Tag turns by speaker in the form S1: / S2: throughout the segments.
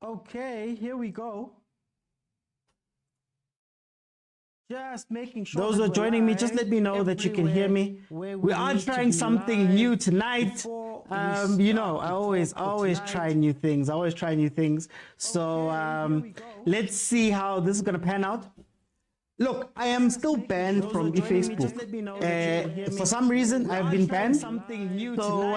S1: Okay, here we go. Just making sure.
S2: Those who are joining me, just let me know that you can hear me. We are trying something new tonight. You know, I always try new things. I always try new things. So let's see how this is going to pan out. Look, I am still banned from Facebook. For some reason, I've been banned. So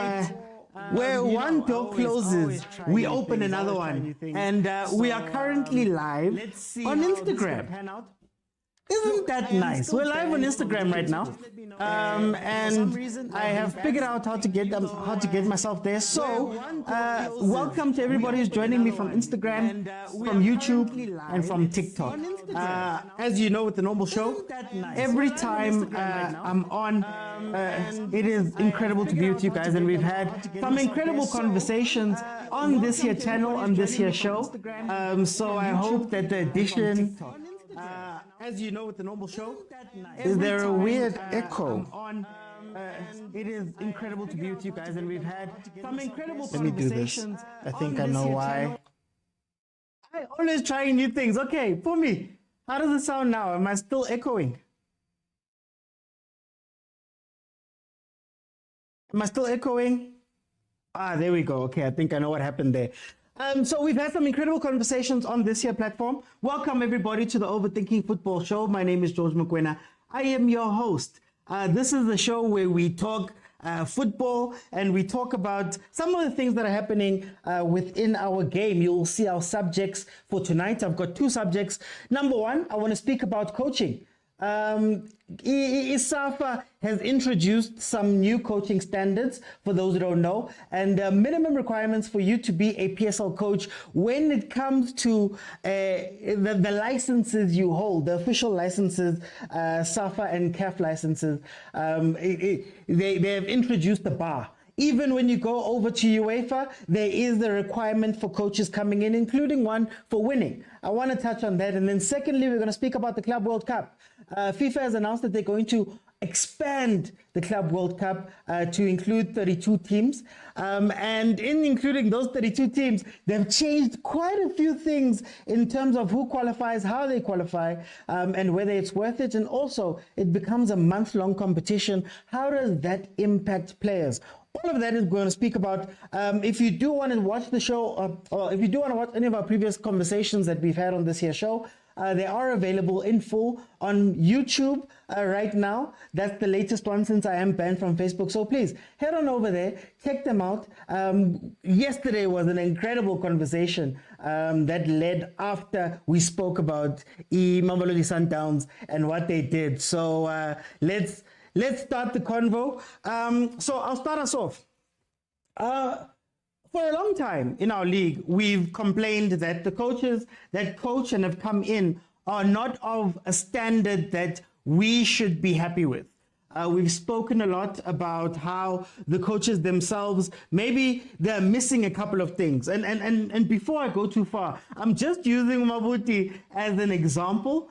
S2: where one door closes, we open another one. And we are currently live on Instagram. Isn't that nice? We're live on Instagram right now, and I have figured out how to get myself there. So, welcome to everybody who's joining me from Instagram, from YouTube, and from TikTok. As you know, with the normal show, every time I'm on, it is incredible to be with you guys, and we've had some incredible conversations on this here channel, on this here show. So I hope that the addition. As you know, with the normal show, is there a weird echo? It is incredible to be with you guys, and we've had some incredible conversations. I think I know why. I always try new things. Okay, for me, how does it sound now? Am I still echoing? Am I still echoing? Ah, there we go. Okay, I think I know what happened there. So we've had some incredible conversations on this here platform. Welcome everybody to the Overthinking Football Show. My name is George Mokwena. I am your host. This is the show where we talk football and we talk about some of the things that are happening within our game. You'll see our subjects for tonight. I've got two subjects. Number one, I want to speak about coaching. ISAFA has introduced some new coaching standards for those who don't know, and minimum requirements for you to be a PSL coach when it comes to the licenses you hold, the official licenses, SAFA and CAF licenses. They have introduced the bar. Even when you go over to UEFA, there is a requirement for coaches coming in, including one for winning. I want to touch on that. And then secondly, we're going to speak about the Club World Cup. FIFA has announced that they're going to expand the Club World Cup to include 32 teams. And in including those 32 teams, they've changed quite a few things in terms of who qualifies, how they qualify, and whether it's worth it. And also, it becomes a month-long competition. How does that impact players? All of that is going to speak about. If you do want to watch the show, or if you do want to watch any of our previous conversations that we've had on this here show, they are available in full on YouTube right now. That's the latest one since I am banned from Facebook. So please head on over there, check them out. Yesterday was an incredible conversation that led after we spoke about Mamelodi Sundowns and what they did. So let's start the convo. So I'll start us off. For a long time in our league, we've complained that the coaches that coach and have come in are not of a standard that we should be happy with. We've spoken a lot about how the coaches themselves, maybe they're missing a couple of things. And before I go too far, I'm just using Mabuti as an example.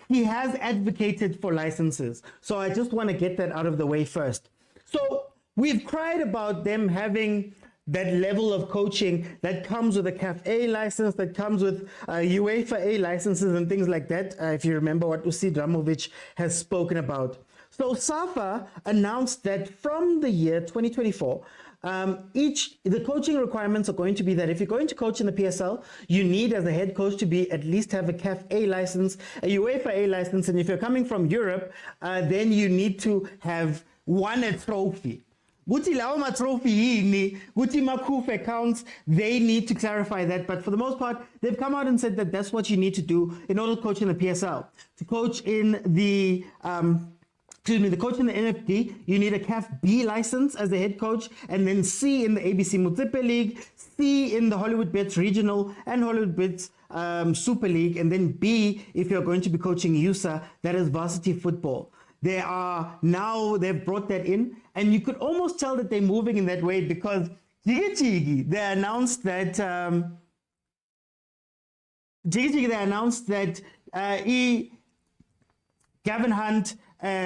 S2: He has advocated for licenses. So I just want to get that out of the way first. So we've cried about them having that level of coaching that comes with a CAF A license, that comes with UEFA A licenses and things like that, if you remember what Usi Dramovic has spoken about. So SAFA announced that from the year 2024, the coaching requirements are going to be that if you're going to coach in the PSL, you need as a head coach to be at least have a CAF A license, a UEFA A license, and if you're coming from Europe, then you need to have won a trophy. Guti laoma trophy yini, guti makuf accounts, they need to clarify that. But for the most part, they've come out and said that that's what you need to do in order to coach in the PSL. To coach in the the coach in the NFD, you need a CAF B license as the head coach, and then C in the ABC Motsepe League, C in the Hollywood Bets Regional and Hollywood Bets Super League, and then B if you're going to be coaching USA, that is varsity football. They are now, they've brought that in, and you could almost tell that they're moving in that way because they announced that Gavin Hunt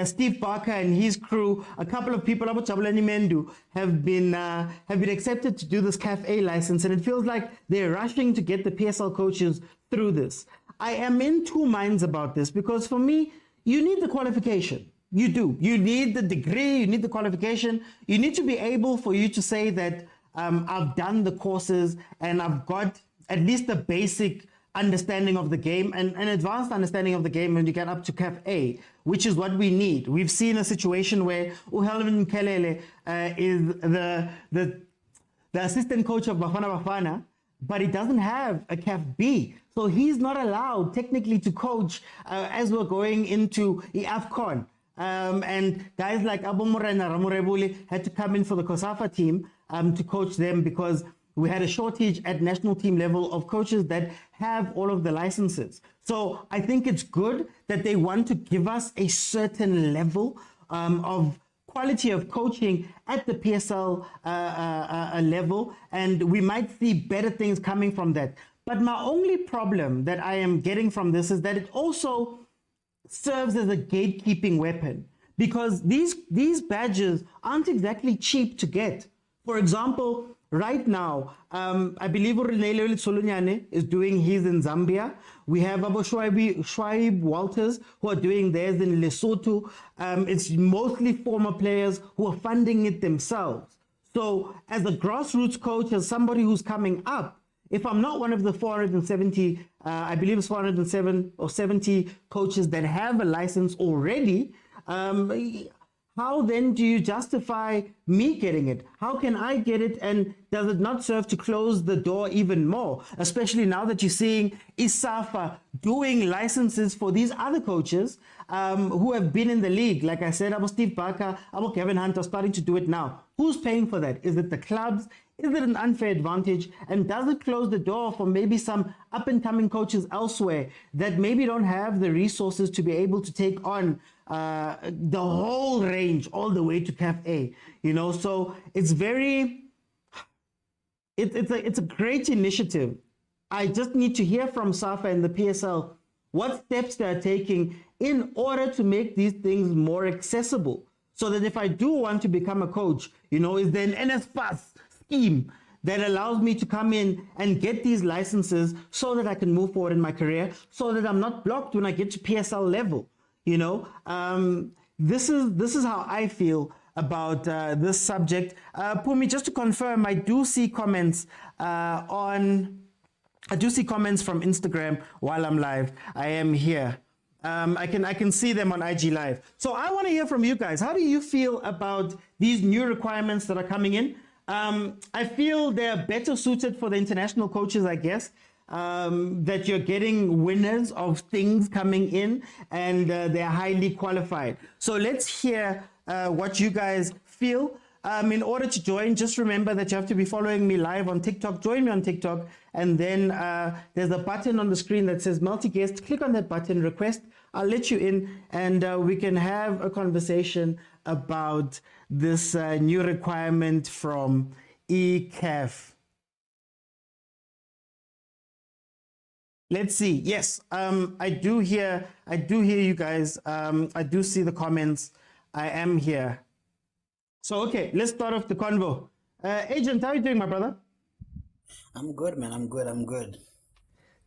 S2: Steve Barker and his crew, a couple of people, Abu Jabulani Mendu, have been accepted to do this CAF A license, and it feels like they're rushing to get the PSL coaches through this. I am in two minds about this because for me, you need the qualification. You do. You need the degree. You need the qualification. You need to be able for you to say that I've done the courses and I've got at least the basic understanding of the game and an advanced understanding of the game when you get up to CAF A, which is what we need. We've seen a situation where Uhelvin Kelele is the assistant coach of Bafana Bafana, but he doesn't have a CAF B. So he's not allowed technically to coach as we're going into the AFCON. And guys like Abu Morena Ramurebuli had to come in for the COSAFA team to coach them because we had a shortage at national team level of coaches that have all of the licenses. So I think it's good that they want to give us a certain level of quality of coaching at the PSL level, and we might see better things coming from that. But my only problem that I am getting from this is that it also serves as a gatekeeping weapon because these badges aren't exactly cheap to get. For example, right now, I believe Renele Solunyane is doing his in Zambia. We have Abu Shwaib Walters who are doing theirs in Lesotho. It's mostly former players who are funding it themselves. So as a grassroots coach, as somebody who's coming up, if I'm not one of the 470, I believe it's 407 or 70 coaches that have a license already, how then do you justify me getting it? How can I get it? And does it not serve to close the door even more? Especially now that you're seeing ISAFA doing licenses for these other coaches who have been in the league. Like I said, Abu Steve Barker, Abu Kevin Hunter starting to do it now. Who's paying for that? Is it the clubs? Is it an unfair advantage? And does it close the door for maybe some up-and-coming coaches elsewhere that maybe don't have the resources to be able to take on the whole range all the way to CAF A? You know, so it's it's a great initiative. I just need to hear from SAFA and the PSL what steps they're taking in order to make these things more accessible. So that if I do want to become a coach, you know, is there an NSPAS scheme that allows me to come in and get these licenses so that I can move forward in my career, so that I'm not blocked when I get to PSL level. You know, this is how I feel about this subject. Pumi, just to confirm, I do see comments from Instagram while I'm live. I am here. I can see them on IG Live. So I want to hear from you guys. How do you feel about these new requirements that are coming in? I feel they're better suited for the international coaches, I guess, that you're getting winners of things coming in and they're highly qualified. So let's hear what you guys feel. In order to join, just remember that you have to be following me live on TikTok. Join me on TikTok. And then there's a button on the screen that says multi-guest. Click on that button, request. I'll let you in and we can have a conversation about this new requirement from ECAF. Let's see. Yes, I do hear you guys. I do see the comments. I am here. So, okay, let's start off the convo. Agent, how are you doing, my brother?
S3: I'm good, man. I'm good.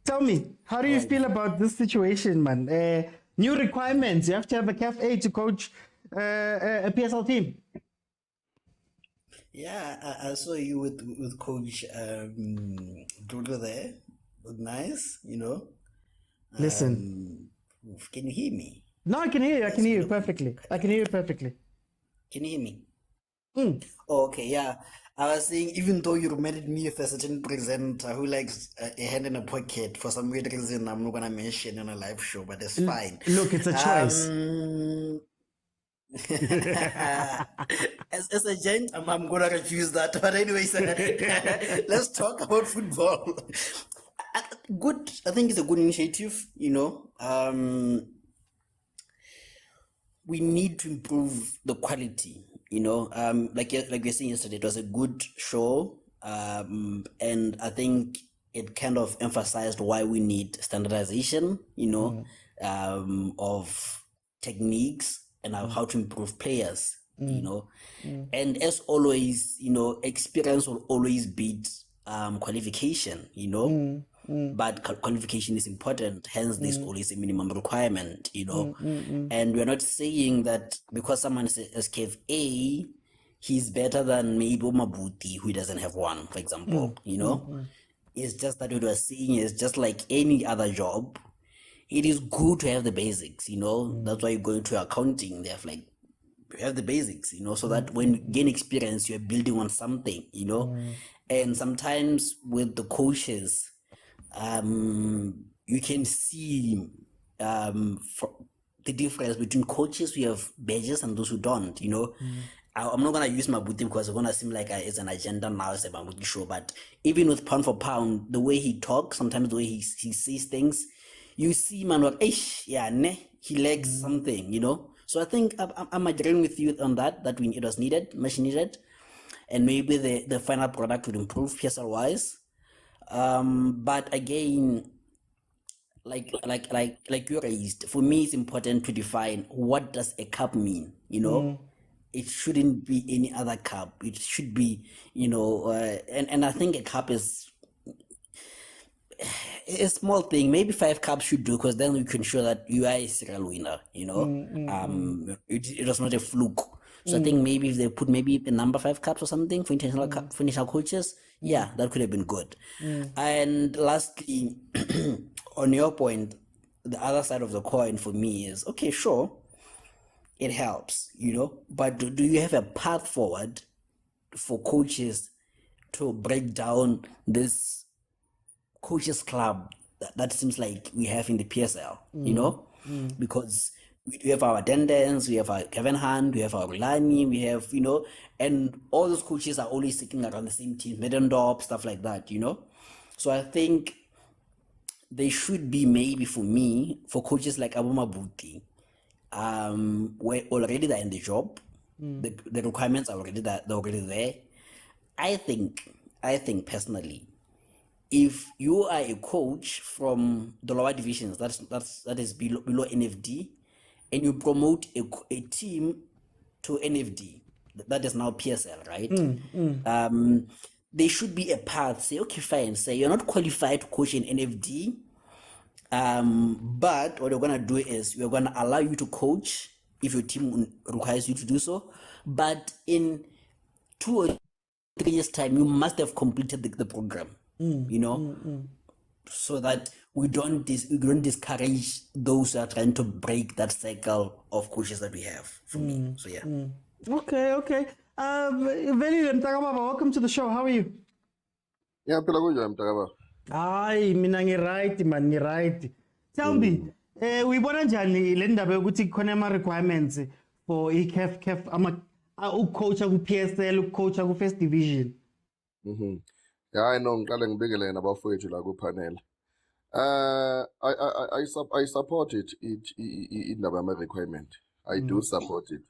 S2: Tell me, how do you feel about this situation, man? New requirements. You have to have a CAF A to coach a PSL team.
S3: Yeah, I saw you with Coach Dodo there. Looked nice, you know.
S2: Listen.
S3: Can you hear me?
S2: No, I can hear you. I can hear you perfectly. I can hear you perfectly.
S3: Can you hear me?
S2: Oh,
S3: okay, yeah. I was saying, even though you reminded me of a certain presenter who likes a hand in a pocket for some weird reason, I'm not gonna mention on a live show, but it's fine.
S2: Look, it's a choice.
S3: As a gent, I'm gonna refuse that. But anyways, let's talk about football. Good, I think it's a good initiative. You know, we need to improve the quality. You know, like we were saying yesterday, it was a good show, and I think it kind of emphasized why we need standardization. You know, of techniques and how to improve players, you know. And as always, you know, experience will always beat qualification, you know. But qualification is important, hence there's always a minimum requirement, you know. And we're not saying that because someone is SKF A, he's better than maybe Mabuti, who doesn't have one, for example, you know. It's just that what we're saying is just like any other job, it is good to have the basics, you know. That's why you go into accounting, they have like, you have the basics, you know, so that when you gain experience, you're building on something, you know. And sometimes with the coaches, you can see the difference between coaches who have badges and those who don't, you know. I'm not going to use Mabuti because it's going to seem like it's an agenda now, it's a Mabuti show, but even with pound for pound, the way he talks, sometimes the way he sees things, you see, man, like, yeah, he lacks something, you know. So I think I'm agreeing with you on that it was needed, much needed, and maybe the final product would improve PSL wise. But again, like you raised, for me, it's important to define what does a cup mean, you know. It shouldn't be any other cup. It should be, you know, and I think a cup is a small thing. Maybe 5 cups should do, because then we can show that you are a serial winner, you know. It was not a fluke. So I think maybe if they put maybe the number 5 cups or something for international coaches, yeah, that could have been good. And lastly, on your point, the other side of the coin for me is, okay, sure, it helps, you know, but do you have a path forward for coaches to break down this coaches club that seems like we have in the PSL, you know, because we have our attendance, we have our Kevin Hunt, we have our Rulani, we have, you know, and all those coaches are always sitting around the same team, Middendorp, stuff like that, you know. So I think they should be, maybe for me, for coaches like Abu Mabuti, where already they're in the job, the requirements are already they're already there. I think personally, if you are a coach from the lower divisions, that is below NFD, and you promote a team to NFD, that is now PSL, right? There should be a path. Say, okay, fine. Say you're not qualified to coach in NFD, but what we're gonna do is we're gonna allow you to coach if your team requires you to do so. But in 2 or 3 years' time, you must have completed the program. You know, so that we don't discourage those who are trying to break that cycle of coaches that we have. For me, so yeah.
S2: Okay. Velile Mtakababa, welcome to the show. How are you?
S4: Yeah, phela kunjani mntakababa?
S2: Hayi, mina ngi-right man, ngi-right. Tell me, uyibona njani le ndaba yokuthi kukhona ama-requirements for i-CAF ukucoacha ku-PSL, ukucoacha ku-First Division?
S4: Yeah, I know ngiqale ngibekele nabafowethu la ku-panel. I support it indaba yama-requirement. I do support it.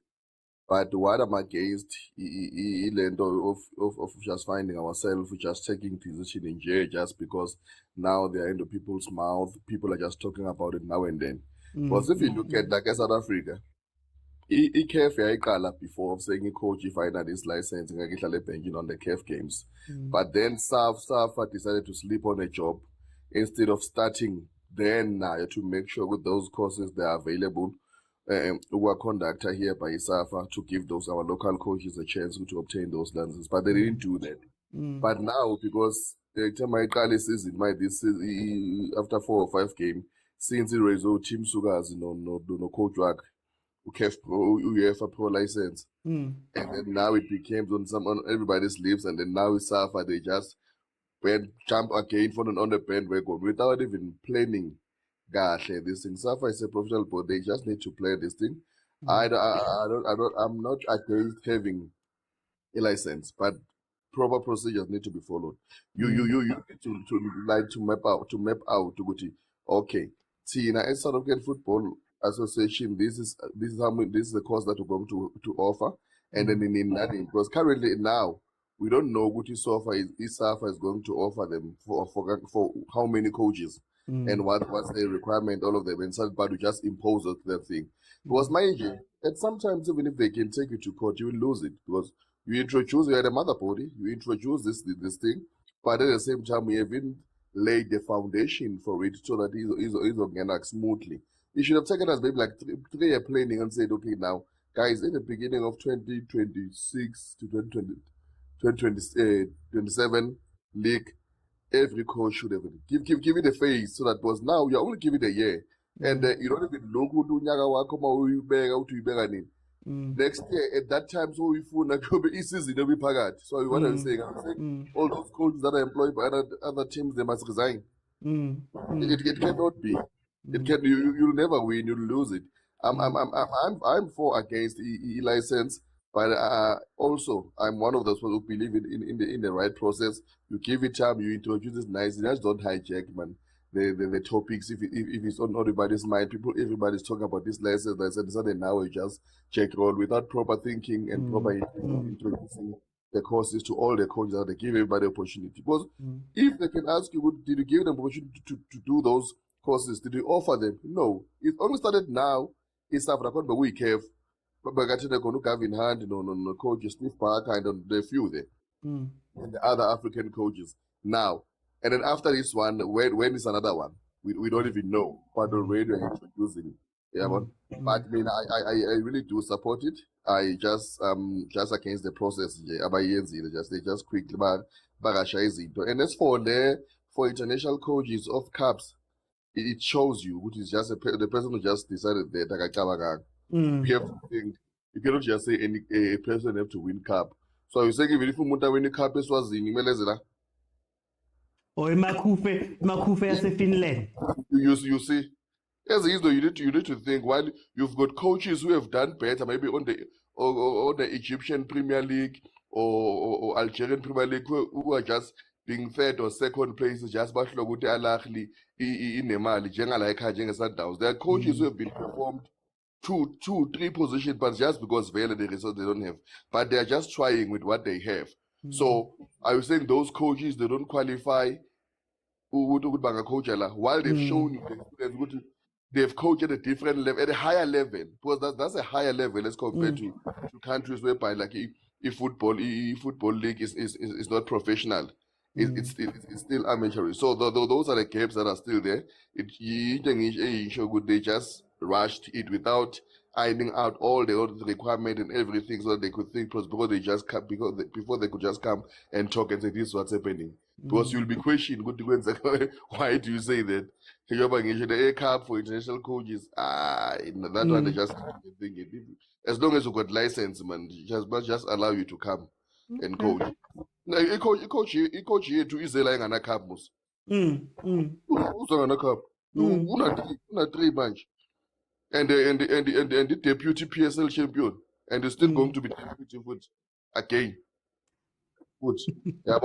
S4: But what I'm against lento of just finding ourselves, just taking decision in jail just because now they are into people's mouth. People are just talking about it now and then. Because if you look at like South Africa, i-CAF yayiqala before saying i-coach i-final this license ngakihlale banking on the CAF games. But then SAFA decided to sleep on a job instead of starting then now to make sure with those courses they are available. Who are conducted here by SAFA to give those our local coaches a chance to obtain those licenses, but they didn't do that. But now, because the time I call season, this after 4 or 5 games, since the result team sugas no coach work, who have a pro license, and then now it became on everybody's lips, and then now SAFA they just jump again on the bandwagon without even planning. This thing. SAFA is a professional body. They just need to play this thing. I'm not against having a license, but proper procedures need to be followed. You need to map out to go to, okay. Tina, as South African Football Association, this is the course that we're going to offer, and then in that, because currently now we don't know what SAFA is going to offer them for how many coaches. And what's the requirement, all of them, and so, but we just impose that thing. Because mind you, and sometimes even if they can take you to court, you will lose it because you had a mother body, you introduce this thing, but at the same time we haven't laid the foundation for it so that it's organic smoothly. You should have taken us maybe like 3 year planning and said, okay, now guys, in the beginning of 2026 to 2027 league, every coach should have give it a phase so that because now you're only giving it a year. And you don't even look who do nyaka wakho mawuyibeka uthi uyibeka nini. Next year at that time so uyifuna kube isizini ebiphakathi. So what I'm saying, all those coaches that are employed by other teams, they must resign. It cannot be. It can you'll never win. You'll lose it. I'm for against license, but also I'm one of those people who believe in the right process. You give it time. You introduce it nicely. Just don't hijack, man. The topics. If it's on everybody's mind, everybody's talking about this license, and now we just check roll without proper thinking and proper introducing the courses to all the coaches that they give everybody opportunity. Because if they can ask you, did you give them opportunity to do those courses? Did you offer them? No. It only started now. It's South Africa, but we have. But I think they're going to have in hand, on coach Steve Parker and on the few there, and the other African coaches now. And then after this one, when is another one? We don't even know. But already we're introducing. Yeah, but I mean, I really do support it. I just against the process. Yeah, they just quickly and as for international coaches of CAPs, it shows you, which is just the person who just decided that you have to think. You cannot just say a person have to win CAP. So you saying if umuntu win CAP eSwazini imelezela.
S2: Or Makufe Finland.
S4: You see, as is though you need to think while you've got coaches who have done better, maybe on the Egyptian Premier League or Algerian Premier League who are just being third or second place, just Bashloguti Alahli in Nemali, Jenga Sundowns. There are coaches who have been performed 2-3 positions, but just because Vele the result they don't have. But they are just trying with what they have. So I was saying those coaches they don't qualify while they've shown you the experience, they've coached at a different level, at a higher level. Because that's a higher level as compared to countries whereby like if football league is not professional. It's still amateur. So those are the gaps that are still there. They just rushed it without ironing out all the requirements and everything so that they could think before they could just come and talk and say this is what's happening. Because you'll be questioned why do you say that? The A cup for international coaches, that one they just think it. As long as you got license, man, just allow you to come and coach. A coach here to Israel and a cup. Who's on a cup? Una 3 bunch. And the deputy PSL champion, and they're still going to be deputy foot again. Good. Yeah,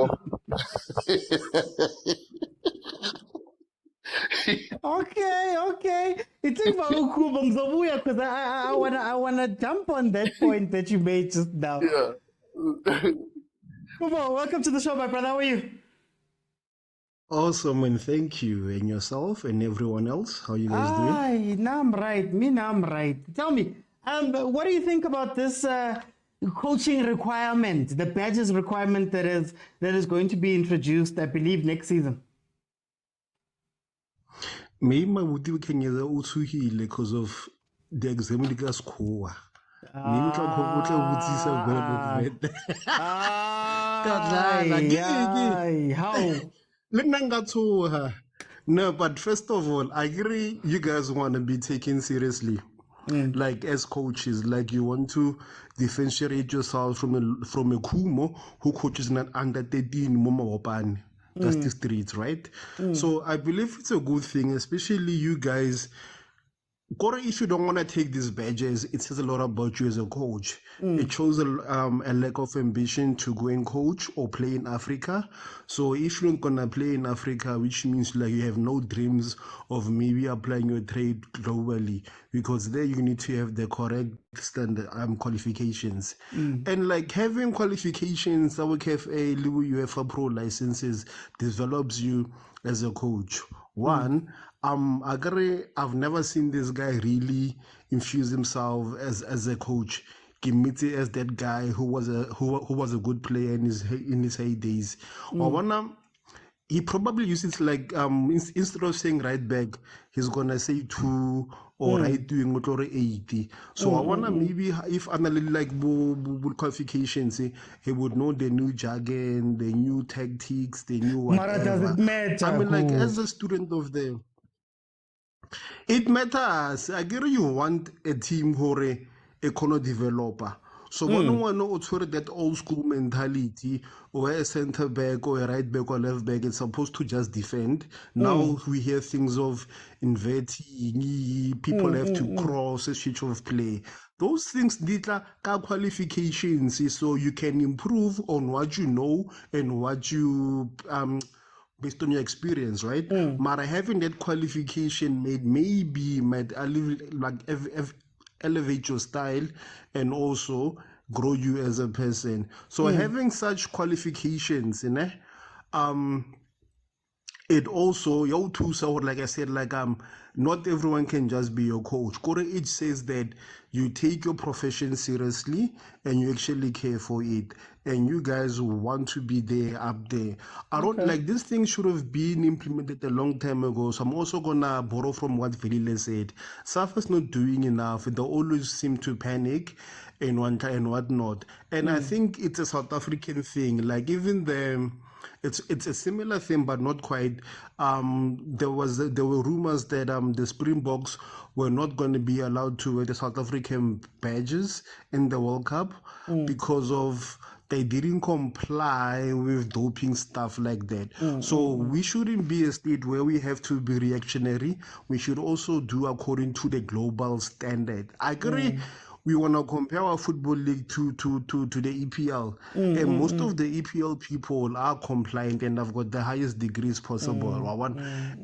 S2: Okay. It's because I wanna jump on that point that you made just now.
S4: Yeah.
S2: Come on, welcome to the show, my brother. How are you?
S1: Awesome, and thank you. And yourself and everyone else, how you guys doing?
S2: Now I'm right. Tell me, what do you think about this coaching requirement, the badges requirement that is going to be introduced, I believe, next season?
S1: Maybe my would can get usuhile because of the exam score. How? No, but first of all, I agree you guys want to be taken seriously. Like as coaches, like you want to differentiate yourself from a Kumo who coaches an under 13 Moma Wapani. That's the streets, right? So I believe it's a good thing, especially you guys. Kore, if you don't want to take these badges, it says a lot about you as a coach. It shows a lack of ambition to go and coach or play in Africa. So if you're not going to play in Africa, which means like you have no dreams of maybe applying your trade globally, because there you need to have the correct standard qualifications. And like having qualifications, our KFA, UEFA Pro licenses develops you as a coach. One, I've never seen this guy really infuse himself as a coach. Kimiti as that guy who was a good player in his heydays. He probably uses like instead of saying right back, he's gonna say two or right doing or 80. So I wanna maybe if analyze like qualifications, he would know the new jargon, the new tactics, the new
S2: Mara, does
S1: whatever.
S2: it matter?
S1: I mean, like
S2: who?
S1: as a student of the, it matters. I get you want a team who a developer. So one o tshwere that old school mentality where a center back or a right back or left back is supposed to just defend. Now we hear things of inverting, people have to cross a switch of play. Those things need qualifications so you can improve on what you know and what you based on your experience, right? But having that qualification might elevate your style and also grow you as a person. So having such qualifications, it also your too so like I said, like not everyone can just be your coach. It says that you take your profession seriously and you actually care for it and you guys want to be there up there. I don't like this thing should have been implemented a long time ago. So I'm also gonna borrow from what Velile said. SAFA's not doing enough. They always seem to panic and whatnot. And I think it's a South African thing. Like even the it's a similar thing, but not quite. There were rumors that the Springboks were not going to be allowed to wear the South African badges in the World Cup because of they didn't comply with doping stuff like that. So we shouldn't be a state where we have to be reactionary. We should also do according to the global standard. I agree. We want to compare our football league to the EPL. And most of the EPL people are compliant and have got the highest degrees possible.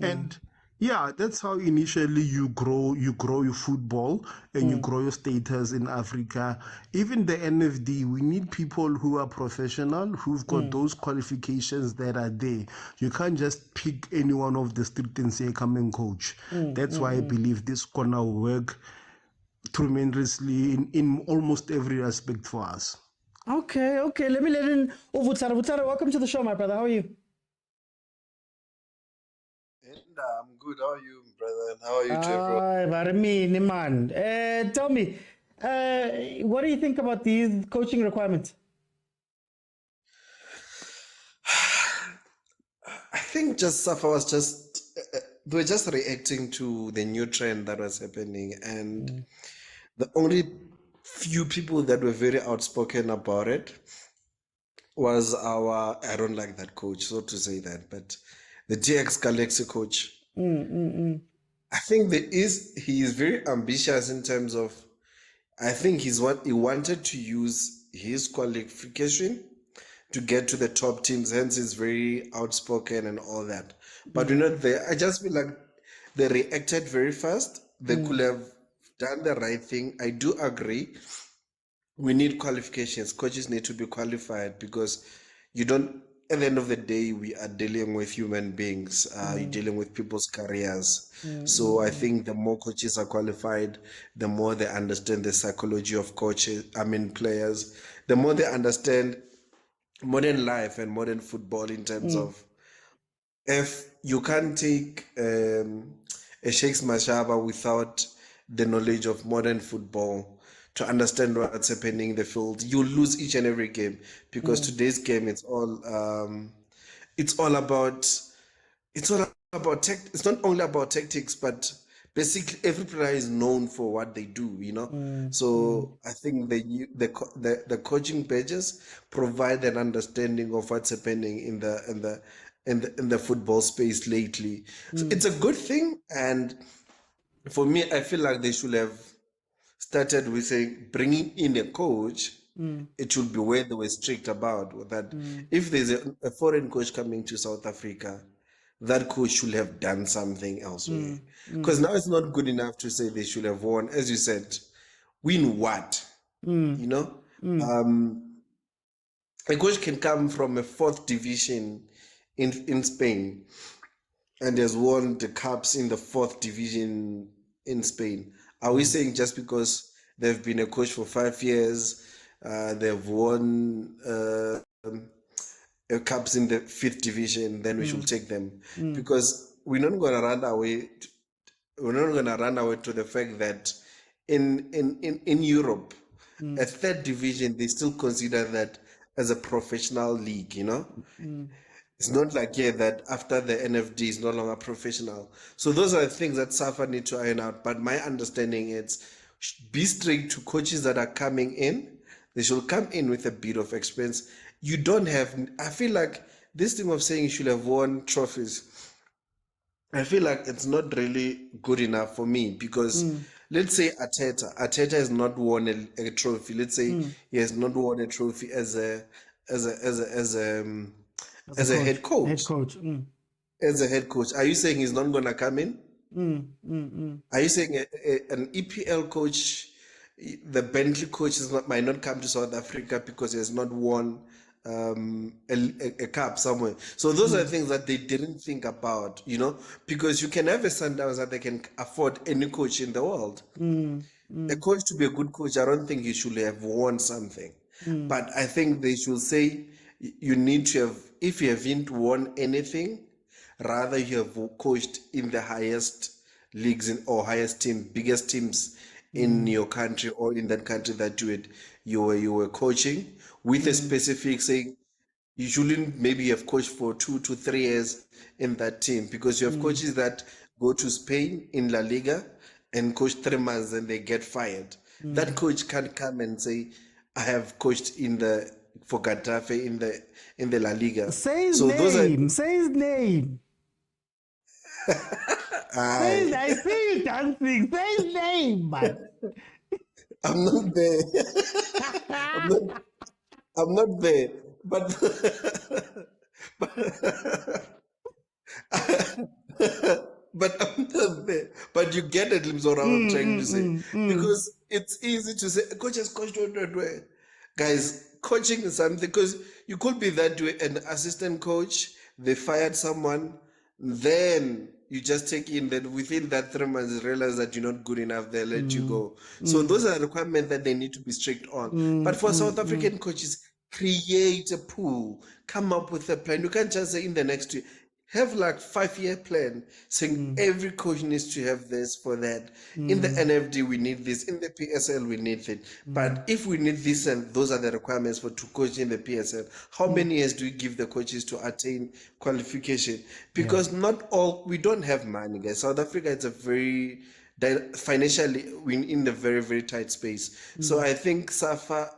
S1: And yeah, that's how initially you grow your football and you grow your status in Africa. Even the NFD, we need people who are professional, who've got those qualifications that are there. You can't just pick anyone off the street and say, come and coach. That's why I believe this gonna work tremendously in almost every aspect for us.
S2: Okay. Let me let in Vutsara. Vutsara, welcome to the show, my brother. How are you?
S5: And I'm good. How are you, brother? And how are you to everyone?
S2: Tell me, what do you think about these coaching requirements?
S5: I think just Safa was just they were just reacting to the new trend that was happening, and the only few people that were very outspoken about it was I don't like that coach, so to say that, but the GX Galaxy coach. I think he is very ambitious in terms of, I think he wanted to use his qualification to get to the top teams, hence he's very outspoken and all that. But I just feel like they reacted very fast. They could have done the right thing. I do agree. We need qualifications. Coaches need to be qualified because at the end of the day, we are dealing with human beings. You're dealing with people's careers. So I think the more coaches are qualified, the more they understand the psychology of players, the more they understand modern life and modern football in terms of, if you can't take a Sheikh's Mashaba without the knowledge of modern football to understand what's happening in the field, you lose each and every game, because today's game it's all about it's not only about tactics, but basically every player is known for what they do, so I think the coaching badges provide an understanding of what's happening in the football space lately. So it's a good thing, and for me, I feel like they should have started with saying bringing in a coach. It should be where they were strict about that. If there's a foreign coach coming to South Africa, that coach should have done something elsewhere. Because now it's not good enough to say they should have won. As you said, win what? A coach can come from a fourth division in Spain and has won the cups in the 4th division in Spain. Are we saying just because they've been a coach for 5 years, they've won cups in the 5th division, then we should take them? Because we're not going to run away. We're not going to run away to the fact that in Europe, a 3rd division, they still consider that as a professional league, you know? It's not like here that after the NFD is no longer professional. So those are the things that SAFA need to iron out. But my understanding is be strict to coaches that are coming in. They should come in with a bit of experience. You don't have, I feel like this thing of saying you should have won trophies, I feel like it's not really good enough for me because let's say Arteta has not won a trophy. Let's say he has not won a trophy as a head coach.
S2: Head coach.
S5: As a head coach, are you saying he's not gonna come in? Are you saying an EPL coach, the Bentley coach, might not come to South Africa because he has not won a cup somewhere? So those are things that they didn't think about, you know, because you can have a Sundowns that they can afford any coach in the world. A coach, to be a good coach, I don't think he should have won something. But I think they should say you need to have, if you haven't won anything, rather you have coached in the highest leagues or highest team, biggest teams in your country or in that country that you were coaching, with a specific saying you shouldn't maybe have coached for 2 to 3 years in that team, because you have coaches that go to Spain in La Liga and coach 3 months and they get fired. That coach can't come and say, I have coached for Getafe in the La Liga.
S2: Say his name. Say his name. I see you dancing. Say his name, man.
S5: I'm not there. I'm not there. But but I'm not there. But you get a glimpse of what I'm trying to say. Because it's easy to say, coach has coached way. Guys, coaching is something, because you could be that way, an assistant coach, they fired someone, then you just take in that within that 3 months, realize that you're not good enough, they let you go. So those are requirements that they need to be strict on. But for South African coaches, create a pool, come up with a plan. You can't just say in the next year, have like 5-year plan saying every coach needs to have this for that. In the NFD, we need this. In the PSL, we need it. But if we need this and those are the requirements to coach in the PSL, how many years do we give the coaches to attain qualification? Because not all, we don't have money, guys. South Africa is a very, financially, we're in a very, very tight space. So I think SAFA,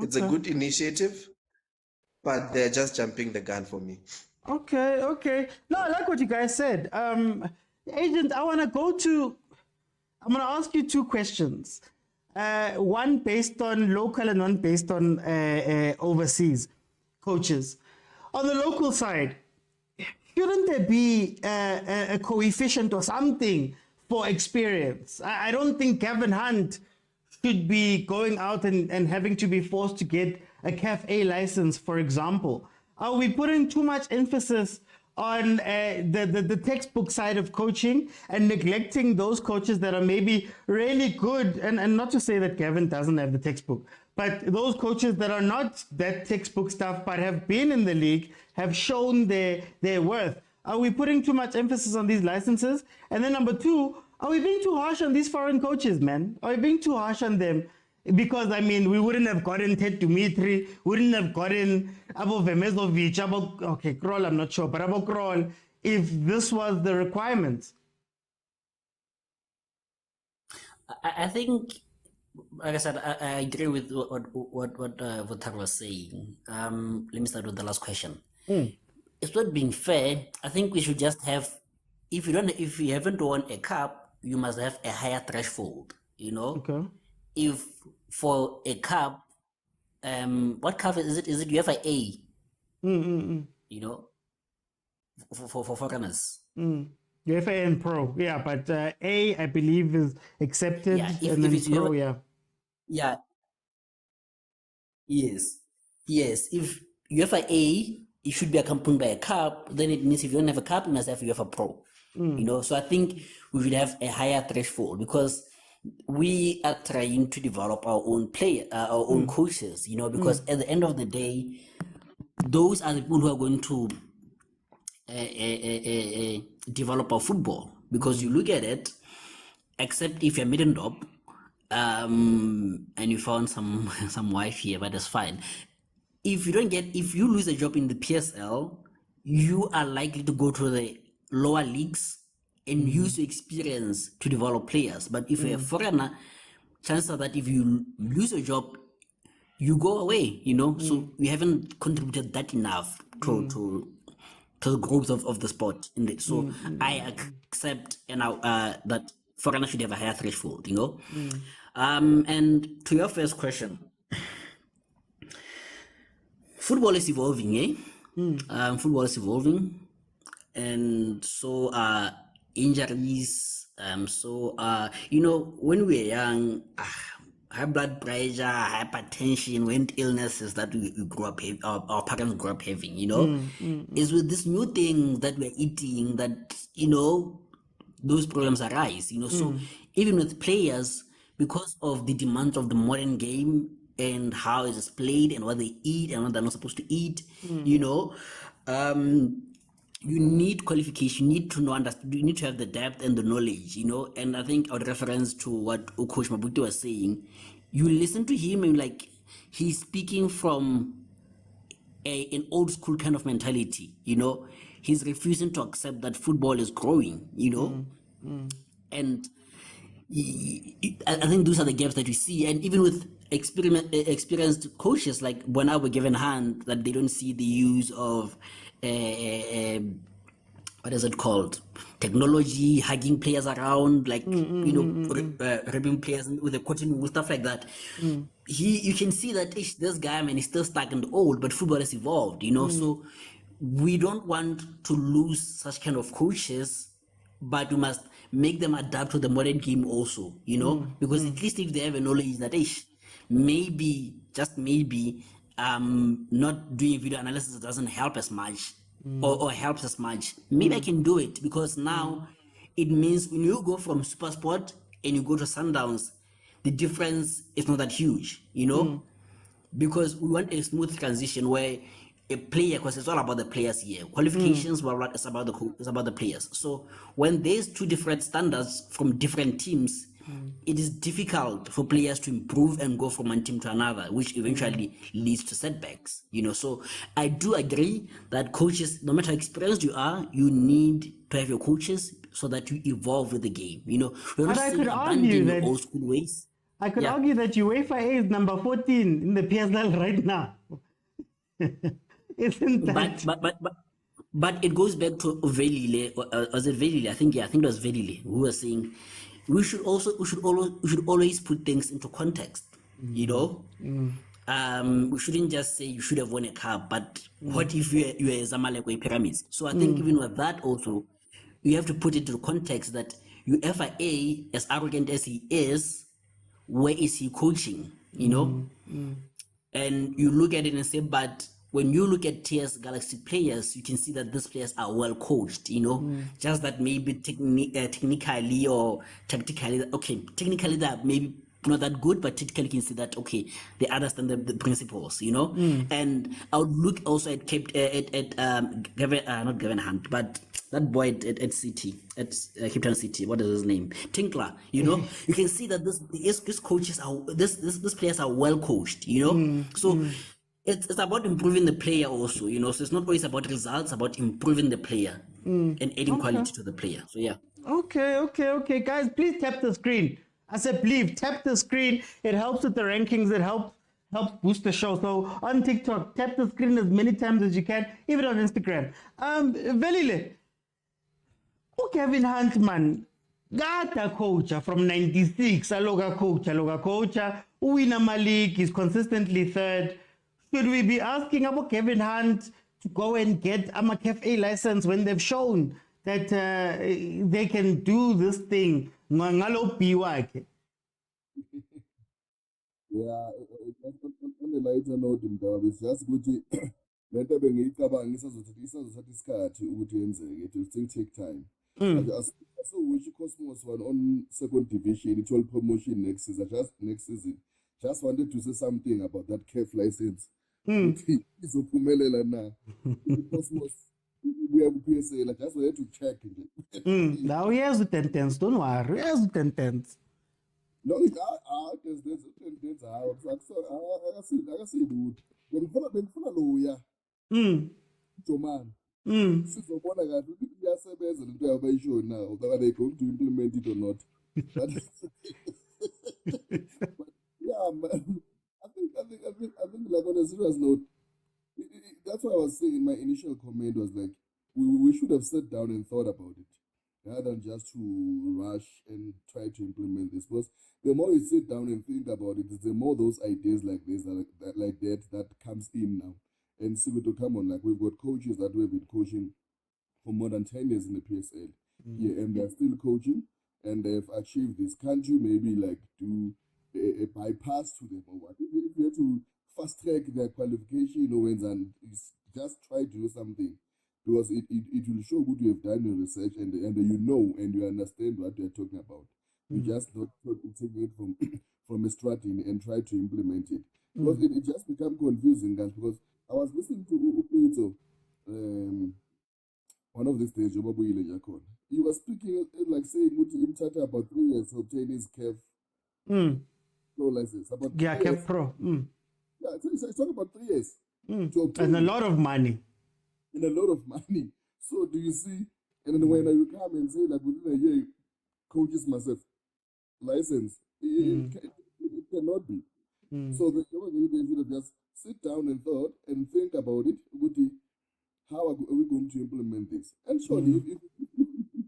S5: it's a good initiative, but they're just jumping the gun for me.
S2: Okay. No, I like what you guys said. Agent, I'm going to ask you 2 questions. One based on local and one based on overseas coaches. On the local side, shouldn't there be a coefficient or something for experience? I don't think Gavin Hunt should be going out and having to be forced to get a CAF A license, for example. Are we putting too much emphasis on the textbook side of coaching and neglecting those coaches that are maybe really good? And not to say that Gavin doesn't have the textbook, but those coaches that are not that textbook stuff but have been in the league, have shown their worth. Are we putting too much emphasis on these licenses? And then number 2, are we being too harsh on these foreign coaches, man? Are we being too harsh on them? Because, I mean, we wouldn't have gotten Ted Dimitri, wouldn't have gotten Abo Vemezovic, okay, Kroll, I'm not sure, but Abo Kroll, if this was the requirement.
S3: I think, like I said, I agree with what Votar was saying. Let me start with the last question. It's not being fair. I think we should just have, if you haven't won a cup, you must have a higher threshold, you know?
S2: Okay.
S3: If for a cup, what cup is it? Is it UEFA A? You know, for foreigners.
S2: UEFA A and Pro, yeah, but A, I believe, is accepted,
S3: Yeah,
S2: and then
S3: it's
S2: Pro,
S3: UEFA, yeah, yes. If UEFA A it should be accompanied by a cup, then it means if you don't have a cup, you must have UEFA Pro. You know, so I think we should have a higher threshold because we are trying to develop our own our own coaches, you know, because at the end of the day, those are the people who are going to develop our football. Because you look at it, except if you're Middendorp, and you found some some wife here, but that's fine. If you lose a job in the PSL, you are likely to go to the lower leagues and use your experience to develop players. But if you're a foreigner, chances are that if you lose a job, you go away, you know. So you haven't contributed that enough to the growth of the sport in the, so I accept that foreigners should have a higher threshold, you know. And to your first question, football is evolving, football is evolving, and so injuries. So you know, when we were young, high blood pressure, hypertension, when illnesses that we grew up our parents grew up having, you know, is with this new thing that we're eating that, you know, those problems arise, you know. So even with players, because of the demands of the modern game and how it is played and what they eat and what they're not supposed to eat, you know, you need qualification, you need to know, you need to have the depth and the knowledge, you know. And I think, out reference to what Coach Mabuti was saying, you listen to him and like he's speaking from an old school kind of mentality, you know. He's refusing to accept that football is growing, you know. And I think those are the gaps that we see. And even with experienced coaches, like when I were given hand, that they don't see the use of what is it called, technology, hugging players around, like you know, rubbing players with a cotton wool, stuff like that. You can see that this guy, man, is still stuck and old, but football has evolved, you know. So we don't want to lose such kind of coaches, but we must make them adapt to the modern game also, you know, because at least if they have a knowledge that maybe, just maybe, not doing video analysis doesn't help as much, or helps as much, maybe I can do it, because now it means when you go from Super Sport and you go to Sundowns, the difference is not that huge, you know, because we want a smooth transition where a player, because it's all about the players here. Qualifications, well, it's about the players. So when there's two different standards from different teams, it is difficult for players to improve and go from one team to another, which eventually leads to setbacks. You know, so I do agree that coaches, no matter how experienced you are, you need to have your coaches so that you evolve with the game. You know, we're not
S2: But I
S3: saying
S2: could argue
S3: abandon
S2: that
S3: your old school ways.
S2: I could
S3: Yeah.
S2: argue that UEFA is number 14 in the PSL right now. Isn't that?
S3: But it goes back to Velile, was it Velile? I think it was Velile who was saying we should always put things into context, you know. We shouldn't just say you should have won a cup, but what if you were Zamalek or Pyramids? So I think even with that also, you have to put it into context that UEFA, as arrogant as he is, where is he coaching, you know? And you look at it and say, but when you look at TS Galaxy players, you can see that these players are well coached, you know, just that maybe technically or tactically, okay, technically they're maybe not that good, but technically you can see that, okay, they understand the principles, you know. And I would look also at not Gavin Hunt, but that boy at City, at Cape Town City, what is his name? Tinkler, you know. You can see that these coaches are these players are well coached, you know. So it's about improving the player also, you know. So it's not always about results, about improving the player and adding quality to the player. So yeah.
S2: Okay, guys, please tap the screen. I said, please tap the screen. It helps with the rankings. It helps boost the show. So on TikTok, tap the screen as many times as you can, even on Instagram. Velile, Kevin Huntman, gata coach from 96, aloga coach, win a league, is consistently third. Should we be asking about Kevin Hunt to go and get a McAfee license when they've shown that they can do this thing? Ngalo piwake.
S4: Yeah, on a lighter note, it's just good. le nto bengiyicabanga isazothatha isikhathi ukuthi yenzeke. It will still take time. I saw which Cosmos won on second division, it will promotion next season. Just wanted to say something about that CAF license. Izophumelela na. Cosmos we have PSA, like just wanted to check.
S2: Now here's the sentence, don't worry. Here's the sentence.
S4: No, there's akasi dude. Bengifuna loya. Joman. Sizobona kahle ukuthi iyasebenza lento yabo bayisho na, whether they going to implement it or not. But yeah, man. I think like on a serious note, that's what I was saying. My initial comment was like, we should have sat down and thought about it rather than just to rush and try to implement this. Because the more you sit down and think about it, the more those ideas like this that comes in now. And see to come on, like we've got coaches that we've been coaching for more than 10 years in the PSL. Yeah, and they're still coaching and they've achieved this. Can't you maybe like do a bypass to them or what? If you have to fast track their qualification, and just try to do something, because it will show good you have done your research and you understand what you're talking about. You just not taking it from a strategy and try to implement it. Because it just become confusing, guys, because I was listening to Upito, one of these days, he was speaking like saying him chat about 3 years to obtain his CAF pro license.
S2: CAF Pro.
S4: Yeah, he's talking about 3 years to obtain.
S2: And a lot of money.
S4: And a lot of money. So do you see? And then when you come and say like within a year, coaches myself license, it cannot be. So they should have just sit down and thought and think about it. How are we going to implement this? And surely, if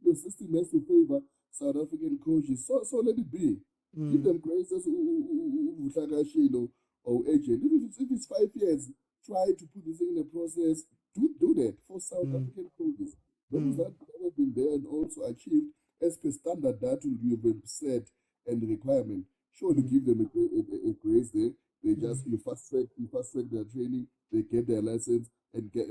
S4: your system has to favor South African coaches, so let it be. Give them graces or agent. If it's 5 years, try to put this in a process. Do that for South African coaches. Those that have been there and also achieved as per standard that you have set and the requirement. Surely give them a grace there. They just you fast track their training, they get their license and get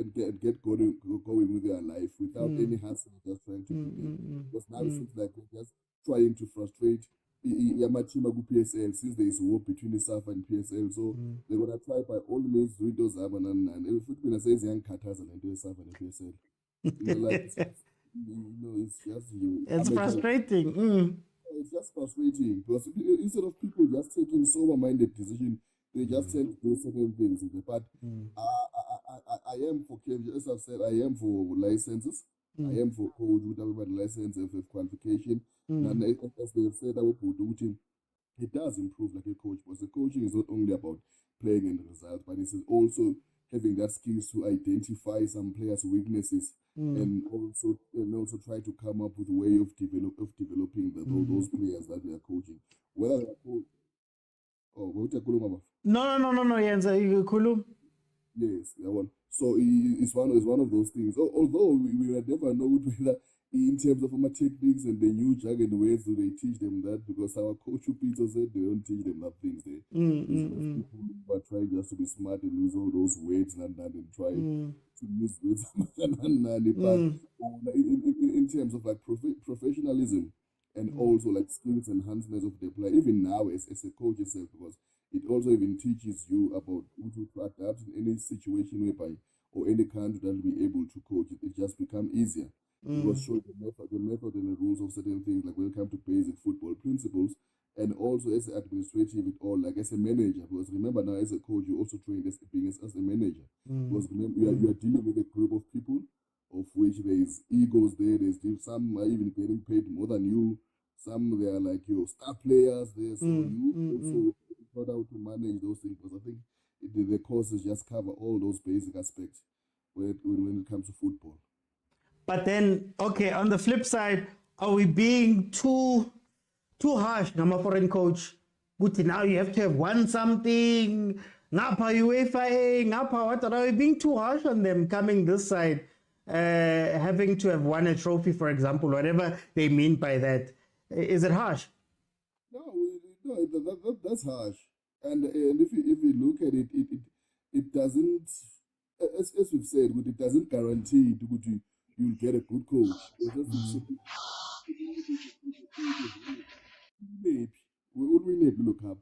S4: going with their life without any hassle, just trying to do it. Because now it seems like they're just trying to frustrate Yamachima PSL since there is war between the SAF and PSL. So they're gonna try by all means do those and if it when I say young Qatar and do SAF and PSL. It's just
S2: it's frustrating.
S4: It's just frustrating because instead of people just taking sober-minded decision, they just tend to do certain things. But I am for, as I've said, I am for licenses. I am for coach with everybody license and with qualification. And as they've said, it does improve like a coach, because the coaching is not only about playing and results, but it's also having that skills to identify some players' weaknesses and also try to come up with a way of developing those players that we are coaching. Whether they are coached. Oh, what are
S2: No, Yenza, you cool.
S4: Yes, that one. So it's one of those things. Although we will never know whether in terms of my techniques and the new jargon ways, do they teach them that? Because our coach Peter said they don't teach them that things there. People who are trying just to be smart and use all those weights and try to use weights. But in terms of like professionalism and also like skills enhancements of the player, even now as a coach yourself, because it also even teaches you about how to adapt in any situation whereby or any country that will be able to coach. It just become easier. It was shown the method and the rules of certain things, like when it comes to basic football principles, and also as an administrative, it all like as a manager. Because remember now, as a coach, you also trained as a manager. Because remember, you are dealing with a group of people, of which there is egos there. Some are even getting paid more than you. Some they are like your star players there. So you also taught how to manage those things. Because I think the courses just cover all those basic aspects when it comes to football.
S2: But then, okay, on the flip side, are we being too harsh, Nama foreign coach? Good, now you have to have won something. Napa UEFA, Napa what? Are we being too harsh on them coming this side, having to have won a trophy, for example, whatever they mean by that? Is it harsh?
S4: No, that's harsh. And if you look at it, it doesn't as we've said, it doesn't guarantee you'll get a good coach. Maybe we will win a blue cup.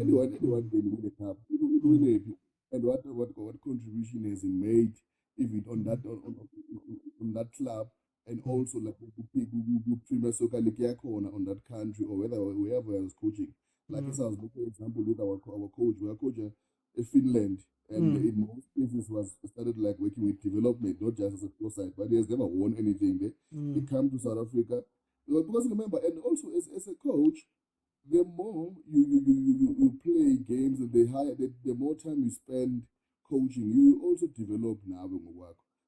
S4: Anyone can win a cup. We will win a, and what contribution has he made even on that club, and also like Premier Soccer League on that country, or wherever I was coaching. Like as I was making an example with our coach, we are coaching in Finland, and in most cases was started like working with development, not just as a pro side, but he has never won anything there. He came to South Africa. Because remember, and also as a coach, the more you play games, and the more time you spend coaching, you also develop now.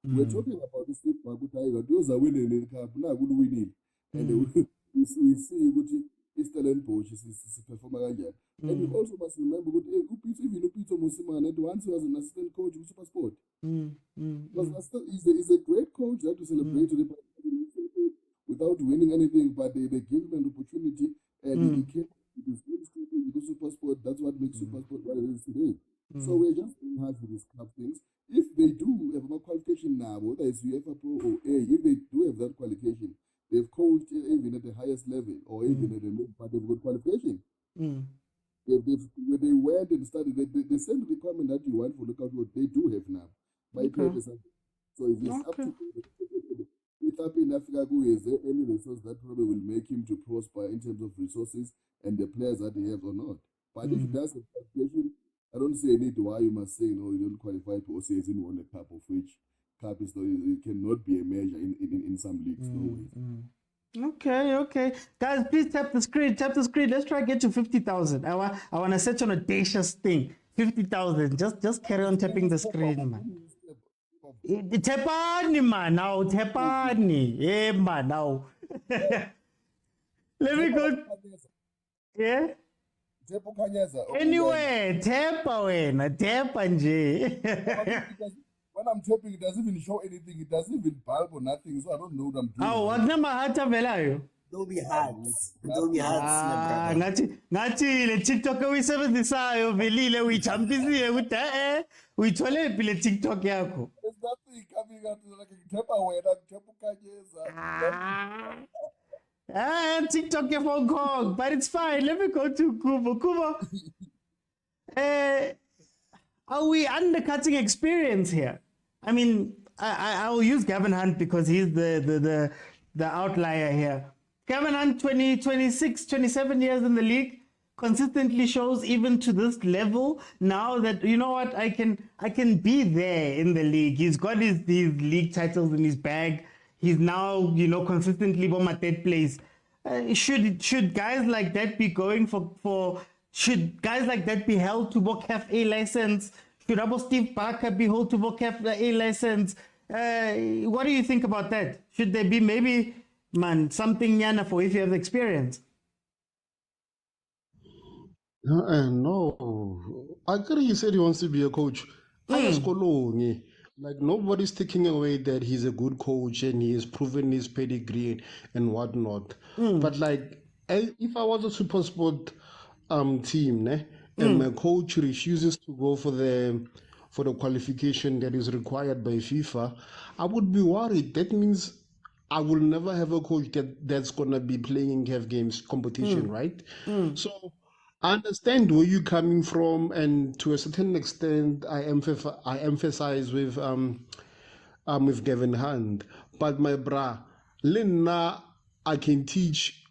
S4: We're talking about the Steve Tiger. Those are winning the cup. Now good winning, and we see which is talent coach is performing again. And you also must remember, even Upito Musiman, once he was an assistant coach with Super Sport. He's a great coach that to celebrate to the without winning anything, but they give him an opportunity, and he came to Super Sport. That's what makes Super Sport what it is today. So we're just being hard for these club things. If they do have a qualification now, whether it's UEFA Pro or A, if they do have that qualification, they've coached even at the highest level or even at the mid, but they've got qualification. When they went and studied, the same requirement that you want for lookout road, they do have now. By so it's up to it's up in Africa who is there any resource that probably will make him to prosper in terms of resources and the players that he has or not. But if he does a qualification, I don't see any why you must say no, you don't qualify to say it's in won a cup, of which cup is not, it cannot be a measure in some leagues. No way.
S2: Okay. Guys, please tap the screen. Let's try to get to 50,000. I want to set an audacious thing. 50,000. Just carry on tapping the screen, man. Tepani, man. Now, tepani. Yeah, man. Now. Let me go. Yeah? Anyway, tepa nje.
S4: When I'm tapping, it doesn't even show anything. It doesn't even bulb or nothing. So I don't know what I'm doing.
S2: Oh, what number hata velayo?
S3: There'll be hearts. There'll be hearts.
S2: Ngathi le TikTok oyisebenzisayo velile uyijampisiwe ukuthi uyithole phi le TikTok yakho.
S4: There's nothing coming out like tepa wena tepa kanyeza.
S2: TikTok ya Hong Kong, but it's fine. Let me go to Kubo. Are we undercutting experience here? I mean, I'll use Gavin Hunt because he's the outlier here. Gavin Hunt, 26, 27 years in the league, consistently shows even to this level now that, you know what, I can be there in the league. He's got his league titles in his bag. He's now, consistently on my third place. Should guys like that be going should guys like that be held to VOCAF A license? Should Steve Barker be held to VOCAF A license? What do you think about that? Should there be maybe, something yana for if you have experience?
S1: No. I agree he said he wants to be a coach. Like nobody's taking away that he's a good coach and he has proven his pedigree and whatnot. But like, if I was a super sport team, and my coach refuses to go for the qualification that is required by FIFA, I would be worried. That means I will never have a coach that's gonna be playing CAF games competition, right? So I understand where you're coming from, and to a certain extent, I emphasize with Gavin Hunt. But my bra, Lena, I can teach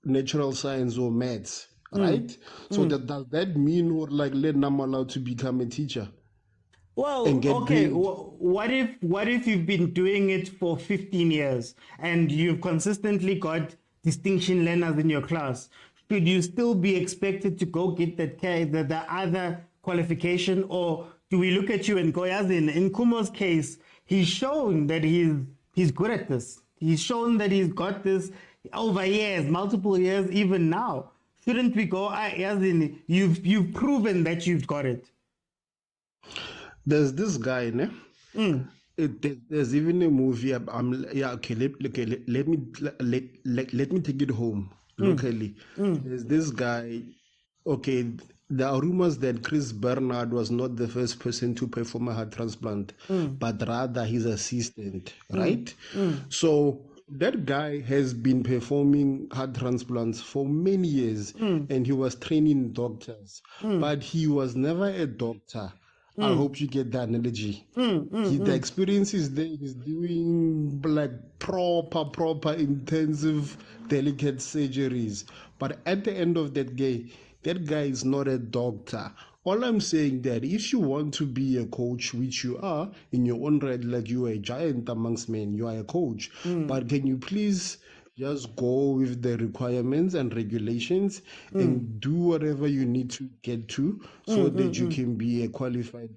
S1: natural science or maths, right? So does that mean or like Lena, I'm allowed to become a teacher?
S2: Well, okay. What if you've been doing it for 15 years and you've consistently got distinction learners in your class? Should you still be expected to go get the other qualification, or do we look at you and go, as in Kumo's case, he's shown that he's good at this. He's shown that he's got this over years, multiple years, even now. Shouldn't we go, as in you've proven that you've got it?
S1: There's this guy, ne? There's even a movie. Okay. Let me take it home locally. There's this guy. Okay, there are rumors that Chris Bernard was not the first person to perform a heart transplant, but rather his assistant, right? So that guy has been performing heart transplants for many years, and he was training doctors, but he was never a doctor. I hope you get the analogy. The experience is there. He's doing like proper, intensive, delicate surgeries. But at the end of that guy is not a doctor. All I'm saying that if you want to be a coach, which you are in your own right, like you are a giant amongst men, you are a coach. But can you please just go with the requirements and regulations and do whatever you need to get to so that you can be a qualified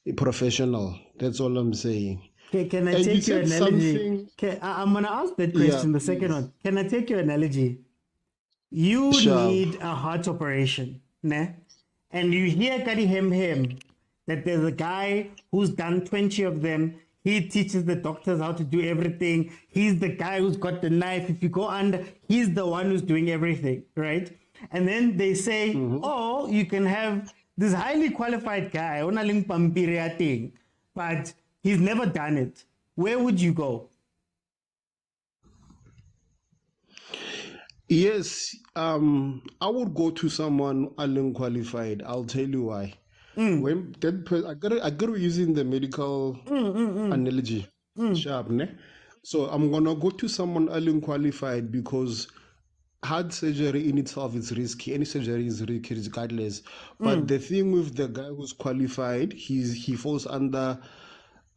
S1: a professional. That's all I'm saying.
S2: Can I
S1: And you
S2: take your
S1: said
S2: analogy?
S1: something.
S2: I'm going to ask that
S1: Yeah,
S2: question, the second
S1: please.
S2: one. Can I take your analogy? You
S1: Sure.
S2: need a heart operation, ne? And you hear Kari Hem that there's a guy who's done 20 of them. He teaches the doctors how to do everything. He's the guy who's got the knife. If you go under, he's the one who's doing everything, right? And then they say, oh, you can have this highly qualified guy, onaling pampiri thing, but he's never done it. Where would you go?
S1: Yes, I would go to someone unqualified. I'll tell you why. When I got using the medical analogy, sharp, ne? So I'm gonna go to someone unqualified because heart surgery in itself is risky. Any surgery is risky regardless. But the thing with the guy who's qualified, he falls under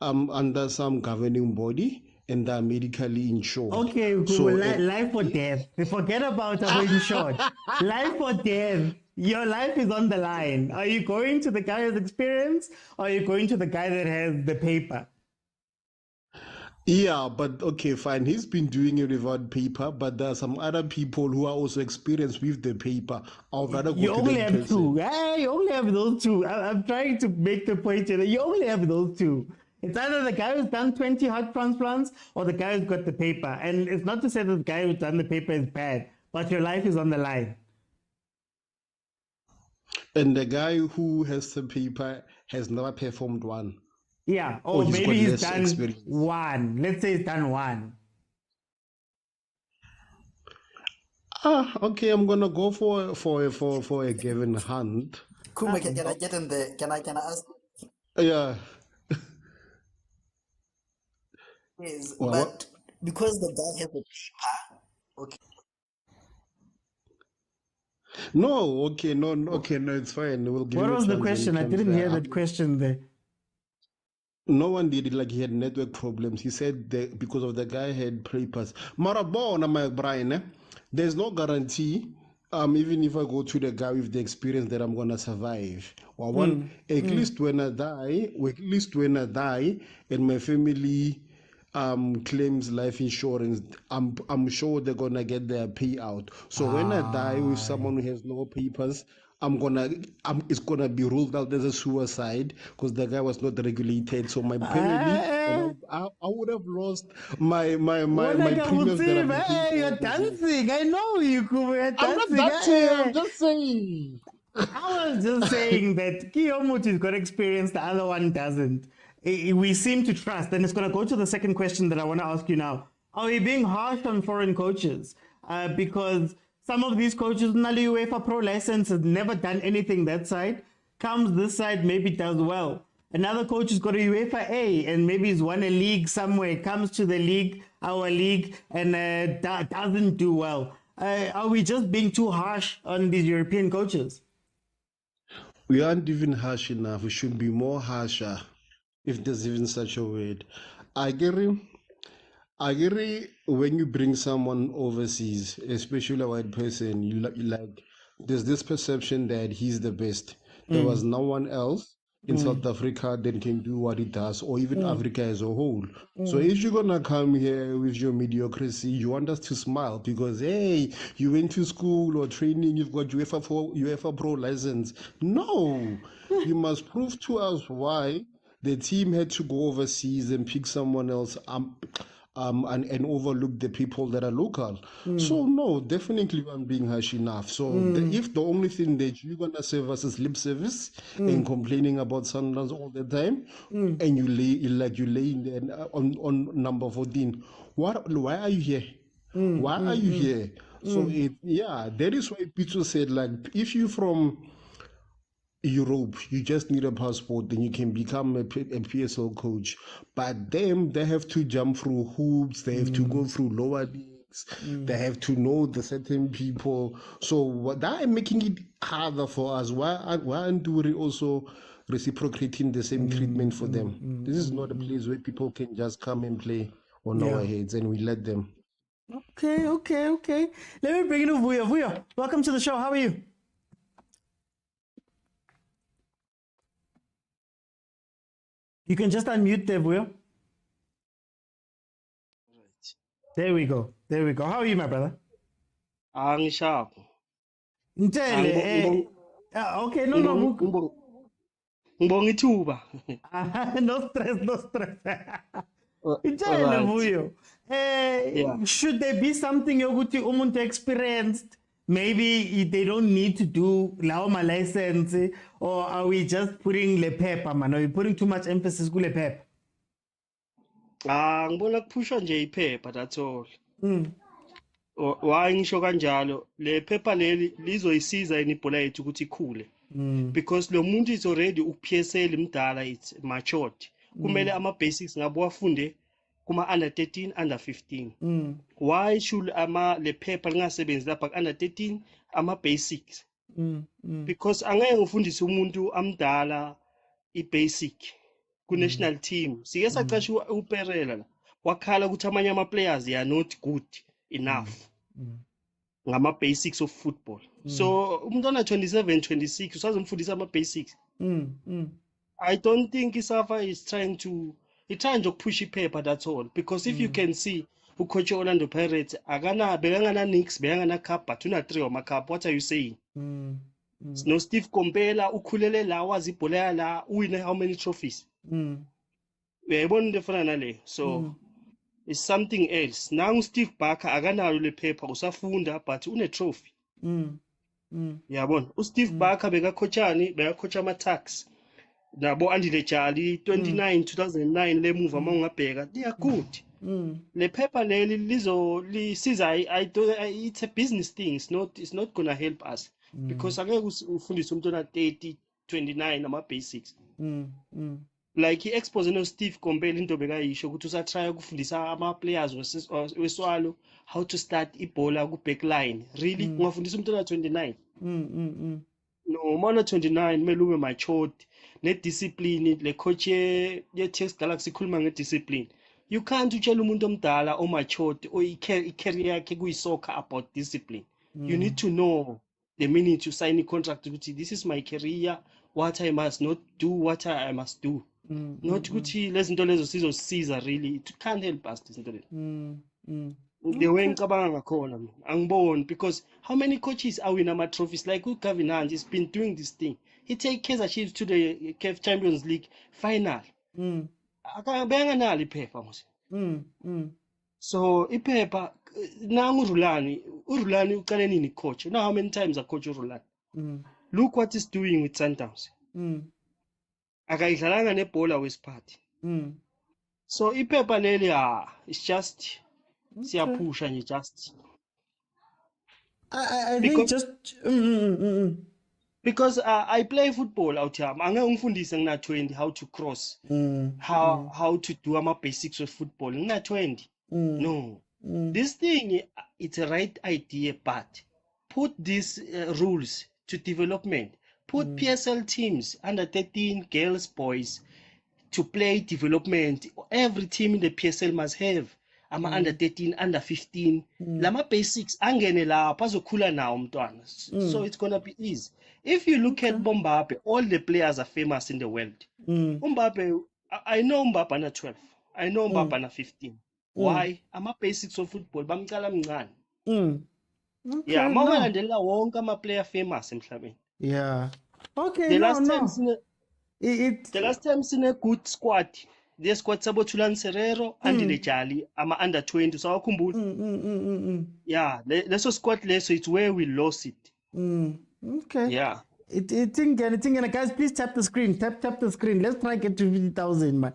S1: some governing body and they're medically insured.
S2: Okay,
S1: So
S2: life or death. Forget about in short. Life or death. Your life is on the line. Are you going to the guy who's experienced or are you going to the guy that has the paper?
S1: yeah, but okay, fine. He's been doing it without paper, but there are some other people who are also experienced with the paper. I'll gotta go
S2: You
S1: to
S2: only
S1: that
S2: have
S1: person.
S2: two. Hey, you only have those two. I'm trying to make the point here that you only have those two. It's either the guy who's done 20 heart transplants or the guy who's got the paper. And it's not to say that the guy who's done the paper is bad, but your life is on the line.
S1: And the guy who has the paper has never performed one.
S2: Yeah,
S1: Or
S2: or
S1: he's
S2: maybe
S1: got
S2: he's
S1: less
S2: done
S1: experience.
S2: one. Let's say he's done one.
S1: Okay, I'm gonna go for a given hand.
S3: Kuma, can I get in there? Can I ask?
S1: Yeah.
S3: Yes,
S1: Well,
S3: but because the guy has a paper, okay.
S1: no, okay, no, it's fine. We'll give
S2: What
S1: him a
S2: was the
S1: chance when he
S2: question? I
S1: comes
S2: didn't hear
S1: there.
S2: that question there.
S1: No one did it, like he had network problems. He said that because of the guy had papers. Marabona, my Brian, there's no guarantee. Even if I go to the guy with the experience that I'm gonna survive. Or one, at least when I die, and my family claims life insurance, I'm sure they're gonna get their payout. So when I die with someone who has no papers, it's gonna be ruled out as a suicide because the guy was not regulated. So my family, and I would have lost my premiums that I've been paying
S2: Hey, you're
S1: all these years.
S2: dancing. I know you, Kuba. You're
S1: I'm not
S2: dancing.
S1: dancing. I'm
S2: Hey.
S1: just saying.
S2: I was just saying that Kiyomuchi's got experience, the other one doesn't. We seem to trust, and it's going to go to the second question that I want to ask you now. Are we being harsh on foreign coaches? Because some of these coaches, Nali UEFA Pro license, has never done anything that side. Comes this side, maybe does well. Another coach has got a UEFA A, and maybe he's won a league somewhere. Comes to the league, our league, and doesn't do well. Are we just being too harsh on these European coaches?
S1: We aren't even harsh enough. We should be more harsher, if there's even such a word. I agree when you bring someone overseas, especially a white person, you like, there's this perception that he's the best. There was no one else in South Africa that can do what he does, or even Africa as a whole. So if you're gonna come here with your mediocrity, you want us to smile because, hey, you went to school or training, you've got UEFA Pro license. No, you must prove to us why the team had to go overseas and pick someone else. and overlook the people that are local. So no, definitely I'm being harsh enough. So if the only thing that you're gonna serve us is lip service and complaining about Sundowns all the time, and you lay in there on number 14, why are you here? Why are you here? So that is why Pizzo said, like, if you from Europe, you just need a passport, then you can become a PSL coach. But them, they have to jump through hoops, they have to go through lower leagues, they have to know the certain people. So that making it harder for us. Why aren't we also reciprocating the same treatment for them? This is not a place where people can just come and play on our heads, and we let them.
S2: Okay. Let me bring in Vuyo. Vuyo, welcome to the show. How are you? You can just unmute there, Vuyo. There we go. How are you, my brother?
S6: Angisharp.
S2: Ntele, okay, no.
S6: Ngibonga ithuba.
S2: No stress. Ntele,
S6: Alright.
S2: Vuyo.
S6: Yeah.
S2: Should there be something yokuthi umuntu experienced? Maybe they don't need to do my license, or are we just putting le pepper, man? Are we putting too much emphasis kule pepper?
S6: Ngibona kuphushwa nje iphepha, that's all. Why ngisho kanjalo? Le phepha leli lizoyisiza inibhola yethu ukuthi ikhule. Because lo muntu is already uPSL imdala, it's matured. Kumele ama basics ngabe wafunde kuma under 13, under 15. Why should le phepha lingasebenzi lapha under 13 ama basics? Because angeke ngifundise umuntu amdala i-basic ku-national team. Sike sacasha uPerela la wakhala ukuthi amanye ama-players they are not good enough ngama-basics of football. So umntwana 27, 26 usazomfundisa ama-basics. I don't think Isafa is trying to push iphepha, that's all. Because if you can see ucoach Orlando Pirates bekangana Knicks, bekangana cup, but una 3 of cup. What are you saying? No Steve Kompela ukhulele la wazi ibhola la win how many trophies? Uyayibona into efana nale. So it's something else. Now Steve Barker akanalo le phepha usafunda but une trophy. Yabona uSteve Barker bekacoacha ama-Tuks. Nabo Andile Charlie 29 2009 le move amangabheka they are good. Le phepha leli lisiza it's a business thing, it's not gonna help us because angeke ufundise umuntu ona 30 29 ama basics. Like i-expose no Steve Kompela into bekayisho ukuthi usatry ukufundisa ama players weswalo how to start ibhola ku backline. Really ungafundisa umuntu ona 29? No, mana 29 kumele ube matured ne-discipline. Le coach ye-Tex Galaxy ikhuluma nge-discipline. You can't utshela umuntu omdala o-matured or i-career yakhe kuyi-soccer about discipline. You need to know the minute you sign i-contract ukuthi this is my career, what I must not do, what I must do. Not ukuthi lezi zinto lezo sizosiza really. It can't help us lezi zinto lezo. The way ngicabanga ngakhona mina angiboni, because how many coaches are winning ama trophies like uGavin Hans has been doing this thing. He take Kaizer Chiefs to the CAF Champions League final. Akabenganalo iphepha manje. So iphepha nangu uRulani uqale nini coach? Now how many times a coach uRulani? Look what he's doing with Sundowns. Akayidlalanga nebhola wesiphathi. So iphepha leli it's just siyapusha nje just.
S2: I think just
S6: because I play football out here. Angeke ngifundise ngina 20 how to cross, how to do ama basics of football ngina 20. No, this thing it's a right idea, but put these rules to development. Put PSL teams under 13 girls, boys to play development. Every team in the PSL must have under 13, under 15. Lama basics angene lapha azokhula nawo umntwana. So it's gonna be easy. If you look at Mbappe, all the players are famous in the world. Mbappe, I know Mbappe under 12. I know Mbappe under 15. Why? Ama basics of football bamcala mncane. Yeah, mawalandela wonke ama player famous emhlabeni.
S2: Yeah. Okay.
S6: The
S2: No.
S6: last time sine good squad the squad sabo Tulan Serrero, Andy Jali, ama under 20. So I yeah, leso squad leso, it's where we lost it.
S2: Okay.
S6: Yeah.
S2: And guys, please tap the screen. Tap the screen. Let's try get to 50,000, man.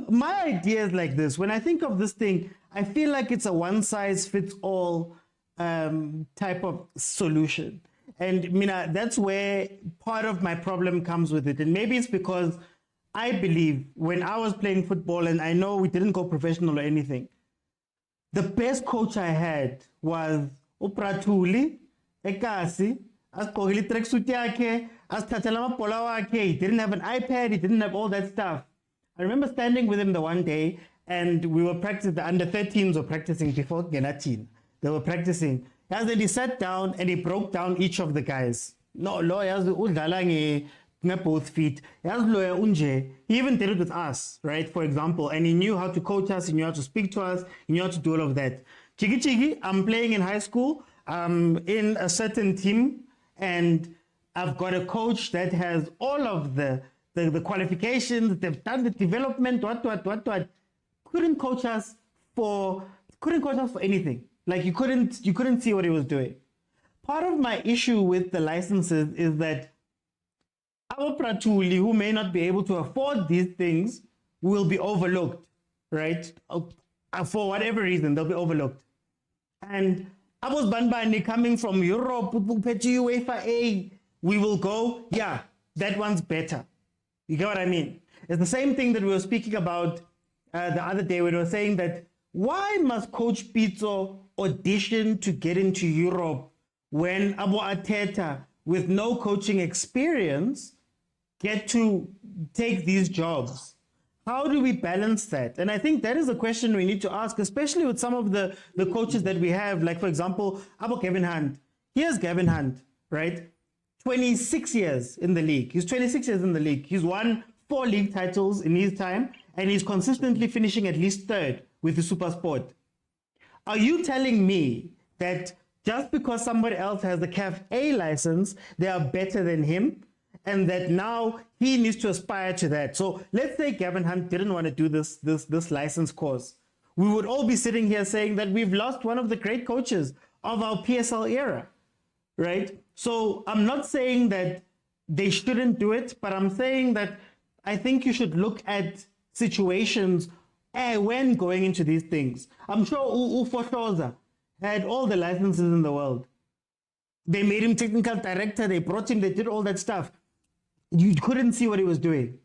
S2: My idea is like this. When I think of this thing, I feel like it's a one size fits all type of solution. And Mina, that's where part of my problem comes with it. And maybe it's because I believe when I was playing football, and I know we didn't go professional or anything, the best coach I had was Upratuli, Ekasi, asigqokile tracksuit yakhe, asithathela amabhola wakhe. He didn't have an iPad, he didn't have all that stuff. I remember standing with him the one day, and we were practicing, the under 13s were practicing before Genatin. They were practicing. And then he sat down and he broke down each of the guys. No, lawyers, both feet. He even did it with us, right? For example, and he knew how to coach us, he knew how to speak to us, he knew how to do all of that. Chigi, I'm playing in high school, in a certain team, and I've got a coach that has all of the qualifications, they've done the development, what. Couldn't coach us for anything. Like you couldn't see what he was doing. Part of my issue with the licenses is that our Pratuli, who may not be able to afford these things, will be overlooked, right? For whatever reason, they'll be overlooked. And Abos Banbani coming from Europe, UEFA A, we will go, yeah, that one's better. You get what I mean? It's the same thing that we were speaking about the other day when we were saying that why must Coach Pizzo audition to get into Europe when Abu Ateta, with no coaching experience, get to take these jobs? How do we balance that? And I think that is a question we need to ask, especially with some of the coaches that we have. Like, for example, Abu Gavin Hunt. Here's Gavin Hunt, right? 26 years in the league. He's 26 years in the league. He's won 4 league titles in his time, and he's consistently finishing at least third with the Super Sport. Are you telling me that just because somebody else has the CAF A license, they are better than him, and that now he needs to aspire to that? So let's say Gavin Hunt didn't want to do this license course. We would all be sitting here saying that we've lost one of the great coaches of our PSL era, right? So I'm not saying that they shouldn't do it, but I'm saying that I think you should look at situations when going into these things. I'm sure Ufoshoza had all the licenses in the world. They made him technical director, they brought him, they did all that stuff. You couldn't see what he was doing.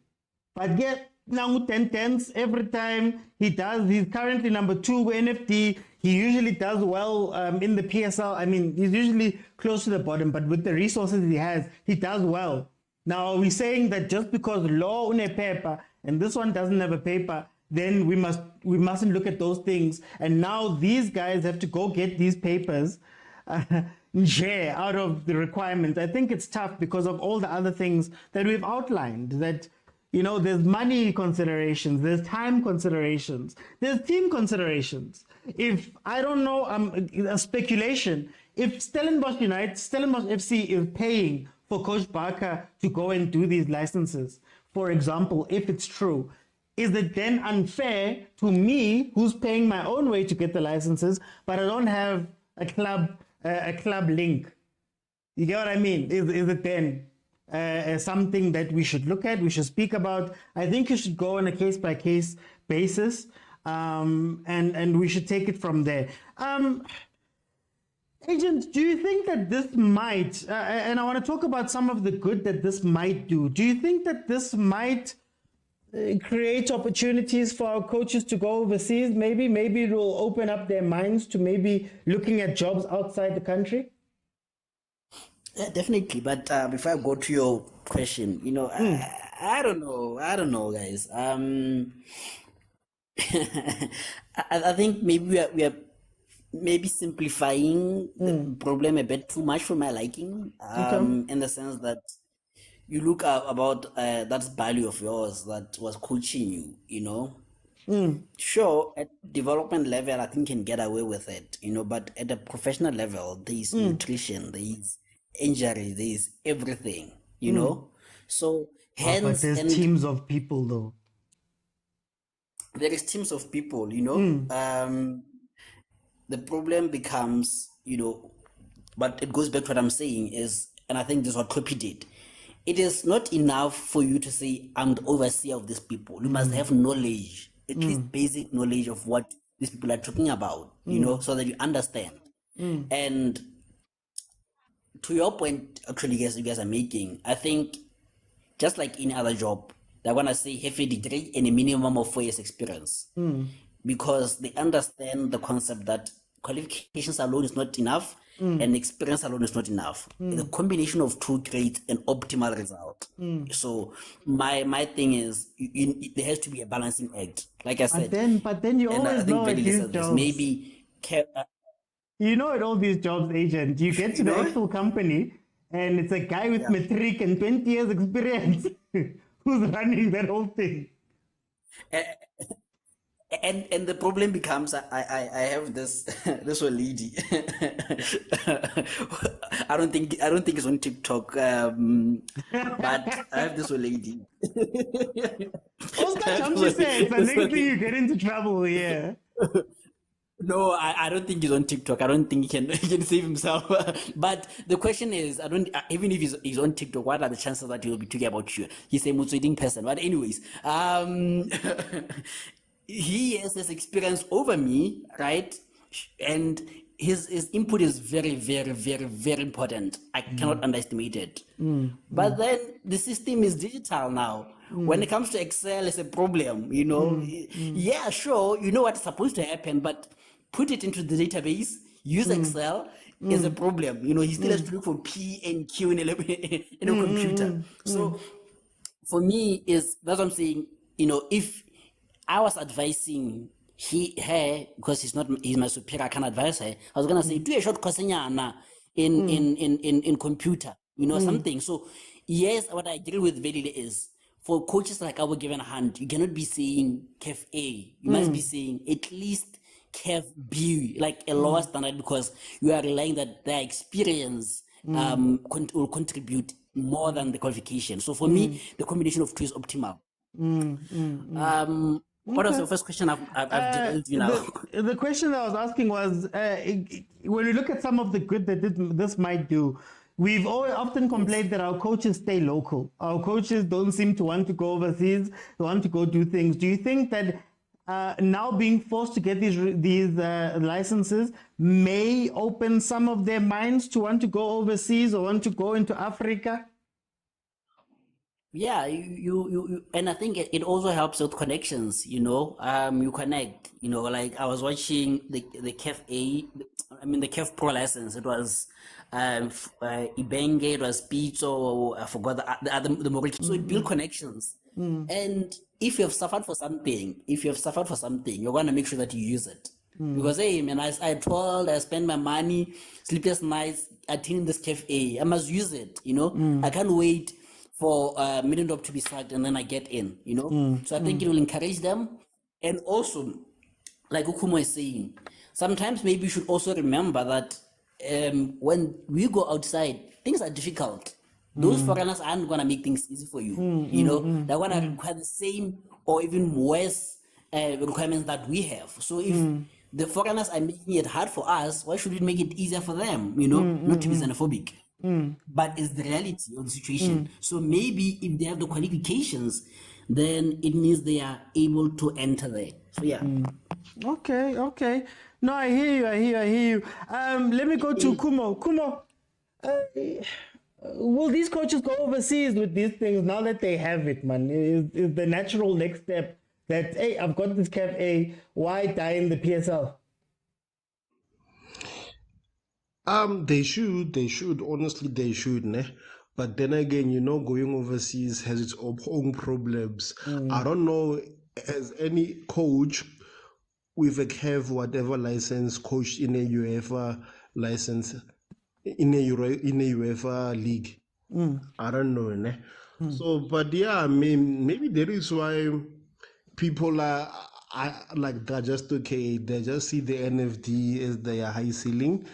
S2: But yet, now 10-10s, every time he's currently number 2 NFT. He usually does well in the PSL. I mean, he's usually close to the bottom, but with the resources he has, he does well. Now, are we saying that just because law une paper and this one doesn't have a paper, then we mustn't look at those things? And now these guys have to go get these papers out of the requirements. I think it's tough because of all the other things that we've outlined. That, you know, there's money considerations, there's time considerations, there's team considerations. If I don't know, a speculation. If Stellenbosch FC is paying for Coach Barker to go and do these licenses, for example, if it's true, is it then unfair to me, who's paying my own way to get the licenses, but I don't have a club link? You get what I mean? Is it then something that we should look at, we should speak about? I think you should go on a case-by-case basis, and we should take it from there. Agent, do you think that this might, and I want to talk about some of the good that this might do you think that this might create opportunities for our coaches to go overseas? Maybe it will open up their minds to maybe looking at jobs outside the country?
S3: Yeah, definitely. But before I go to your question, you know, I don't know, guys. I think maybe we are maybe simplifying the problem a bit too much for my liking. In the sense that you look about that value of yours that was coaching you, you know. Sure, at development level, I think can get away with it, you know, but at a professional level, there is nutrition, there is injury, there is everything, you know. So hence,
S2: but there's teams of people though.
S3: there is teams of people, you know. The problem becomes, you know, but it goes back to what I'm saying is, and I think this is what Kloppy did. It is not enough for you to say, I'm the overseer of these people. You must have knowledge, at least basic knowledge of what these people are talking about, you know, so that you understand. And to your point, actually, guys, you guys are making, I think, just like any other job, they're gonna say have a degree and a minimum of 4 years experience, because they understand the concept that qualifications alone is not enough and experience alone is not enough. The combination of two creates an optimal result. So my thing is, there has to be a balancing act, like I said.
S2: But then you
S3: And I
S2: always
S3: think
S2: know at
S3: Velile
S2: these
S3: said this.
S2: jobs.
S3: Maybe
S2: You know, at all these jobs, agent, you get to
S3: You
S2: the
S3: know?
S2: actual company, and it's a guy with matric and 20 years experience who's running that whole thing.
S3: And the problem becomes, I have this this old lady. I don't think it's on TikTok. But I have this old lady.
S2: Oscar
S3: I have
S2: Chamshi
S3: this
S2: said, the
S3: old
S2: next thing
S3: lady.
S2: you get into trouble, yeah.
S3: No, I don't think he's on TikTok. I don't think he can save himself. But the question is, I don't even if he's on TikTok, what are the chances that he will be talking about you? He's a motivating person. But anyways, he has this experience over me, right? And his input is very, very, very, very important. I cannot underestimate it. But then the system is digital now. When it comes to Excel, it's a problem, you know. Yeah, sure, you know what's supposed to happen, but put it into the database, use Excel is a problem. You know, he still has to look for P and Q in a computer. So for me, that's what I'm saying, you know, if I was advising her, because he's my superior, I can advise her, I was gonna say, do a short course in computer, you know, something. So yes, what I agree with Velile is, for coaches like our given hand, you cannot be saying CAF A. You must be saying at least CAF B, like a lower standard, because you are relying that their experience will contribute more than the qualification. So for me, the combination of two is optimal. What was the first question? I've derailed you now.
S2: The question I was asking was, when we look at some of the good that this might do, we've often complained that our coaches stay local. Our coaches don't seem to want to go overseas. They want to go do things. Do you think that now being forced to get these licenses may open some of their minds to want to go overseas or want to go into Africa?
S3: Yeah, you and I think it also helps with connections, you know. You connect, you know, like I was watching the CAF A, I mean the CAF Pro license. It was Ibenge, it was Pito, I forgot the Mauritius. So it built connections. And if you have suffered for something, you're gonna make sure that you use it. Because hey man, I told, I spent my money, sleepless nights attending this CAF A. I must use it, you know. I can't wait for Middendorp to be sacked and then I get in, you know. So I think it will encourage them. And also, like Ukumo is saying, sometimes maybe you should also remember that when we go outside, things are difficult. Those foreigners aren't going to make things easy for you. You know, they're going to require the same or even worse requirements that we have. So if the foreigners are making it hard for us, why should we make it easier for them? You know, not to be xenophobic. But it's the reality of the situation. So maybe if they have the qualifications, then it means they are able to enter there. So yeah.
S2: Okay. No, I hear you. Let me go to Kumo. Kumo, will these coaches go overseas with these things now that they have it, man? Is the natural next step that, hey, I've got this CAF A, why die in the PSL?
S1: They should. Honestly, they should, ne? But then again, you know, going overseas has its own problems. I don't know, has any coach with a CAF whatever license coached in a UEFA license, in a UEFA league? I don't know, ne? So, but yeah, I mean, maybe there is why people are like they're just okay. They just see the NFD as their high ceiling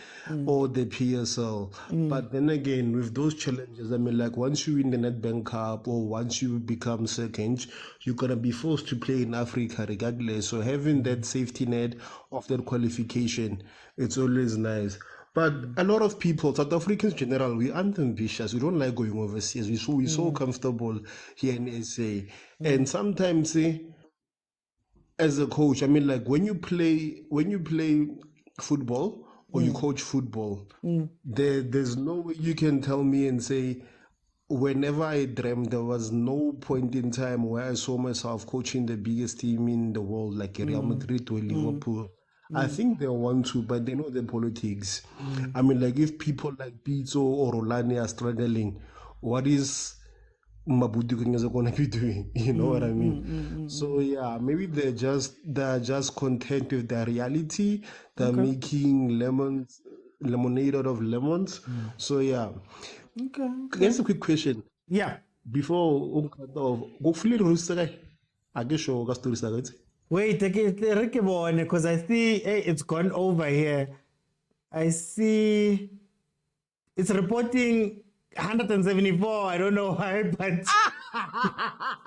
S1: or the PSL. But then again, with those challenges, I mean, like once you win the Nedbank Cup or once you become second, you're gonna be forced to play in Africa regardless. So having that safety net of that qualification, it's always nice. But a lot of people, South Africans in general, we aren't ambitious. We don't like going overseas. We're so comfortable here in SA. And sometimes, as a coach, I mean, like when you play football or you coach football, there's no way you can tell me and say, whenever I dreamt, there was no point in time where I saw myself coaching the biggest team in the world, like Real Madrid or Liverpool. I think they want to, but they know the politics. I mean, like if people like Pizzo or Rolani are struggling, what is Mabudu going to be doing? You know what I mean? So yeah, maybe they're just content with their reality. They're making lemonade out of lemons. So yeah.
S2: Okay.
S1: Here's a quick question.
S2: Yeah.
S1: Before go fully roster, I guess show got stories like
S2: Wait, because I see it's gone over here. I see it's reporting 174. I don't know why, but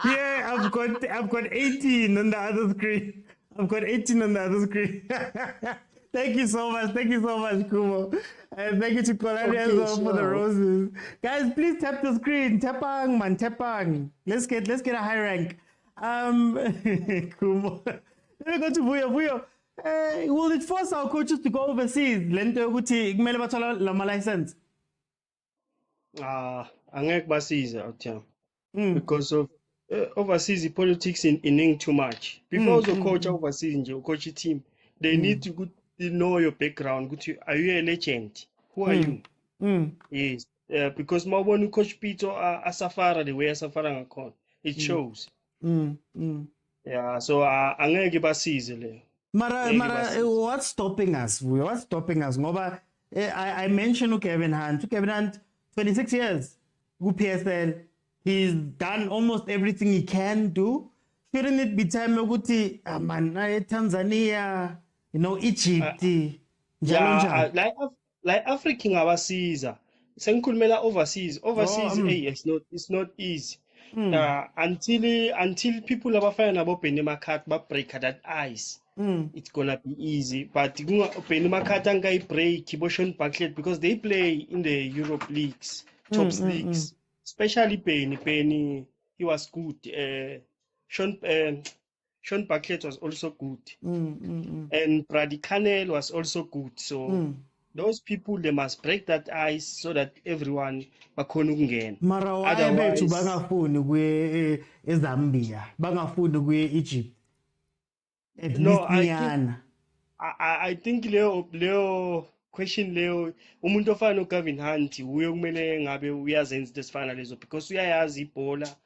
S2: yeah, I've got 18 on the other screen. I've got 18 on the other screen. Thank you so much. Thank you so much, Kumo. And thank you to Kolani for the roses. Guys, please tap the screen. Tapang, man, tapang. Let's get a high rank. Kumo. Let me go to Vuyo. Will it force our coaches to go overseas? Lento ukuthi kumele bathola lama license.
S6: Angeke basiza utham. Because of overseas politics in too much. Before the coach overseas nje coach team, they need to know your background. Are you a legend? Who are you? Yes. Because mawubona coach Pito asafara the way asafara ngakhona. It shows. Yeah, so angeke basize le.
S2: Mara, what's stopping us? What's stopping us? Ngoba I mentioned Kevin Hunt. Kevin Hunt, 26 years. PSL. He's done almost everything he can do. Shouldn't it be time ukuthi Tanzania, Egypt,
S6: yeah, like African abasiza. Sengikhulumela overseas. It's not easy. Until people abafana nabo Benny Makat ba break that ice, it's gonna be easy. But Benny Makat angai break Kiboshan Backlet because they play in the Europe leagues, top leagues. Especially Penny, he was good. Sean Backlet was also good, and Brady Canel was also good. So those people, they must break that ice so that everyone bakhona ukungena.
S2: Mara why bethu bangafuni kuye eZambia, bangafuni kuye Egypt.
S6: No, I think Leo question Leo umuntu ofana uGavin Hunt uye kumele ngabe uyazenza desifana lezo because uyayazi ibhola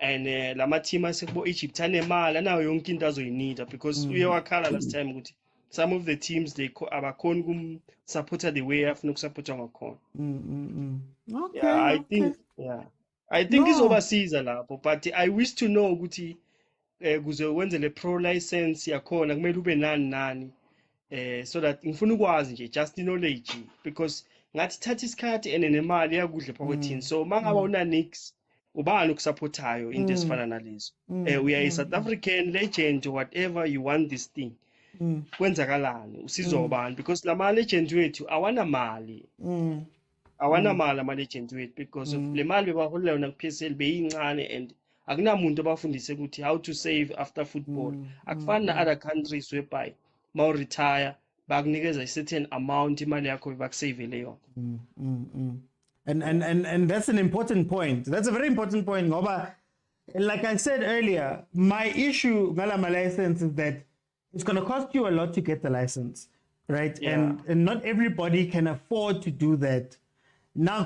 S6: and lama team asekubo Egypt anemali anayo yonke into azoyinida because uye wakhala last time ukuthi some of the teams they abakhona kumsupporta the way afuna ukusupporta ngakhona.
S2: Okay.
S6: I think it's overseas lapho, but I wish to know ukuthi kuze wenze le pro license yakhona kumele ube nani so that ngifuna ukwazi nje just knowledge because ngathi thatha isikhathi ene nemali yakudle phakathini so mangaba una nix ubani ukusupportayo into esifana nalezo we are a South African legend whatever you want this thing kwenzakalani usizwa ubani because lama legend wethu awana mali ama legend wethu because of le mali bebaholela yona ku-PSL beyincane and akunamuntu abafundise ukuthi how to save after football akufani na other countries whereby ma retire bakunikeza a certain amount imali yakho bakusavele yona.
S2: And that's an important point. That's a very important point ngoba like I said earlier, my issue ngalama license is that it's going to cost you a lot to get the license, right?
S6: Yeah.
S2: And not everybody can afford to do that. Now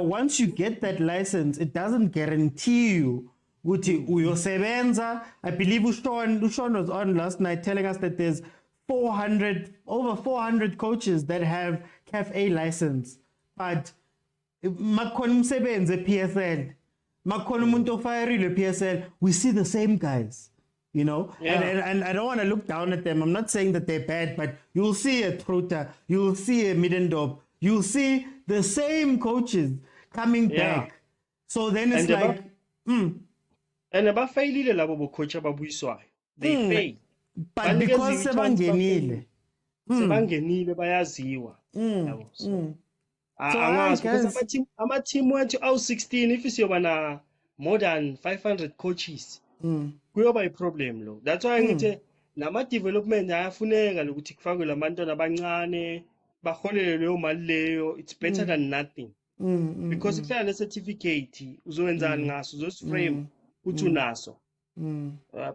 S2: once you get that license, it doesn't guarantee you ukuthi uyosebenza. I believe Ushon was on last night telling us that there's over 400 coaches that have CAF A license. But makhona umsebenzi PSL, makhona umuntu ofayerile PSL, we see the same guys. you know,
S6: Yeah.
S2: and I don't want to look down at them. I'm not saying that they're bad, but you'll see a Truta, you'll see a Middendorp, you'll see the same coaches coming
S6: Yeah.
S2: back. So then it's
S6: And
S2: like,
S6: and bafailile labo bocoach ababuyiswayo. They fail.
S2: but because sebangenile.
S6: Sebangenile bayaziwa. Yabo. So
S2: So
S6: angazi because
S2: guys,
S6: ama-team wethu awu-16 if siyoba na more than 500 coaches kuyoba i-problem lo. That's why ngithe nama-development ayafuneka lokuthi kufakwe lamantwana abancane baholele leyo mali leyo. It's better than nothing. Because kuhlala le-certificate uzowenzani ngaso uzosiframe uthi unaso.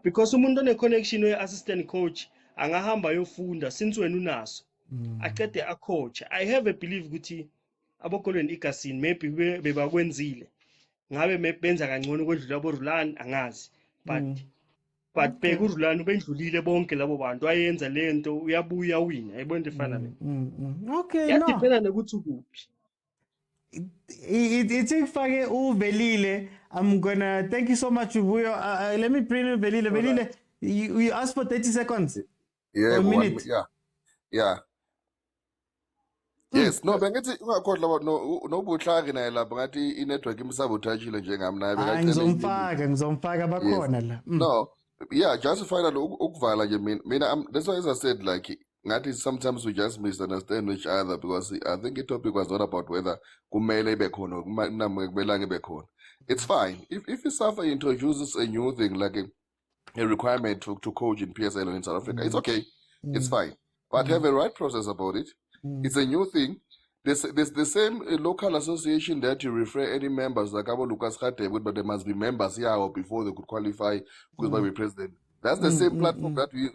S6: Because umuntu one-connection we-assistant coach angahamba ayofunda since wena unaso aqede acoach. I have a belief ukuthi abokolweni igasini maybe bebakwenzile ngabe benza kangcono kwedlula aboRulani angazi, but bheka uRulani bendlulile bonke labo bantu ayenza lento uyabuya wina yayibona into efana le.
S2: okay, no.
S6: Yadependa nokuthi ukuphi.
S2: Itifake uvelile. I'm gonna thank you so much, Ubuyo. Let me bring Velile. Velile, you asked for 30 seconds.
S4: Yeah,
S2: a
S4: but
S2: minute.
S4: yeah. Yes, no, bengithi ungakhohlwa about no buhlaki naye lapha ngathi i-network imsabothajile njengami naye
S2: Ngizomfaka bakhona la.
S4: No, yeah, just final ukuvala nje mina that's why as I said like ngathi sometimes we just misunderstand each other because I think the topic was not about whether kumele ibe khona kumelanga ibe khona. It's fine if SAFA introduces a new thing like a requirement to coach in PSL in South Africa, it's okay, it's fine, but have a right process about it. It's a new thing. There's the same local association that you refer any members like Abo Lucas Khatebe, but there must be members here or before they could qualify because by be president. That's the same platform that you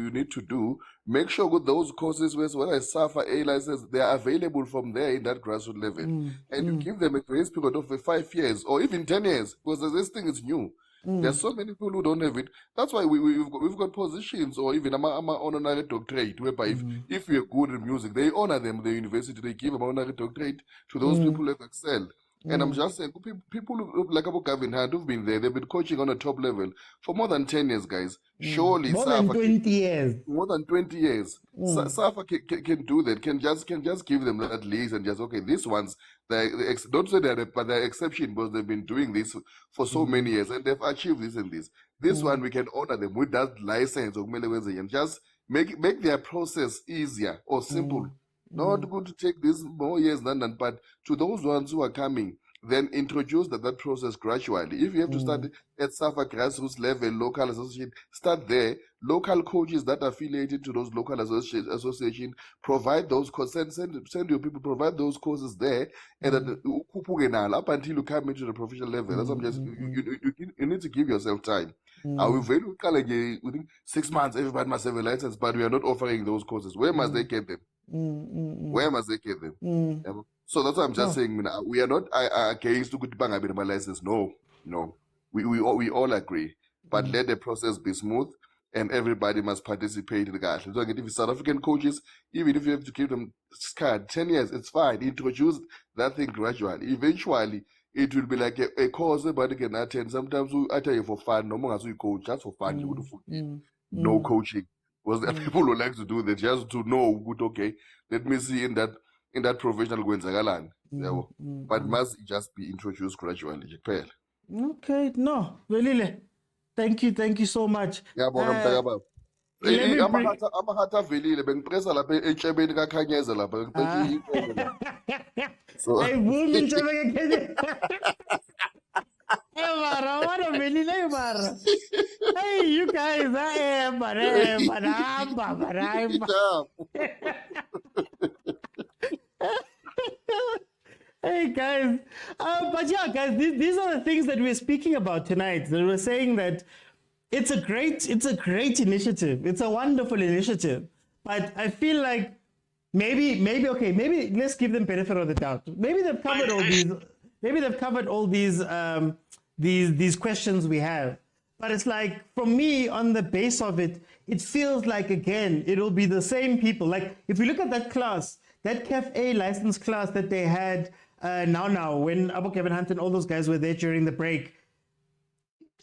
S4: need to do. Make sure with those courses whether it's SAFA A license, they are available from there in that grassroots level, and you give them a grace period of 5 years or even 10 years because this thing is new. There's so many people who don't have it. That's why we've got positions or even honorary doctorate whereby if you're good in music, they honor them. The university they give an honorary doctorate to those people who have excelled. And I'm just saying, people like Abu Gavin Hand who've been there, they've been coaching on a top level for more than 10 years, guys. Surely
S2: more than 20 years.
S4: More than 20 years. SAFA can do that. Can just give them that lease and just okay. These ones, don't say that, but they're exception because they've been doing this for so many years and they've achieved this and this. This one we can honor them with that license and just make their process easier or simple. Not going to take this more years than that, but to those ones who are coming, then introduce that process gradually. If you have to start at SAFA grassroots level, local association, start there. Local coaches that are affiliated to those local association, provide those courses, send your people, provide those courses there, and then up until you come into the professional level. That's what I'm just, you need to give yourself time. Within 6 months, everybody must have a license, but we are not offering those courses. Where must they get them? Where must they get them? So that's what I'm just saying. We are not against to get my license. No. We all agree. But let the process be smooth and everybody must participate in the guys. So if it's South African coaches, even if you have to give them 10 years, it's fine. Introduce that thing gradually. Eventually, it will be like a course everybody can attend. Sometimes we attend for fun. No more as we coach, just for fun. No coaching. Because there are people who like to do that just to know good, okay, let me see in that professional Gwenzagalan. But must just be introduced gradually.
S2: Okay, no, Velile. Thank you so much.
S4: Yeah, but amahata velile bengipresa lapha etshebeni kakhanyeza lapha. So
S2: Hey, boom, Hey, Mara, what a Velile, Mara. Hey, you guys, Hey guys, but yeah, guys, these are the things that we're speaking about tonight. That we're saying that it's a great initiative. It's a wonderful initiative, but I feel like maybe let's give them benefit of the doubt. Maybe they've covered all these. Maybe they've covered all these questions we have. But it's like, for me, on the base of it, it feels like, again, it'll be the same people. Like, if you look at that class, that CAF-A license class that they had now, when Abu Kevin Hunt and all those guys were there during the break,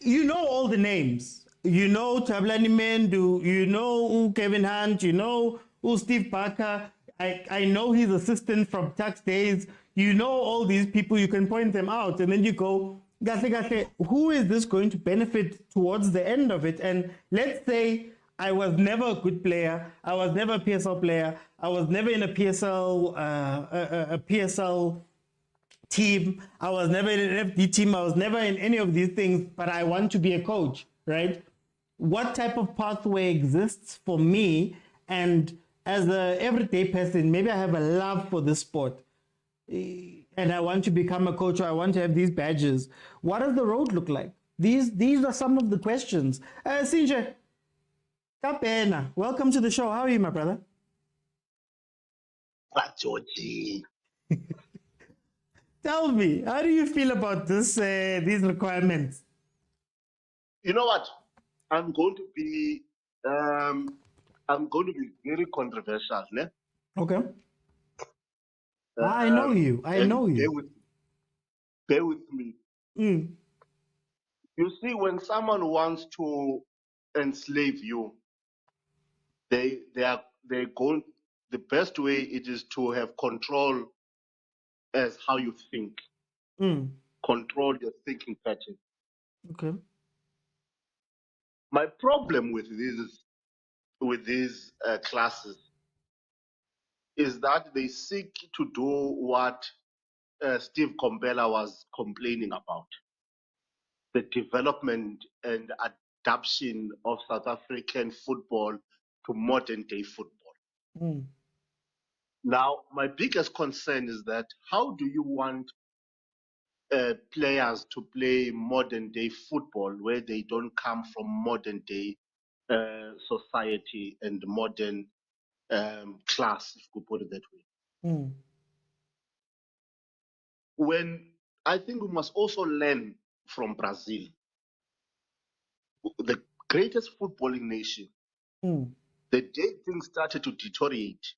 S2: you know all the names. You know Tablani Mendu, you know Kevin Hunt, you know Steve Barker. I know his assistant from tax days. You know all these people, you can point them out, and then you go, Gase, who is this going to benefit towards the end of it? And let's say I was never a good player, I was never a PSL player, I was never in a PSL team, I was never in an FD team, I was never in any of these things, but I want to be a coach, right? What type of pathway exists for me? And as an everyday person, maybe I have a love for this sport and I want to become a coach, or I want to have these badges. What does the road look like? These are some of the questions. Sinje, Kapena, welcome to the show. How are you, my brother?
S7: Georgie.
S2: Tell me, how do you feel about this? These requirements?
S7: You know what? I'm going to be very controversial, ne?
S2: Okay. I know you. I
S7: and
S2: know you.
S7: Bear with me.
S2: Mm.
S7: You see, when someone wants to enslave you, they're going. The best way it is to have control as how you think.
S2: Mm.
S7: Control your thinking pattern.
S2: Okay.
S7: My problem with these classes is that they seek to do what Steve Kombela was complaining about, the development and adaptation of South African football to modern day football.
S2: Mm.
S7: Now, my biggest concern is that how do you want players to play modern day football where they don't come from modern day society and modern class, if you could put it that way?
S2: Mm.
S7: When I think we must also learn from Brazil, the greatest footballing nation.
S2: Mm.
S7: The day things started to deteriorate,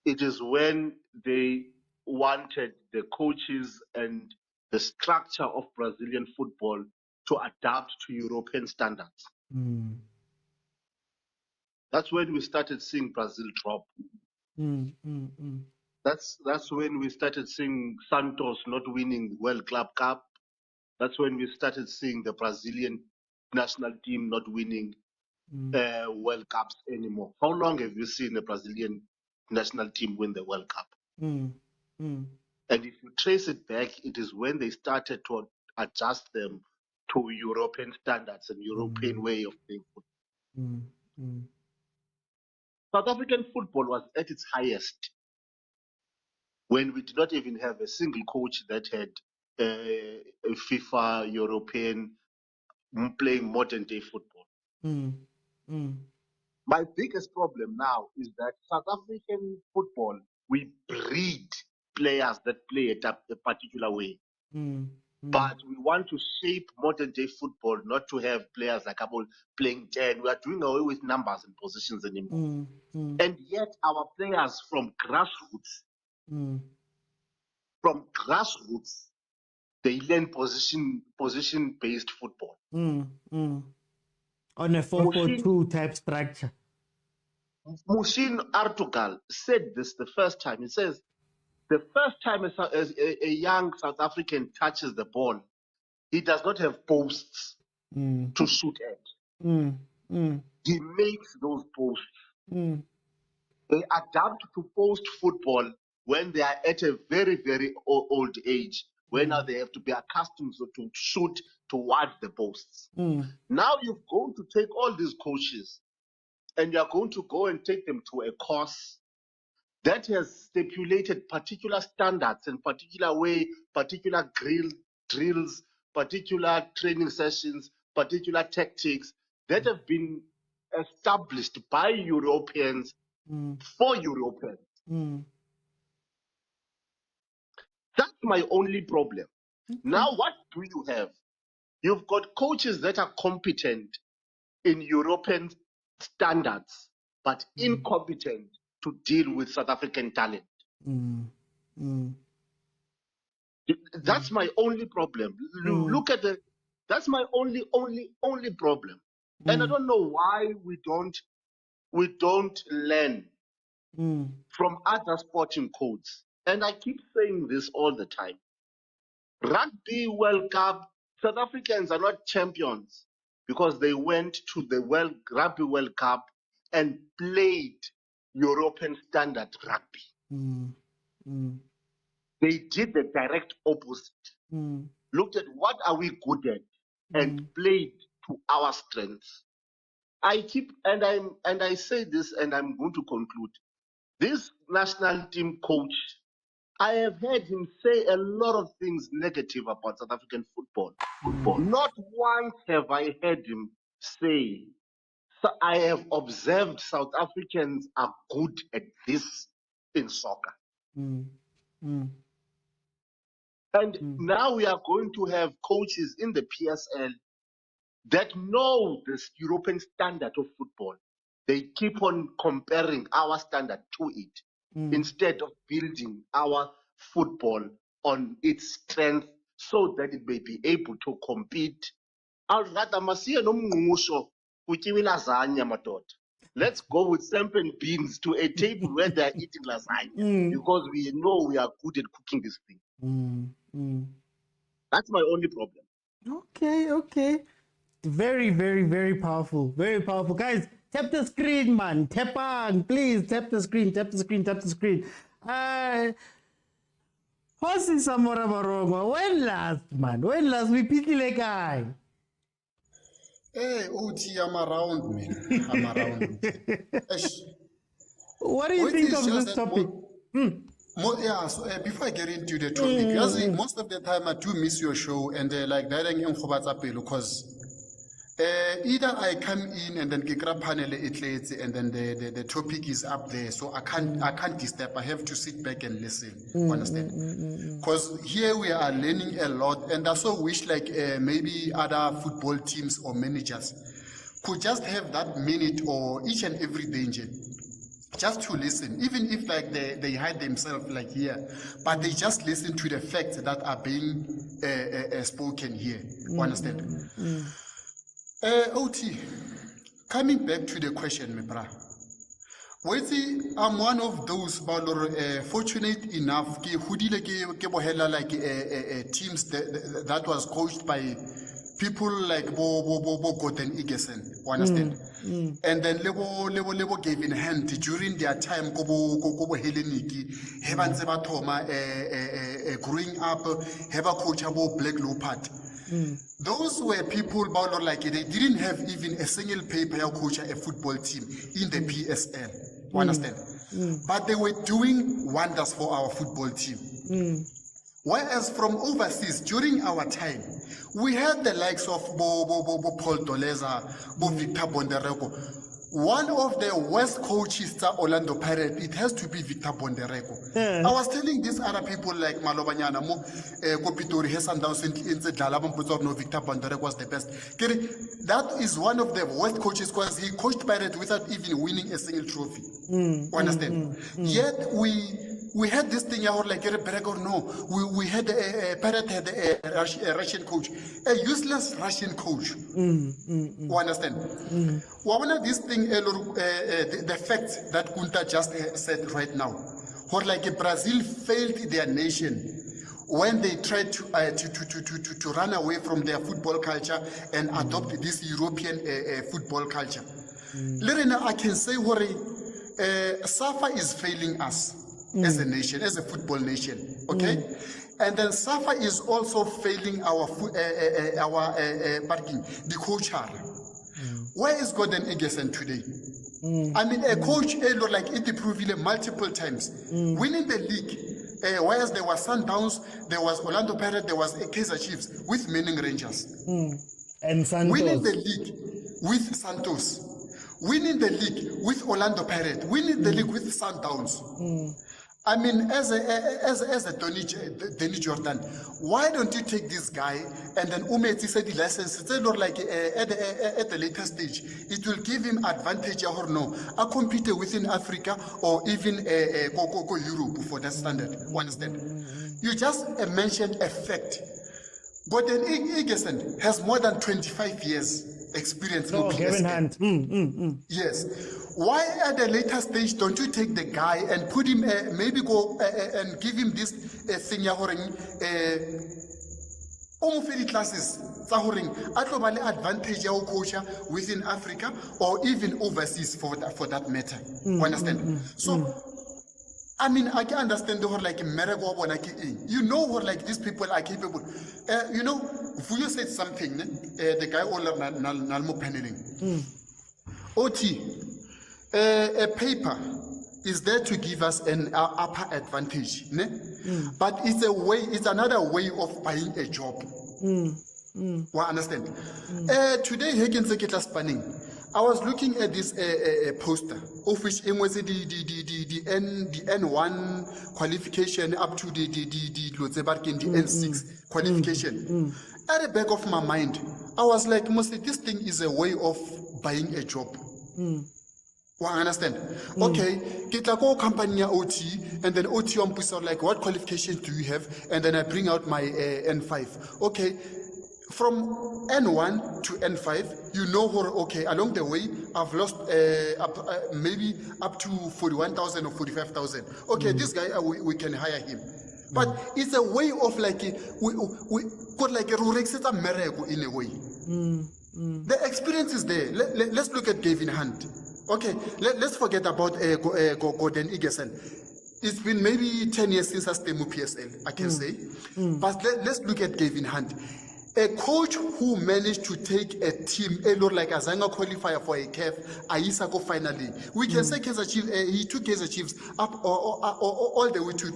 S7: it is when they wanted the coaches and the structure of Brazilian football to adapt to European standards.
S2: Mm.
S7: That's when we started seeing Brazil drop.
S2: Mm. Mm. Mm.
S7: That's when we started seeing Santos not winning World Club Cup. That's when we started seeing the Brazilian national team not winning World Cups anymore. How long have you seen the Brazilian national team win the World Cup?
S2: Mm. Mm.
S7: And if you trace it back, it is when they started to adjust them to European standards and European way of playing football.
S2: Mm. Mm.
S7: South African football was at its highest when we did not even have a single coach that had a FIFA European playing modern day football.
S2: Mm. Mm.
S7: My biggest problem now is that South African football, we breed players that play a particular way.
S2: Mm.
S7: But we want to shape modern day football, not to have players like Abol playing 10. We are doing away with numbers and positions anymore.
S2: Mm. Mm.
S7: And yet our players from grassroots,
S2: Mm.
S7: they learn position-based football.
S2: Mm. Mm. On a 4-4-2 type structure.
S7: Mushin Artugal said this the first time. He says, the first time a young South African touches the ball, he does not have posts to shoot at.
S2: Mm. Mm.
S7: He makes those posts.
S2: Mm.
S7: They adapt to post football when they are at a very, very old age, where now they have to be accustomed to shoot towards the posts.
S2: Mm.
S7: Now you're going to take all these coaches and you're going to go and take them to a course that has stipulated particular standards and particular way, particular drills, particular training sessions, particular tactics that have been established by Europeans for Europeans.
S2: Mm.
S7: That's my only problem.
S2: Okay.
S7: Now, what do you have? You've got coaches that are competent in European standards, but incompetent to deal with South African talent.
S2: Mm. Mm.
S7: That's my only problem. Look at That's my only problem. And I don't know why we don't learn from other sporting codes. And I keep saying this all the time. Rugby World Cup, South Africans are not champions because they went to the Rugby World Cup and played European standard rugby. They did the direct opposite. Looked at what are we good at and played to our strengths. I say this and I'm going to conclude. This national team coach, I have heard him say a lot of things negative about South African football. Not once have I heard him say, so I have observed South Africans are good at this in soccer. And now we are going to have coaches in the PSL that know this European standard of football. They keep on comparing our standard to it instead of building our football on its strength so that it may be able to compete. Let's go with sample beans to a table where they're eating lasagna because we know we are good at cooking this thing. That's my only problem.
S2: Okay. Very, very, very powerful. Very powerful. Guys, tap the screen, man. Tap on. Please tap the screen. Tap the screen. Hosi Samora Barongo. When last, man? When last we pity like guy?
S8: Hey, OT, I'm around, man. I'm around.
S2: What do you think of this topic?
S8: Before I get into the topic, most of the time I do miss your show and like that because either I come in and then Kikra panel and then the topic is up there, so I can't disturb. I have to sit back and listen. Understand? Because here we are learning a lot, and I so wish like maybe other football teams or managers could just have that minute or each and every danger just to listen, even if like they hide themselves like here, but they just listen to the facts that are being spoken here. Understand? OT, coming back to the question, my brother. I'm one of those fortunate enough like teams that was coached by people like Bo Gordon Igeson, understand? And then Lebo gave in hand during their time Kobo Heleniki, Heaven Zebatoma growing up, Heva coach about Black Leopard. Those were people like they didn't have even a single paper coach a football team in the PSL. Understand? But they were doing wonders for our football team. Whereas from overseas, during our time, we had the likes of Paul Doleza, Victor Bonderego. One of the worst coaches, Orlando Pirates, it has to be Victor Bonderego. I was telling these other people like Malobanyana, Kopitori, Sundowns, no Victor Bonderego was the best. That is one of the worst coaches because he coached Pirates without even winning a single trophy. Understand? Yet we had this thing like we had a Pirate had a Russian coach, a useless Russian coach. Understand? One of these things, the fact that Kunta just said right now, or like Brazil failed their nation when they tried to run away from their football culture and adopt this European football culture. Lerena, I can say SAFA is failing us as a nation, as a football nation, okay? And then SAFA is also failing our parking, the coach. Where is Gordon Igeson today? I mean, a coach like it proved multiple times, winning the league. Whereas there was Sundowns, there was Orlando Pirates, there was Kaizer Chiefs with Manning Rangers.
S2: And Santos.
S8: Winning the league with Santos. Winning the league with Orlando Pirates. Winning the league with Sundowns. I mean, as a Danny Jordan, why don't you take this guy and then said the license? It's like at the later stage, it will give him advantage or no. I compete within Africa or even Europe for that standard. Understand? You just mentioned a fact. Gordon Igeson has more than 25 years experience in
S2: Oh, Kevin
S8: PSL.
S2: Hunt.
S8: Yes. Why at a later stage don't you take the guy and put him, maybe go and give him this thing, classes, advantage coach within Africa or even overseas for that matter. Understand? So, I mean, I can understand the whole like you know what like these people are capable. You know, Vuyo said something, the guy all Nalmo paneling. OT, a paper is there to give us an upper advantage, ne? But it's another way of buying a job. Understand? Today, Higgins spanning. I was looking at this poster of which it was the N1 qualification up to the N6 qualification. At the back of my mind, I was like, mostly this thing is a way of buying a job. Understand? Okay, get like all company OT, and then OT on push out like what qualifications do you have, and then I bring out my N5. Okay, from N1 to N5, you know what? Okay, along the way I've lost maybe up to 41,000 or 45,000. Okay, this guy we can hire him, but it's a way of like we got like a merego in a way. The experience is there. Let's look at Gavin Hunt. Okay, let's forget about Gordon Igeson. It's been maybe 10 years since I stayed with PSL, I can say. But let's look at Gavin Hunt. A coach who managed to take a team, like Azanga qualifier for a CAF, Aisako finally. We can say he took Kaizer Chiefs up all the way to a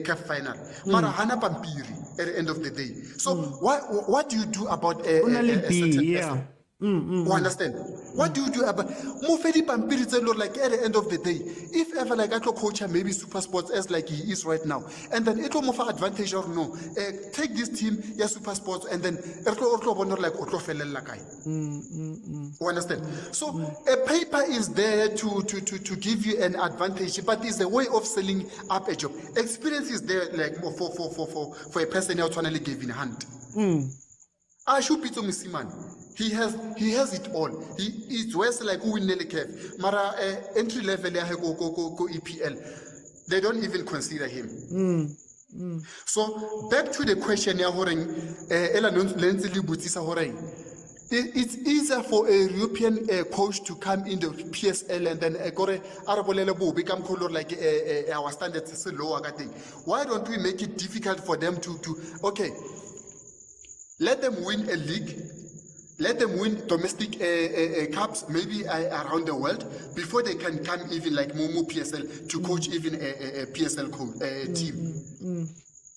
S8: CAF final. Marahana Pampiri at the end of the day. So what do you do about a certain person? Understand? What do you do about Mufedi Pampiri like at the end of the day? If ever like a coach maybe super sports as like he is right now, and then it will move advantage or no, take this team, super sports, and then like understand? So a paper is there to give you an advantage, but it's a way of selling up a job. Experience is there like for a person who actually gave in hand. I should be to Misiman. He has it all. He's worse like who nearly care. Mara entry level go EPL. They don't even consider him. So back to the question, it's easier for a European coach to come in the PSL and then become color like our standards is lower. Why don't we make it difficult for them to okay? Let them win a league. Let them win domestic cups, maybe around the world, before they can come even like Momo PSL to coach even a PSL team.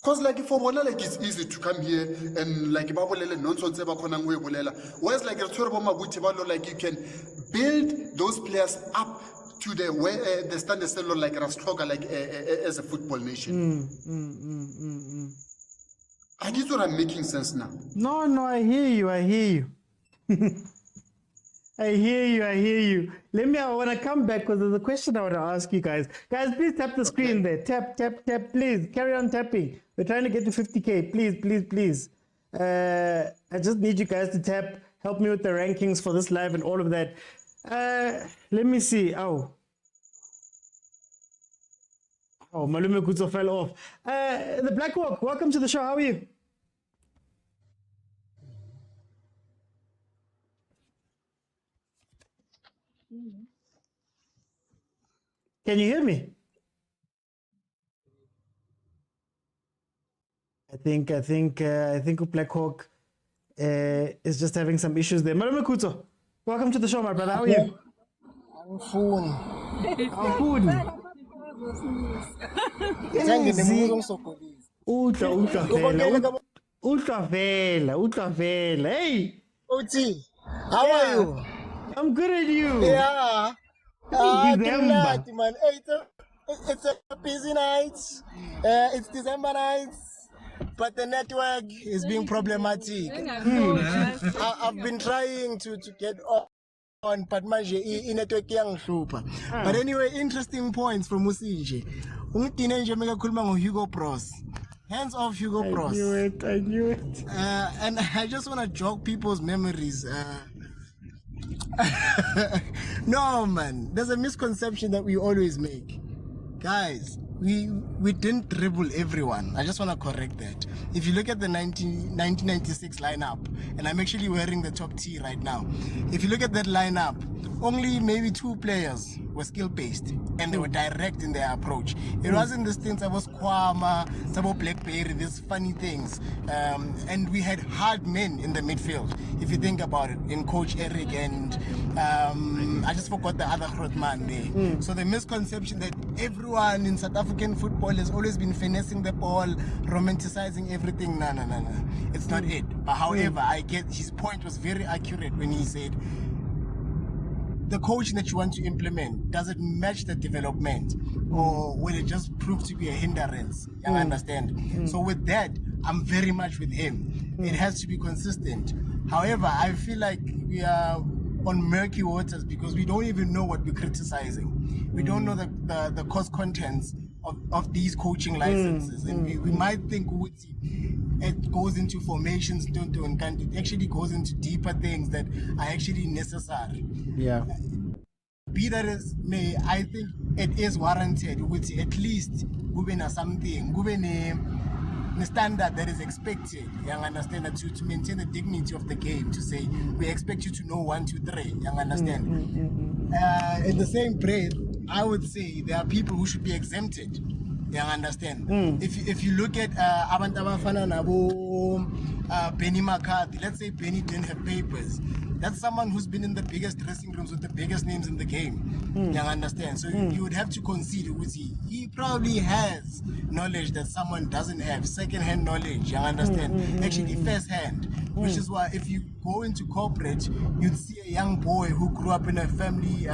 S8: Because like for Bola, like it's easy to come here and like nonsense whereas like like you can build those players up to the way the standard like Rastroga like as a football nation. I guess what I'm making sense now.
S2: No, I hear you. I hear you. I want to come back because there's a question I want to ask you guys. Guys, please tap the screen there. Tap, please. Carry on tapping. We're trying to get to 50K. Please. I just need you guys to tap. Help me with the rankings for this live and all of that. Let me see. Oh, Malume Kutso fell off. The Black Walk, welcome to the show. How are you? Can you hear me? I think Black Hawk is just having some issues there. Malume Kutso, welcome to the show, my brother. How are you?
S9: I'm phone.
S2: Ultra vela. Hey.
S9: OT, how are you?
S2: I'm good at you.
S9: Yeah.
S2: December.
S9: Man. Hey, it's a busy night. It's December night, but the network is being problematic. I've been trying to get on, but manje network super. But anyway, interesting points from Musije. Ungitine nje meka khuluma ngo Hugo Bros. Hands off Hugo
S2: I
S9: Bros.
S2: knew it. I knew it.
S9: And I just want to jog people's memories. No, man. There's a misconception that we always make. Guys, we didn't dribble everyone. I just want to correct that. If you look at the 1996 lineup, and I'm actually wearing the top tee right now. If you look at that lineup, only maybe 2 players were skill-based, and they were direct in their approach. It wasn't this thing that was Kwama, Sabo Blackberry, these funny things. And we had hard men in the midfield, if you think about it, in Coach Eric and I just forgot the other Groot man there. So the misconception that everyone in South African football has always been finessing the ball, romanticizing everything. No. It's not it. But however, I get his point was very accurate when he said the coaching that you want to implement, does it match the development, or will it just prove to be a hindrance? You understand? So with that, I'm very much with him. It has to be consistent. However, I feel like we are on murky waters because we don't even know what we're criticizing. We don't know the cost contents of these coaching licenses, and we might think it goes into formations, it actually goes into deeper things that are actually necessary.
S2: Yeah.
S9: Be that as may, I think it is warranted with at least something, the standard that is expected. You understand that to maintain the dignity of the game, to say we expect you to know 1, 2, 3. You understand? In the same breath, I would say there are people who should be exempted. You understand? If you look at abantu abafana nabo Benny McCarthy, let's say Benny didn't have papers. That's someone who's been in the biggest dressing rooms with the biggest names in the game. You understand? So you would have to concede with he probably has knowledge that someone doesn't have, second-hand knowledge. You understand? Actually, first-hand. Which is why if you go into corporate, you'd see a young boy who grew up in a family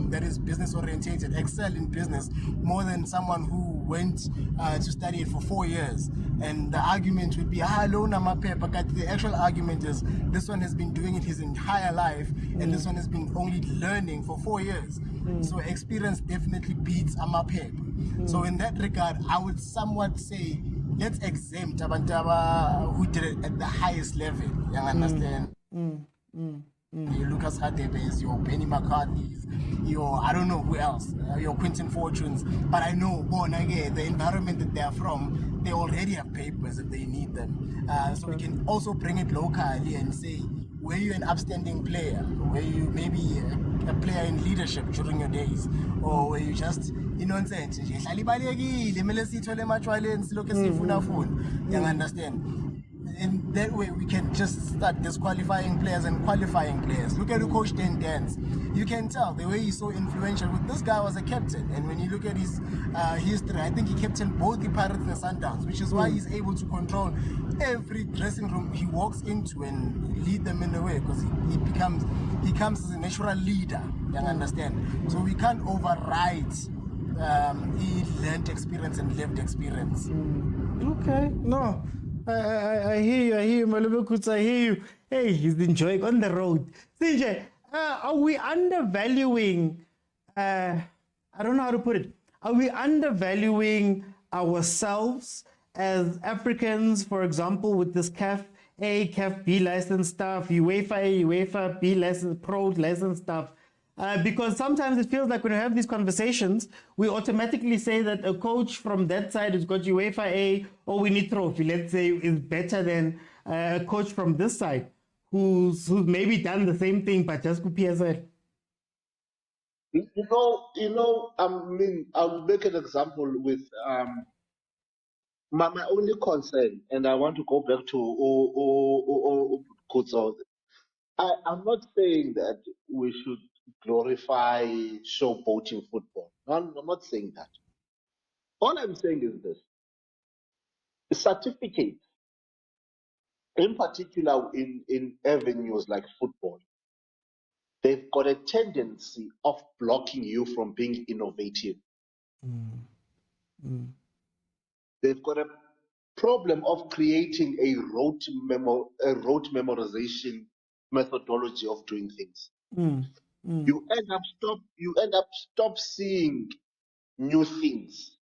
S9: that is business-oriented, excel in business, more than someone who went to study it for 4 years. And the argument would be, but the actual argument is this one has been doing it his entire life, and this one has been only learning for 4 years. So experience definitely beats Amapep. So in that regard, I would somewhat say, let's exempt Abantaba who did it at the highest level. You understand? Your Lucas Hadebes, your Benny McCarthy's, your I don't know who else, your Quentin Fortunes. But I know, the environment that they are from, they already have papers if they need them. So we can also bring it locally and say, were you an upstanding player? Were you maybe a player in leadership during your days? Or were you just nonsense? You understand? In that way, we can just start disqualifying players and qualifying players. Look at the coach Dan Dance. You can tell the way he's so influential. This guy was a captain, and when you look at his history, I think he captained both the Pirates and the Sundowns, which is why he's able to control every dressing room he walks into and lead them in the way, because he comes as a natural leader. You understand? So we can't override he learned experience and lived experience.
S2: Okay, no. I hear you, Malubekuts, I hear you. Hey, he's enjoying on the road. CJ, are we undervaluing, I don't know how to put it, are we undervaluing ourselves as Africans, for example, with this CAF A, CAF B license stuff, UEFA A, UEFA B license, Pro license stuff? Because sometimes it feels like when we have these conversations, we automatically say that a coach from that side who's got UEFA A or winning trophy, let's say, is better than a coach from this side who's maybe done the same thing but just go PSL.
S7: I'll make an example with my only concern, and I want to go back to Kutso. I'm not saying that we should glorify showboating football. No, I'm not saying that. All I'm saying is this: certificates, in particular in avenues like football, they've got a tendency of blocking you from being innovative. They've got a problem of creating a rote memorization methodology of doing things. You end up stop seeing new things.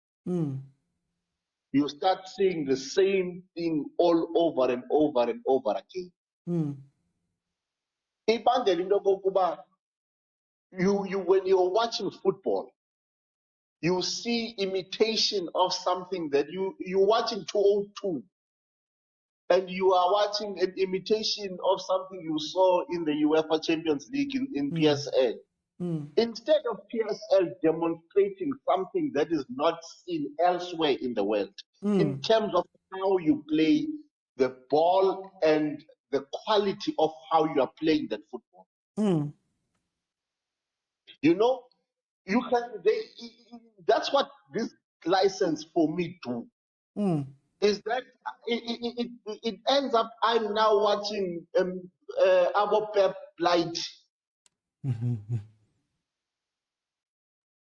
S7: you start seeing the same thing all over and over and over again. Ibangela into yokokuba when you're watching football, you see imitation of something that you're watching 202, and you are watching an imitation of something you saw in the UEFA Champions League in PSL. Instead of PSL demonstrating something that is not seen elsewhere in the world, in terms of how you play the ball and the quality of how you are playing that football. You know, that's what this license for me do. Is that it ends up I'm now watching our Pep Light.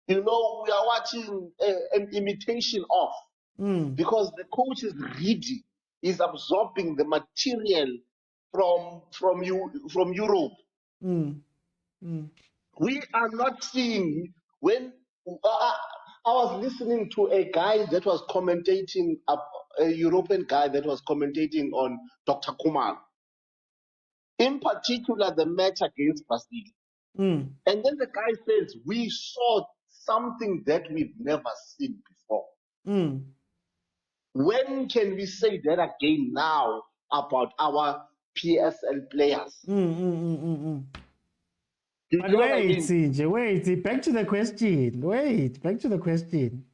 S7: You know, we are watching an imitation of, because the coach is reading, is absorbing the material from Europe. We are not seeing when I was listening to a guy that was commentating, a European guy that was commentating on Dr. Kumar, in particular the match against Brazil. And then the guy says, we saw something that we've never seen before. When can we say that again now about our PSL players?
S2: But wait, CJ, wait, back to the question. Wait, back to the question.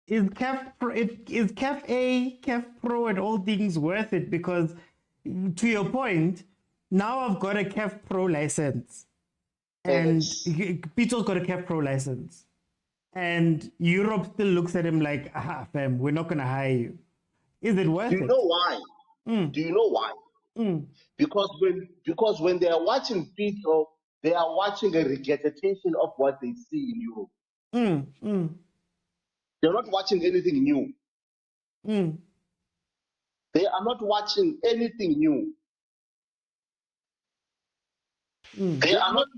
S2: Is CAF A, CAF Pro, and all things worth it? Because to your point, now I've got a CAF Pro license, and Pito's got a CAF Pro license, and Europe still looks at him like, fam, we're not gonna hire you. Is it worth it?
S7: Do you know why? Do you know why? Because when they are watching Pito, they are watching a regurgitation of what they see in Europe. They're not watching anything new. They are not watching anything new. They are not.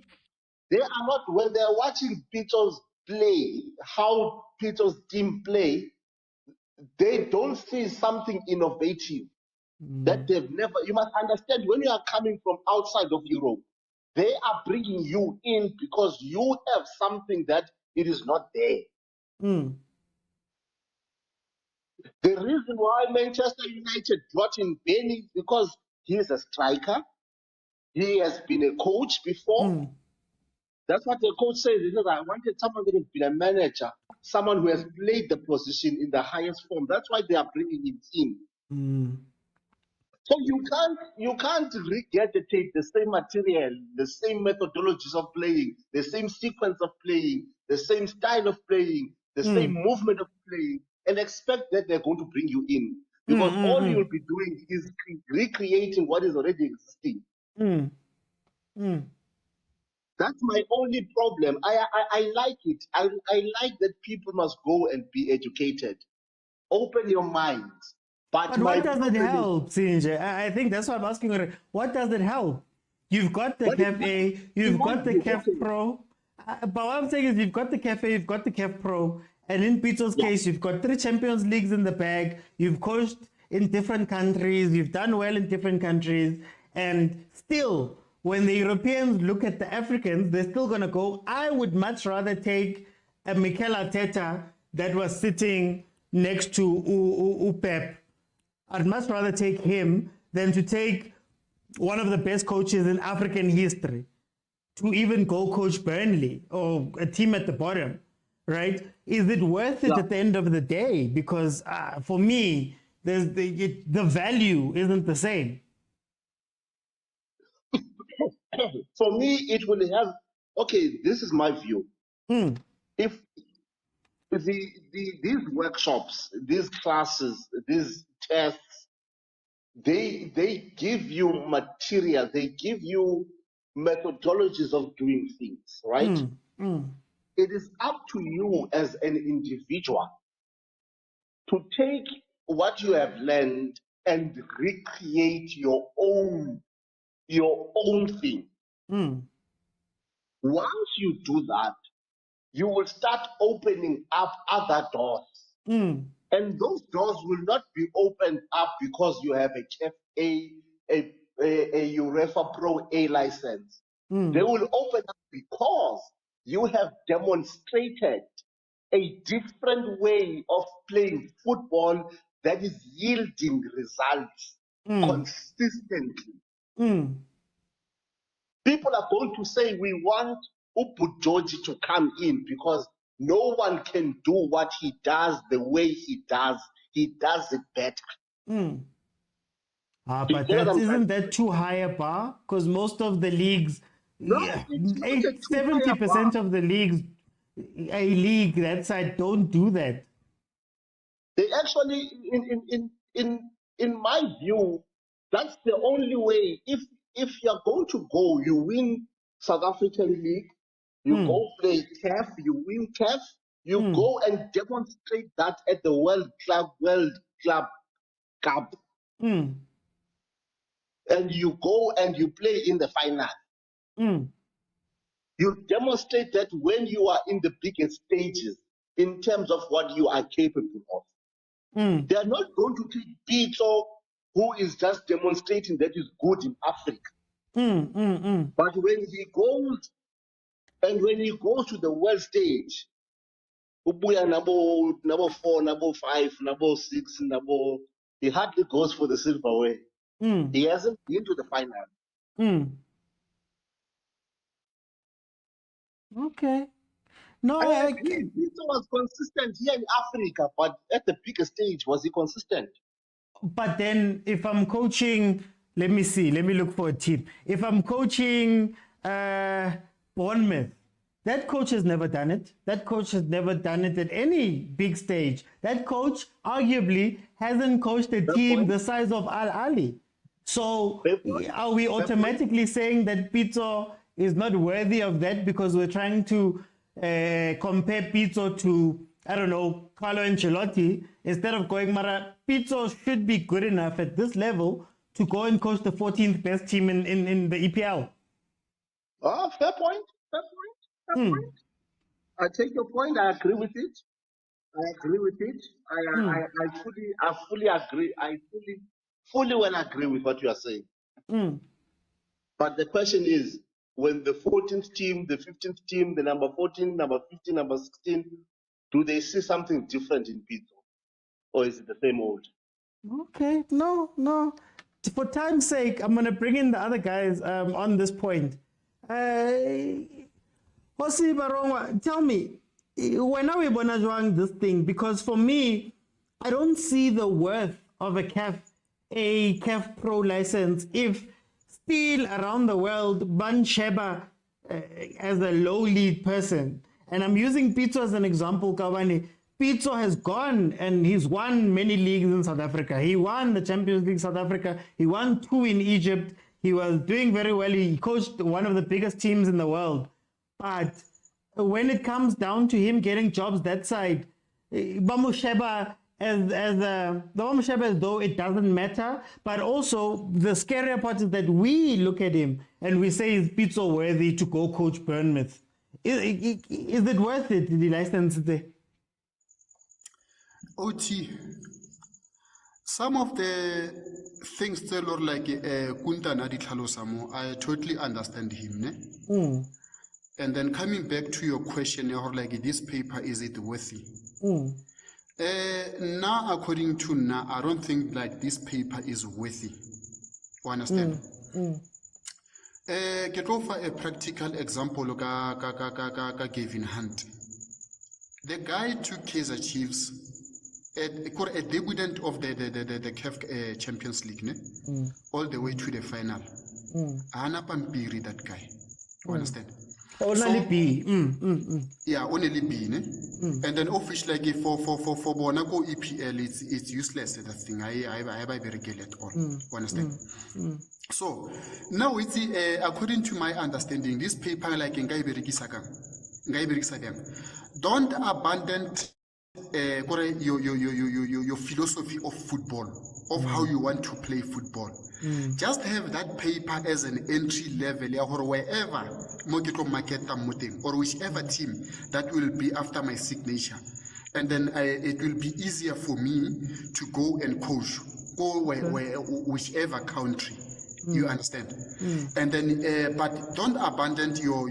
S7: When they are watching Pito's play, how Pito's team play, they don't see something innovative that they've never. You must understand, when you are coming from outside of Europe, they are bringing you in because you have something that it is not there. The reason why Manchester United brought in Benny is because he is a striker. He has been a coach before. That's what the coach says. He says, I wanted someone that has been a manager, someone who has played the position in the highest form. That's why they are bringing him in. So you can't regurgitate the same material, the same methodologies of playing, the same sequence of playing, the same style of playing, the same movement of playing, and expect that they're going to bring you in. Because all you'll be doing is recreating what is already existing. That's my only problem. I like it. I like that people must go and be educated. Open your minds.
S2: But what does it help, Sinja? I think that's what I'm asking. What does it help? You've got the cafe, you've got the CAF Pro. But what I'm saying is you've got the cafe, you've got the CAF Pro, and in Peter's case, you've got 3 Champions Leagues in the bag, you've coached in different countries, you've done well in different countries, and still, when the Europeans look at the Africans, they're still going to go, I would much rather take a Mikel Arteta that was sitting next to Pep. I'd much rather take him than to take one of the best coaches in African history to even go coach Burnley or a team at the bottom, right? Is it worth it at the end of the day? Because for me, the value isn't the same.
S7: For me, it will have, okay, this is my view. If these workshops, these classes, these tests, they give you material, they give you methodologies of doing things, right? It is up to you as an individual to take what you have learned and recreate your own thing. Once you do that, you will start opening up other doors. And those doors will not be opened up because you have a UEFA Pro A license. They will open up because you have demonstrated a different way of playing football that is yielding results consistently. People are going to say we want Ubujoji to come in because no one can do what he does the way he does. He does it better.
S2: But
S7: You get what I'm trying
S2: isn't
S7: to
S2: that
S7: say?
S2: too high a bar? Because most of the leagues,
S7: No, it's not a too high a
S2: 70%
S7: bar.
S2: of the leagues, a league that side don't do that.
S7: They actually, in my view, that's the only way. If you're going to go, you win South African League, you go play CAF, you win CAF, you go and demonstrate that at the World Club Cup, and you go and you play in the final. You demonstrate that when you are in the biggest stages in terms of what you are capable of. They are not going to take Pito, who is just demonstrating that he's good in Africa. But when he goes to the world stage, Ubuya number 4, number 5, number 6, he hardly goes for the silverware. He hasn't been to the final.
S2: Okay. No,
S7: I agree. Pito was consistent here in Africa, but at the bigger stage, was he consistent?
S2: But then if I'm coaching, let me look for a team. If I'm coaching Bournemouth, that coach has never done it. That coach has never done it at any big stage. That coach arguably hasn't coached a team the size of Al Ali. So are we automatically saying that Pizzo is not worthy of that because we're trying to compare Pizzo to, I don't know, Carlo Ancelotti, instead of going, Mara, Pizzo should be good enough at this level to go and coach the 14th best team in the EPL.
S7: Oh, fair point. I take your point. I agree with it. I fully agree. I fully well agree with what you are saying. But the question is, when the 14th team, the 15th team, the number 14, number 15, number 16, do they see something different in Pizzo? Or is it the same old?
S2: Okay, no. For time's sake, I'm going to bring in the other guys on this point. Hosi Barongwa, tell me, when are we going to join this thing? Because for me, I don't see the worth of a CAF Pro license if still around the world, Ban Sheba as a low lead person. And I'm using Pizzo as an example, Kawani. Pizzo has gone and he's won many leagues in South Africa. He won the Champions League South Africa. He won 2 in Egypt. He was doing very well. He coached one of the biggest teams in the world. But when it comes down to him getting jobs that side, Bamusheba as though it doesn't matter. But also the scarier part is that we look at him and we say, is Pizzo worthy to go coach Bournemouth? Is it worth it, the license there?
S8: OT, some of the things that look like Kunta Nadi Khalosamo, I totally understand him. Ne? And then coming back to your question, like this paper, is it worthy? Now, according to now, I don't think like this paper is worthy. You understand? Get over a practical example, Gavin Hunt. The guy took Kaizer Chiefs a debutant of the CAF Champions League, ne? All the way to the final. Hana Pampiri, that guy. You understand?
S2: Only B.
S8: Yeah, only B, ne? And then officially like for Monaco EPL, it's useless. That thing I very get at all. You understand? So now it's according to my understanding, this paper like Ngai don't abandon your philosophy of football, of how you want to play football. Just have that paper as an entry level or wherever or whichever team that will be after my signature. and then it will be easier for me to go and coach, whichever country. You understand? And then, but don't abandon your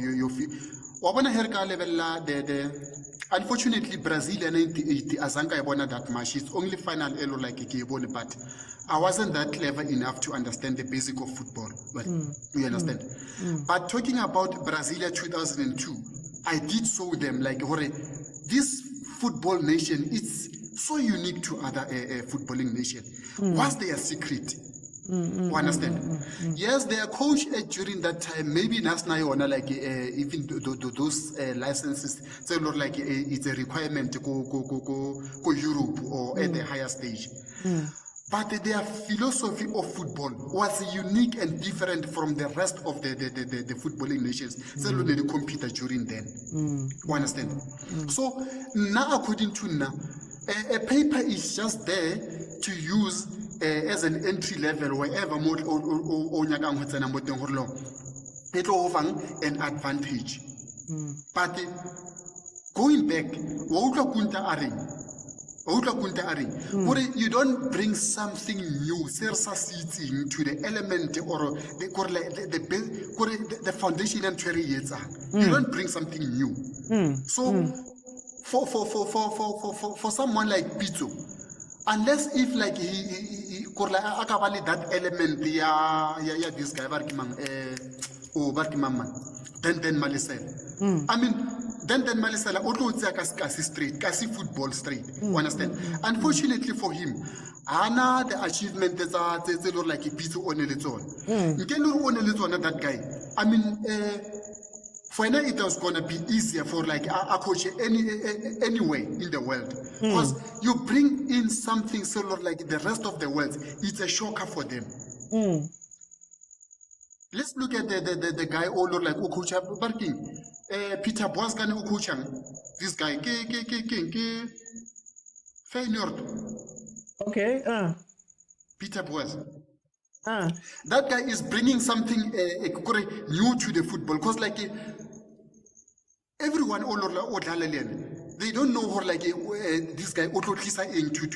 S8: unfortunately, Brazil and Azanka Ebona that much. It's only final elo like Ebona, but I wasn't that clever enough to understand the basic of football. Well, you understand? But talking about Brasilia 2002, I did show them like, this football nation, it's so unique to other footballing nation. What's their secret? You understand? Yes, their coach during that time, maybe Nasnayona, like even those licenses, so like it's a requirement to go Europe or at the higher stage. But their philosophy of football was unique and different from the rest of the footballing nations. So they competed during then. You understand? So now, according to now, a paper is just there to use as an entry level wherever it will an advantage. But going back, you don't bring something new, to the element or the foundation and you don't bring something new. So for someone like Pito, unless if like he that element this guy then Malisel. I mean then Malisela Otlo straight, kasi football straight. Understand? Unfortunately for him, Anna the achievement is like a piece on its own. You can own a little on that guy. I mean for now it was gonna be easier for like a coach anyway in the world. Because you bring in something similar like the rest of the world, it's a shocker for them. Let's look at the guy all like Okucha Barking. Peter Boaskan Okuchang. This guy Feyenoord.
S2: Okay.
S8: Peter Boas. That guy is bringing something new to the football because like everyone all they don't know how like this guy into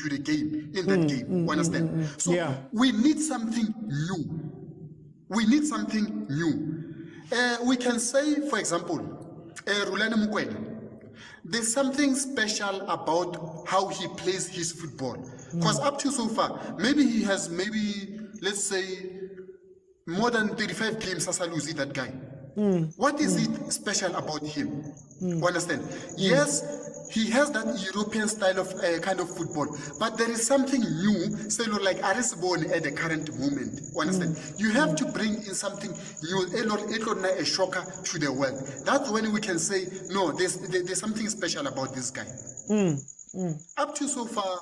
S8: the game in that game. Understand? So we need something new. We need something new. We can say, for example, Rulana Mukwena. There's something special about how he plays his football. Because up to so far, maybe he has let's say more than 35 games as I lose that guy. What is it special about him? Understand? Yes, he has that European style of kind of football, but there is something new, say like Arisbon at the current moment. Understand? You have to bring in something new, a shocker to the world. That's when we can say, no, there's something special about this guy. Up to so far,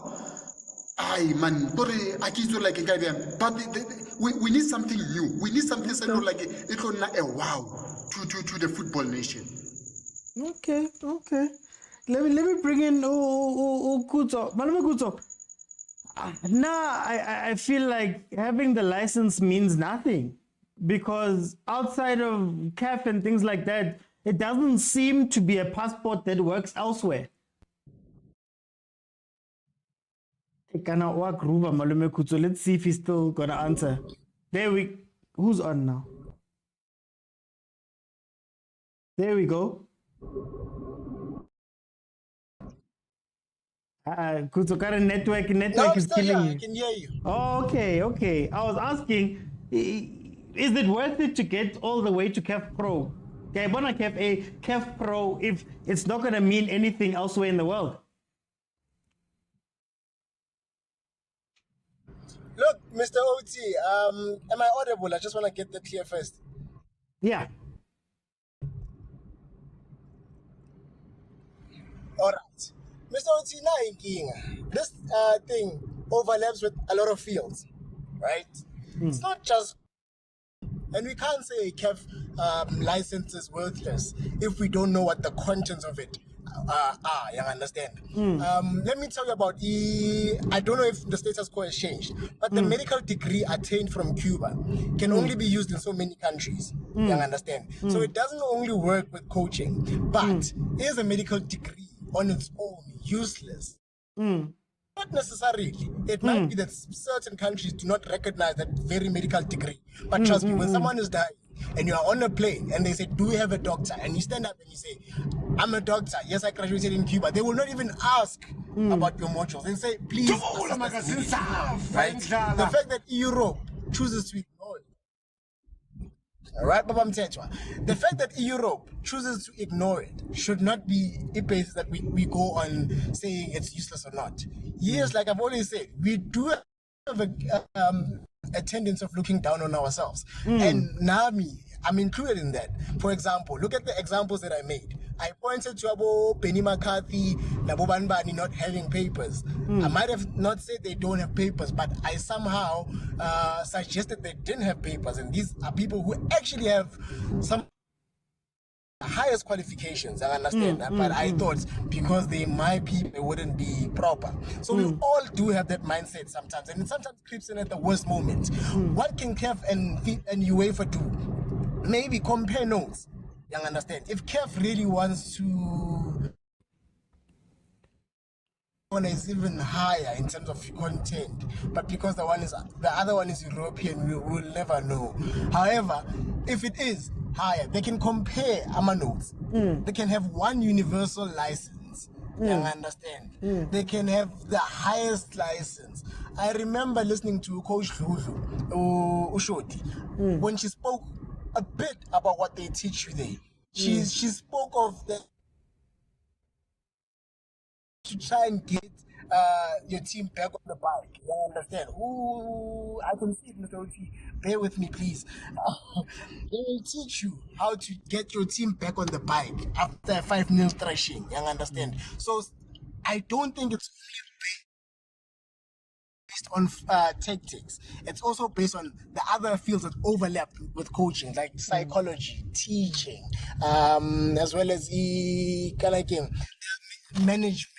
S8: but we need something new. We need something like a wow to the football nation.
S2: Okay. Let me bring in Kuto. Malama Kuto. Now I feel like having the license means nothing because outside of CAF and things like that, it doesn't seem to be a passport that works elsewhere. Let's see if he's still gonna answer. Who's on now? There we go. Kutsukara network is killing you.
S9: I can hear you.
S2: Oh, okay. I was asking, is it worth it to get all the way to CAF Pro? CAF Pro if it's not gonna mean anything elsewhere in the world?
S9: Look, Mr. OT, am I audible? I just want to get that clear first.
S2: Yeah.
S9: All right. Mr. OT, this thing overlaps with a lot of fields, right? It's not just, and we can't say a CAF license is worthless if we don't know what the contents of it you understand? Let me tell you about I don't know if the status quo has changed, but the medical degree attained from Cuba can only be used in so many countries. You understand? So it doesn't only work with coaching, but is a medical degree on its own useless. Not necessarily. It might be that certain countries do not recognize that very medical degree. But trust me, when someone is dying and you are on a plane and they say, do you have a doctor? And you stand up and you say, I'm a doctor. Yes, I graduated in Cuba. They will not even ask about your modules. They say, please. Right? The fact that Europe chooses to ignore it. All right, Baba Mtetwa. The fact that Europe chooses to ignore it should not be a basis that we go on saying it's useless or not. Yes, like I've always said, we do have a tendency of looking down on ourselves. And Nami, I'm included in that. For example, look at the examples that I made. I pointed to Abo Penny McCarthy, Nabo Banbani not having papers. I might have not said they don't have papers, but I somehow suggested they didn't have papers. And these are people who actually have some highest qualifications, I understand that, but I thought because they my people, it wouldn't be proper. So we all do have that mindset sometimes, and it sometimes creeps in at the worst moment. What can KEF and UEFA do? Maybe compare notes. You understand? If KEF really wants to, one is even higher in terms of content, but because the other one is European, we will never know. However, if it is higher, they can compare AMA notes. They can have one universal license. You understand? They can have the highest license. I remember listening to Coach Lulu Ushoti when she spoke a bit about what they teach you there. She spoke of the to try and get your team back on the bike. You understand? Ooh, I can see it, Mr. Oti. Bear with me, please. They will teach you how to get your team back on the bike after 5-0 thrashing. You understand? So I don't think it's based on tactics. It's also based on the other fields that overlap with coaching, like psychology, teaching, as well as management,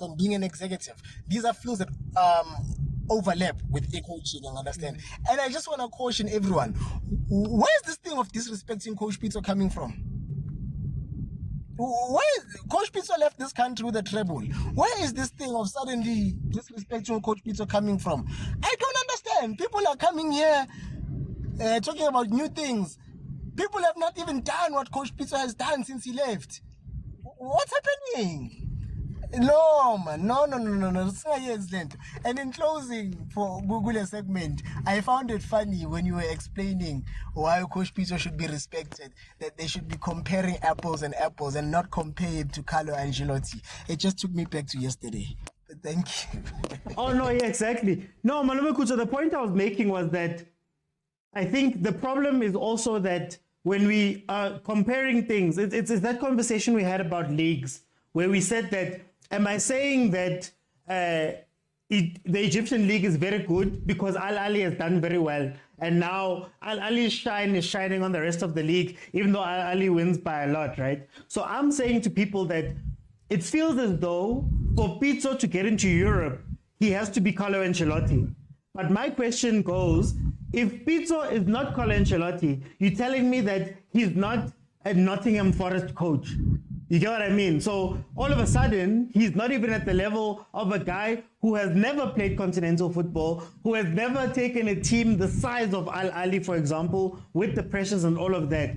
S9: and being an executive. These are fields that overlap with coaching, you understand? And I just want to caution everyone, where is this thing of disrespecting Coach Pizzo coming from? Where is Coach Pizzo left this country with a treble? Where is this thing of suddenly disrespecting Coach Pizzo coming from? I don't understand. People are coming here talking about new things. People have not even done what Coach Pizzo has done since he left. What's happening? No, man. No. It's not excellent. And in closing for Google segment, I found it funny when you were explaining why Coach Pizzo should be respected, that they should be comparing apples and apples and not compare him to Carlo Ancelotti. It just took me back to yesterday. But thank you.
S2: Oh, no, yeah, exactly. No, Malome Kucho, the point I was making was that I think the problem is also that when we are comparing things, it's that conversation we had about leagues, where we said that, am I saying that the Egyptian league is very good because Al Ali has done very well, and now Al Ali's shine is shining on the rest of the league, even though Al Ali wins by a lot, right? So I'm saying to people that it feels as though for Pizzo to get into Europe, he has to be Carlo Ancelotti. But my question goes, if Pizzo is not Carlo Ancelotti, you're telling me that he's not a Nottingham Forest coach. You get what I mean? So all of a sudden, he's not even at the level of a guy who has never played continental football, who has never taken a team the size of Al Ali, for example, with the pressures and all of that.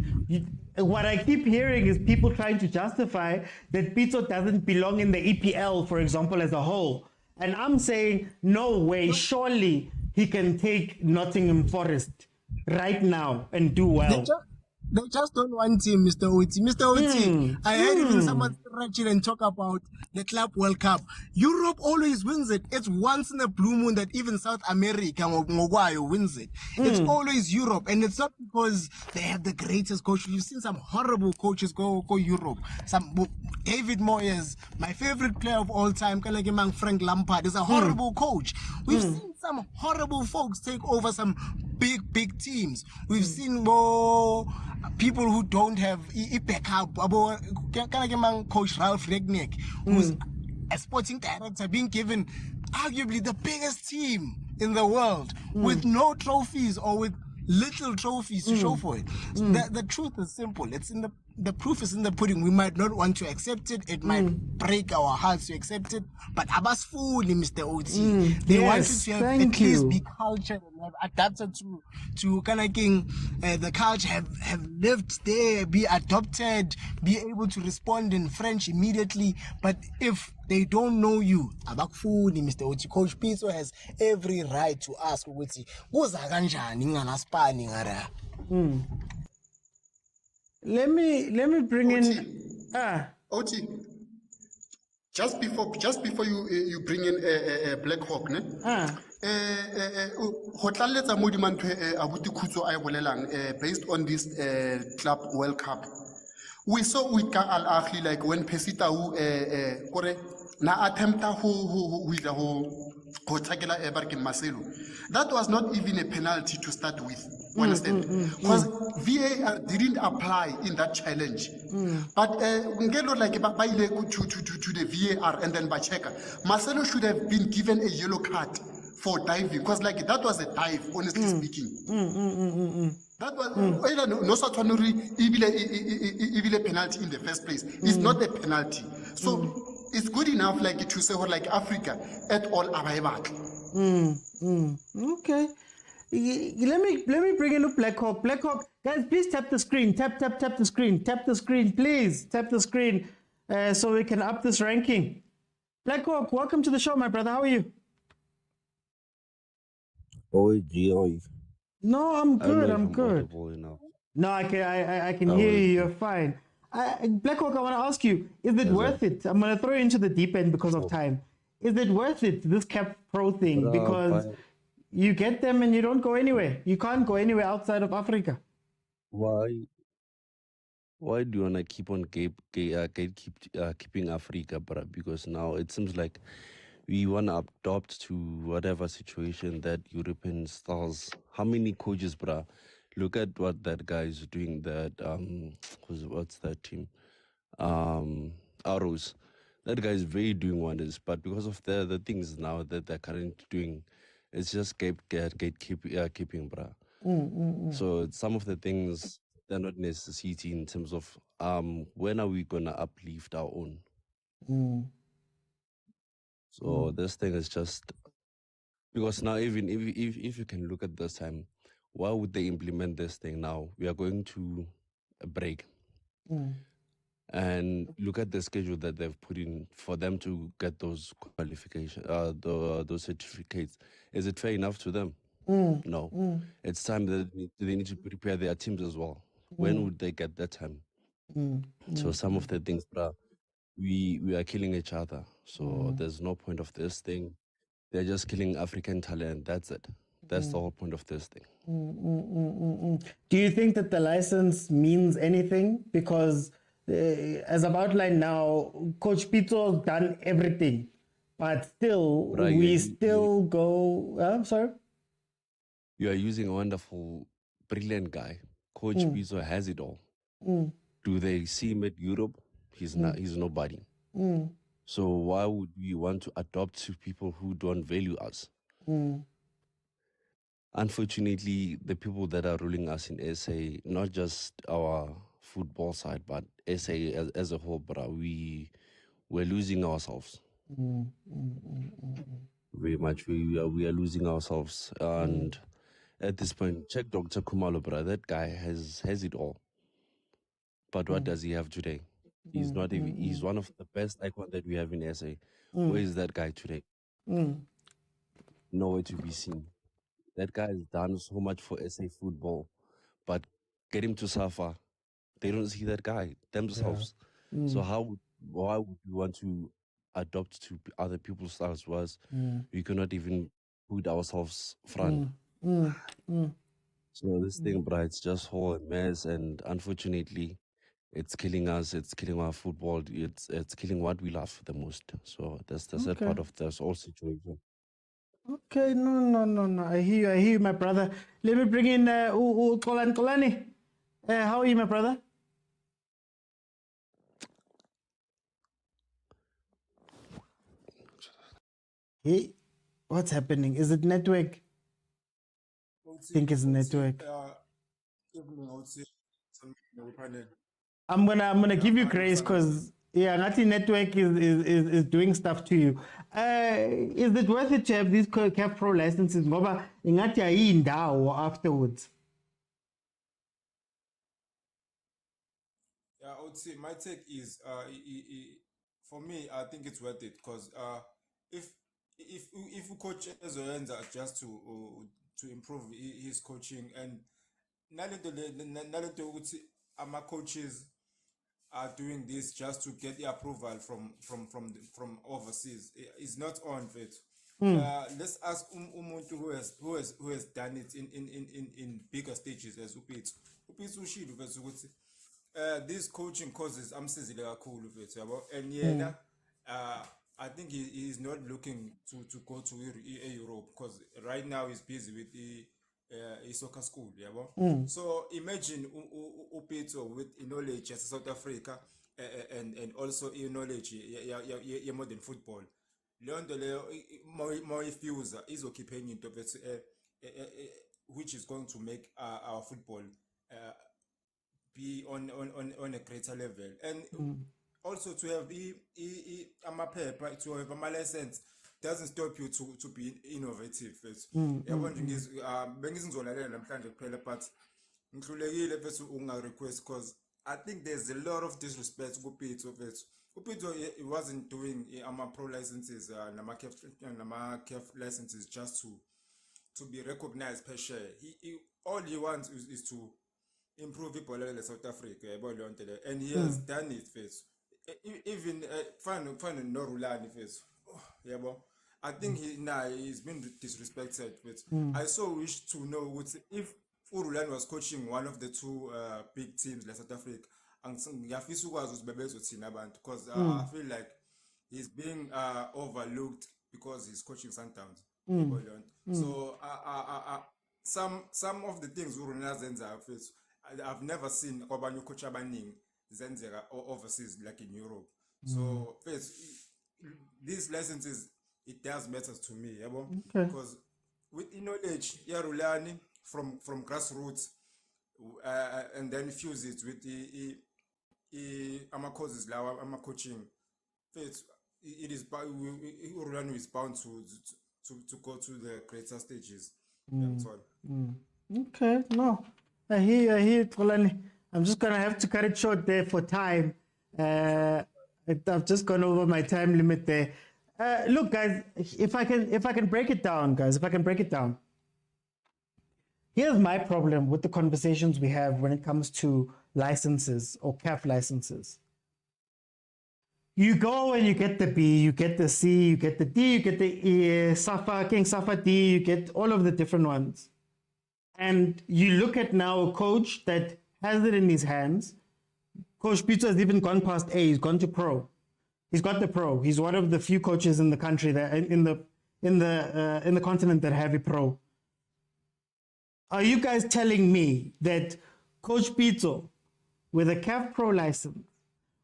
S2: What I keep hearing is people trying to justify that Pizzo doesn't belong in the EPL, for example, as a whole. And I'm saying, no way, surely he can take Nottingham Forest right now and do well.
S9: They just don't want him, Mr. Oti. Mr. Oti, I heard even someone stretch it and talk about the Club World Cup. Europe always wins it. It's once in a blue moon that even South America wins it. It's always Europe, and it's not because they have the greatest coach. You've seen some horrible coaches go Europe. David Moyes, my favorite player of all time, Frank Lampard, is a horrible coach. We've seen some horrible folks take over some big teams. We've seen more people who don't have a backup. Coach Ralph Rangnick, who's a sporting director, being given arguably the biggest team in the world with no trophies or with little trophies to show for it. The truth is simple. It's in the proof is in the pudding. We might not want to accept it. It might break our hearts to accept it. But Abasfuli, Mr. OT, they wanted
S2: Yes,
S9: to have
S2: thank
S9: at least
S2: you.
S9: be cultured and have adapted to kind of king the culture, have lived there, be adopted, be able to respond in French immediately. But if they don't know you, abakufuni, Mr. OT. Coach Pizzo has every right to ask ukuthi kuza kanjani nganaspani ngara.
S2: Let me bring
S8: OT,
S2: in
S8: OT. Just before you bring in Black Hawk, ne? Ho tlaletsa mo dimantho abuti khutso a e bolelang based on this Club World Cup. We saw with Al Ahly, like when Pesita kore na attempta ho tackle Eberkin Marcelo. That was not even a penalty to start with. Understand? Because VAR didn't apply in that challenge. But ngelo like by to the VAR and then by checker, Marcelo should have been given a yellow card for diving, because like that was a dive, honestly speaking. That was no even a penalty in the first place. It's not a penalty. So it's good enough like to say like Africa at all abayibak.
S2: Okay. Let me bring in Black Hawk. Black Hawk, guys, please tap the screen. Tap the screen. Tap the screen, please. Tap the screen so we can up this ranking. Black Hawk, welcome to the show, my brother. How are you? No, I'm good. I'm good. No, I can hear you. You're fine. Black Hawk, I want to ask you: is it worth it? I'm gonna throw you into the deep end because of time. Is it worth it, this Cap Pro thing? Because you get them and you don't go anywhere. You can't go anywhere outside of Africa.
S10: Why do you wanna keep on keeping Africa, bruh? Because now it seems like we wanna adopt to whatever situation that European styles. How many coaches, bruh? Look at what that guy is doing. That what's that team? Arrows. That guy is very doing wonders, but because of the things now that they're currently doing, it's just keeping, bruh. So some of the things they're not necessity in terms of when are we gonna uplift our own? So this thing is just because now even if you can look at this time, why would they implement this thing now? We are going to a break. And look at the schedule that they've put in for them to get those qualifications, those certificates. Is it fair enough to them? No. It's time that they need to prepare their teams as well. When would they get that time? So some of the things, we are killing each other. So there's no point of this thing. They're just killing African talent. That's it. That's the whole point of this thing.
S2: Do you think that the license means anything? Because as I've outlined now, Coach Pizzo's done everything, but still, we still go. I'm sorry.
S10: You are using a wonderful, brilliant guy. Coach Pizzo has it all. Do they see him at Europe? He's not. He's nobody. So why would we want to adopt to people who don't value us? Unfortunately, the people that are ruling us in SA, not just our football side, but SA as a whole, we're losing ourselves. Very much. We are losing ourselves. And at this point, check Dr. Kumalo, that guy has it all. But what does he have today? He's not even, he's one of the best icons that we have in SA. Where is that guy today? Nowhere to be seen. That guy has done so much for SA football, but get him to suffer. They don't see that guy themselves. So why would we want to adopt to other people's styles? Was we cannot even put ourselves front. So this thing, bro, it's just whole a mess, and unfortunately, it's killing us. It's killing our football. It's killing what we love the most. So that's the sad part of this whole situation.
S2: Okay, no. I hear you, my brother. Let me bring in Kolani. How are you, my brother? Hey, what's happening? Is it network? think it's network.
S11: Evening, I would say, no panel.
S2: I'm gonna give you grace because yeah, Ngati network is doing stuff to you. Is it worth it to have these CAF Pro licenses? Ngoba ingathi ayindawo afterwards.
S11: Yeah, I would say my take is for me, I think it's worth it because if a coach ezoyenza just to improve his coaching and nalento ukuthi ama coaches are doing this just to get the approval from overseas is not on fit. Let's ask umuntu who has done it in bigger stages as Upitso. Upitso ushilo bese ukuthi these coaching courses amsizile kakhulu mfethu yabo and yena I think he is not looking to go to Europe because right now he's busy with the soccer school yabo. So imagine Upitso with knowledge as South Africa and also knowledge ye modern football leyo nto leyo more ifuse izokhipha enye into bese which is going to make our football be on a greater level and also to have amaphepha to have a license doesn't stop you to be innovative yabo nje bengizolalela namhlanje kuphela but ngihlulekile bese unga request because I think there's a lot of disrespect kuPitso mfethu. Upitso he wasn't doing ama pro licenses nama CAF licenses just to be recognized per share. All he wants is to improve ibhola le South Africa yabo leyo nto le and he has done it first. Even fine no Rulani first yabo I think he's been disrespected but I so wish to know what if Rulani was coaching one of the two big teams like South Africa ngiyafisa ukwazi ukuthi bebezothina abantu because I feel like he's being overlooked because he's coaching Sundowns. So some of the things Uruna zenza first I've never seen kwabanye coach abaningi zenzeka overseas like in Europe. So first these licenses it does matter to me yabo because with knowledge Rulani from grassroots and then fuse it with the ama courses lawa ama coaching it is Urulani is bound to go to the greater stages. That's all.
S2: Okay, no, I hear it, Rulani. I'm just gonna have to cut it short there for time. I've just gone over my time limit there. Look, guys, if I can break it down, here's my problem with the conversations we have when it comes to licenses or CAF licenses. You go and you get the B, you get the C, you get the D, you get the E, SAFA, King SAFA D, you get all of the different ones. And you look at now a coach that has it in his hands. Coach Pitso has even gone past A, he's gone to pro. He's got the pro. He's one of the few coaches in the country that in the continent that have a pro. Are you guys telling me that Coach Pitso, with a CAF Pro license,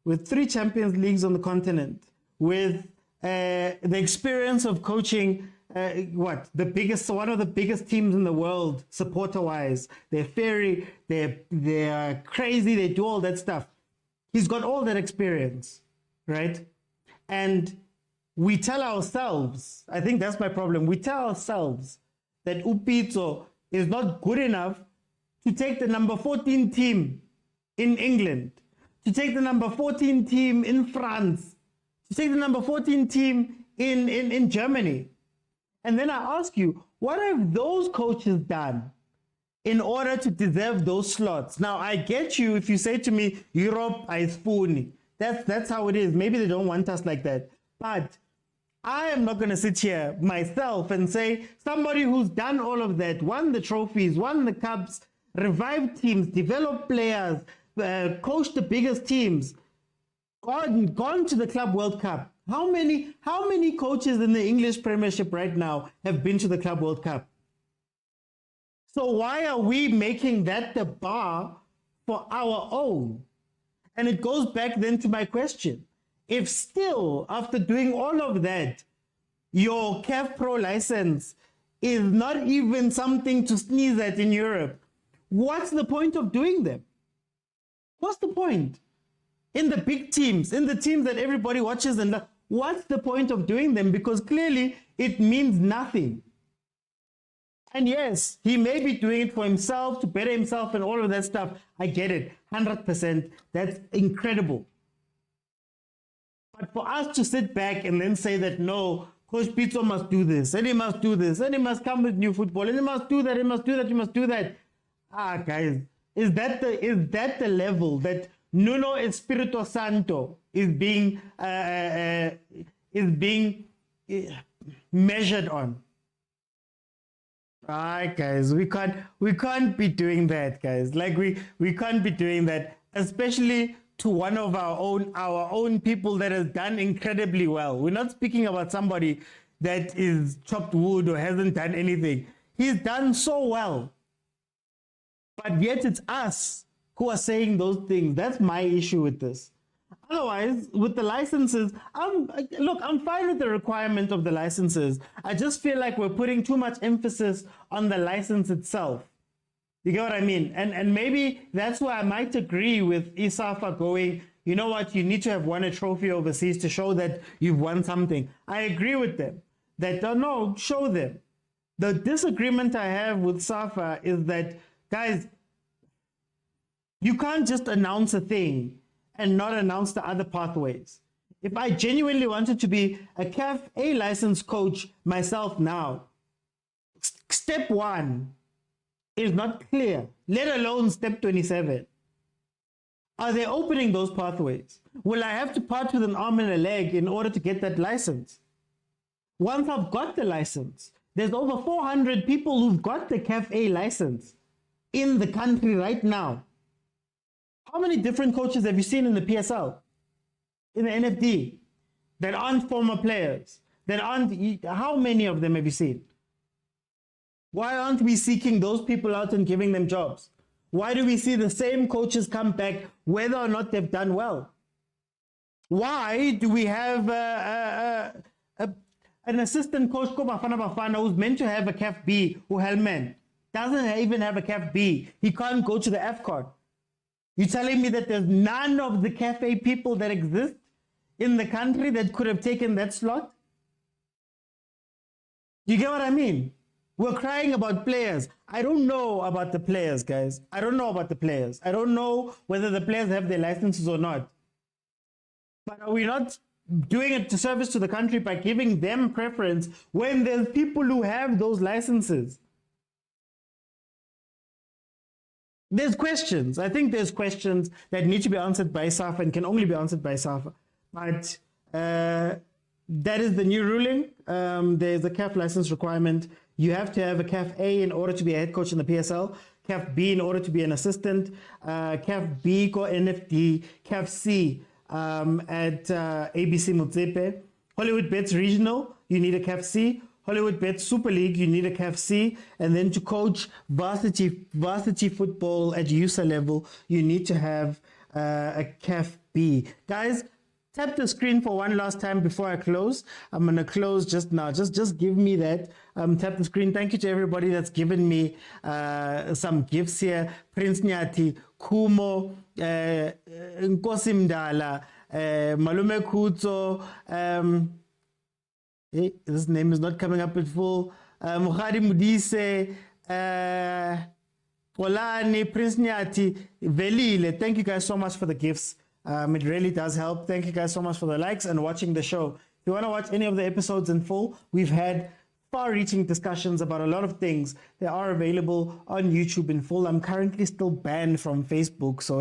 S2: with 3 Champions Leagues on the continent, with the experience of coaching one of the biggest teams in the world, supporter-wise, they're fairy, they're crazy, they do all that stuff. He's got all that experience, right? And we tell ourselves, I think that's my problem, we tell ourselves that Upitso is not good enough to take the number 14 team in England, to take the number 14 team in France, to take the number 14 team in Germany. And then I ask you, what have those coaches done in order to deserve those slots? Now, I get you if you say to me, Europe, I spoon. That's how it is. Maybe they don't want us like that. But I am not going to sit here myself and say somebody who's done all of that, won the trophies, won the cups, revived teams, developed players, coached the biggest teams, gone to the Club World Cup. How many coaches in the English Premiership right now have been to the Club World Cup? So why are we making that the bar for our own? And it goes back then to my question. If still, after doing all of that, your CAF Pro license is not even something to sneeze at in Europe, what's the point of doing them? What's the point? In the big teams, in the teams that everybody watches, and what's the point of doing them? Because clearly it means nothing. And yes, he may be doing it for himself, to better himself and all of that stuff. I get it, 100%. That's incredible. But for us to sit back and then say that, no, Coach Pizzo must do this, and he must do this, and he must come with new football, and he must do that, he must do that, he must do that. Guys, is that the level that Nuno Espirito Santo is being measured on? Guys, we can't be doing that, guys. Like we can't be doing that, especially to one of our own people that has done incredibly well. We're not speaking about somebody that is chopped wood or hasn't done anything. He's done so well. But yet it's us who are saying those things. That's my issue with this. Otherwise, with the licenses, I'm fine with the requirement of the licenses. I just feel like we're putting too much emphasis on the license itself. You get what I mean? And maybe that's why I might agree with ISAFA going, you know what, you need to have won a trophy overseas to show that you've won something. I agree with them. That, no, show them. The disagreement I have with SAFA is that, guys, you can't just announce a thing and not announce the other pathways. If I genuinely wanted to be a CAF A licensed coach myself now, step 1 is not clear, let alone step 27. Are they opening those pathways? Will I have to part with an arm and a leg in order to get that license? Once I've got the license, there's over 400 people who've got the CAF A license in the country right now. How many different coaches have you seen in the PSL, in the NFD, that aren't former players? How many of them have you seen? Why aren't we seeking those people out and giving them jobs? Why do we see the same coaches come back whether or not they've done well? Why do we have an assistant coach, Bafana, who's meant to have a CAF B, who Hellman doesn't even have a CAF B? He can't go to the AFCON. You're telling me that there's none of the CAF A people that exist in the country that could have taken that slot? You get what I mean? We're crying about players. I don't know about the players, guys. I don't know about the players. I don't know whether the players have their licenses or not. But are we not doing a service to the country by giving them preference when there's people who have those licenses? There's questions. I think there's questions that need to be answered by SAFA and can only be answered by SAFA. But that is the new ruling. There's a CAF license requirement. You have to have a CAF A in order to be a head coach in the PSL, CAF B in order to be an assistant, CAF B go NFD, CAF C at ABC Motsepe. Hollywood Bets Regional, you need a CAF C. Hollywood Bets Super League, you need a CAF C. And then to coach varsity football at USA level, you need to have a CAF B. Guys, tap the screen for one last time before I close. I'm going to close just now. Just give me that. Tap the screen. Thank you to everybody that's given me some gifts here. Prince Nyati, Kumo, Nkosi Mdala, Malume Kutso, his name is not coming up at full. Mukhadi Mudise, Polani, Prince Nyati, Velile. Thank you guys so much for the gifts. It really does help. Thank you guys so much for the likes and watching the show. If you want to watch any of the episodes in full, we've had far-reaching discussions about a lot of things. They are available on YouTube in full. I'm currently still banned from Facebook, so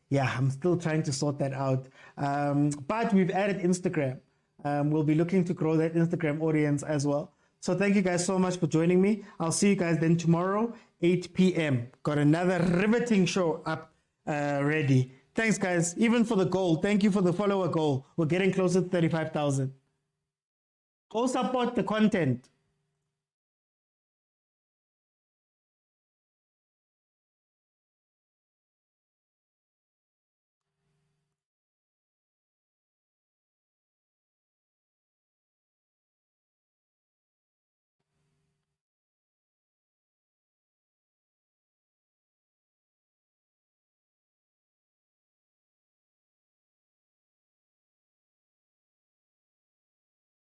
S2: yeah, I'm still trying to sort that out. But we've added Instagram. We'll be looking to grow that Instagram audience as well. So thank you guys so much for joining me. I'll see you guys then tomorrow, 8 p.m. Got another riveting show up ready. Thanks, guys. Even for the goal. Thank you for the follower goal. We're getting closer to 35,000. Go support the content.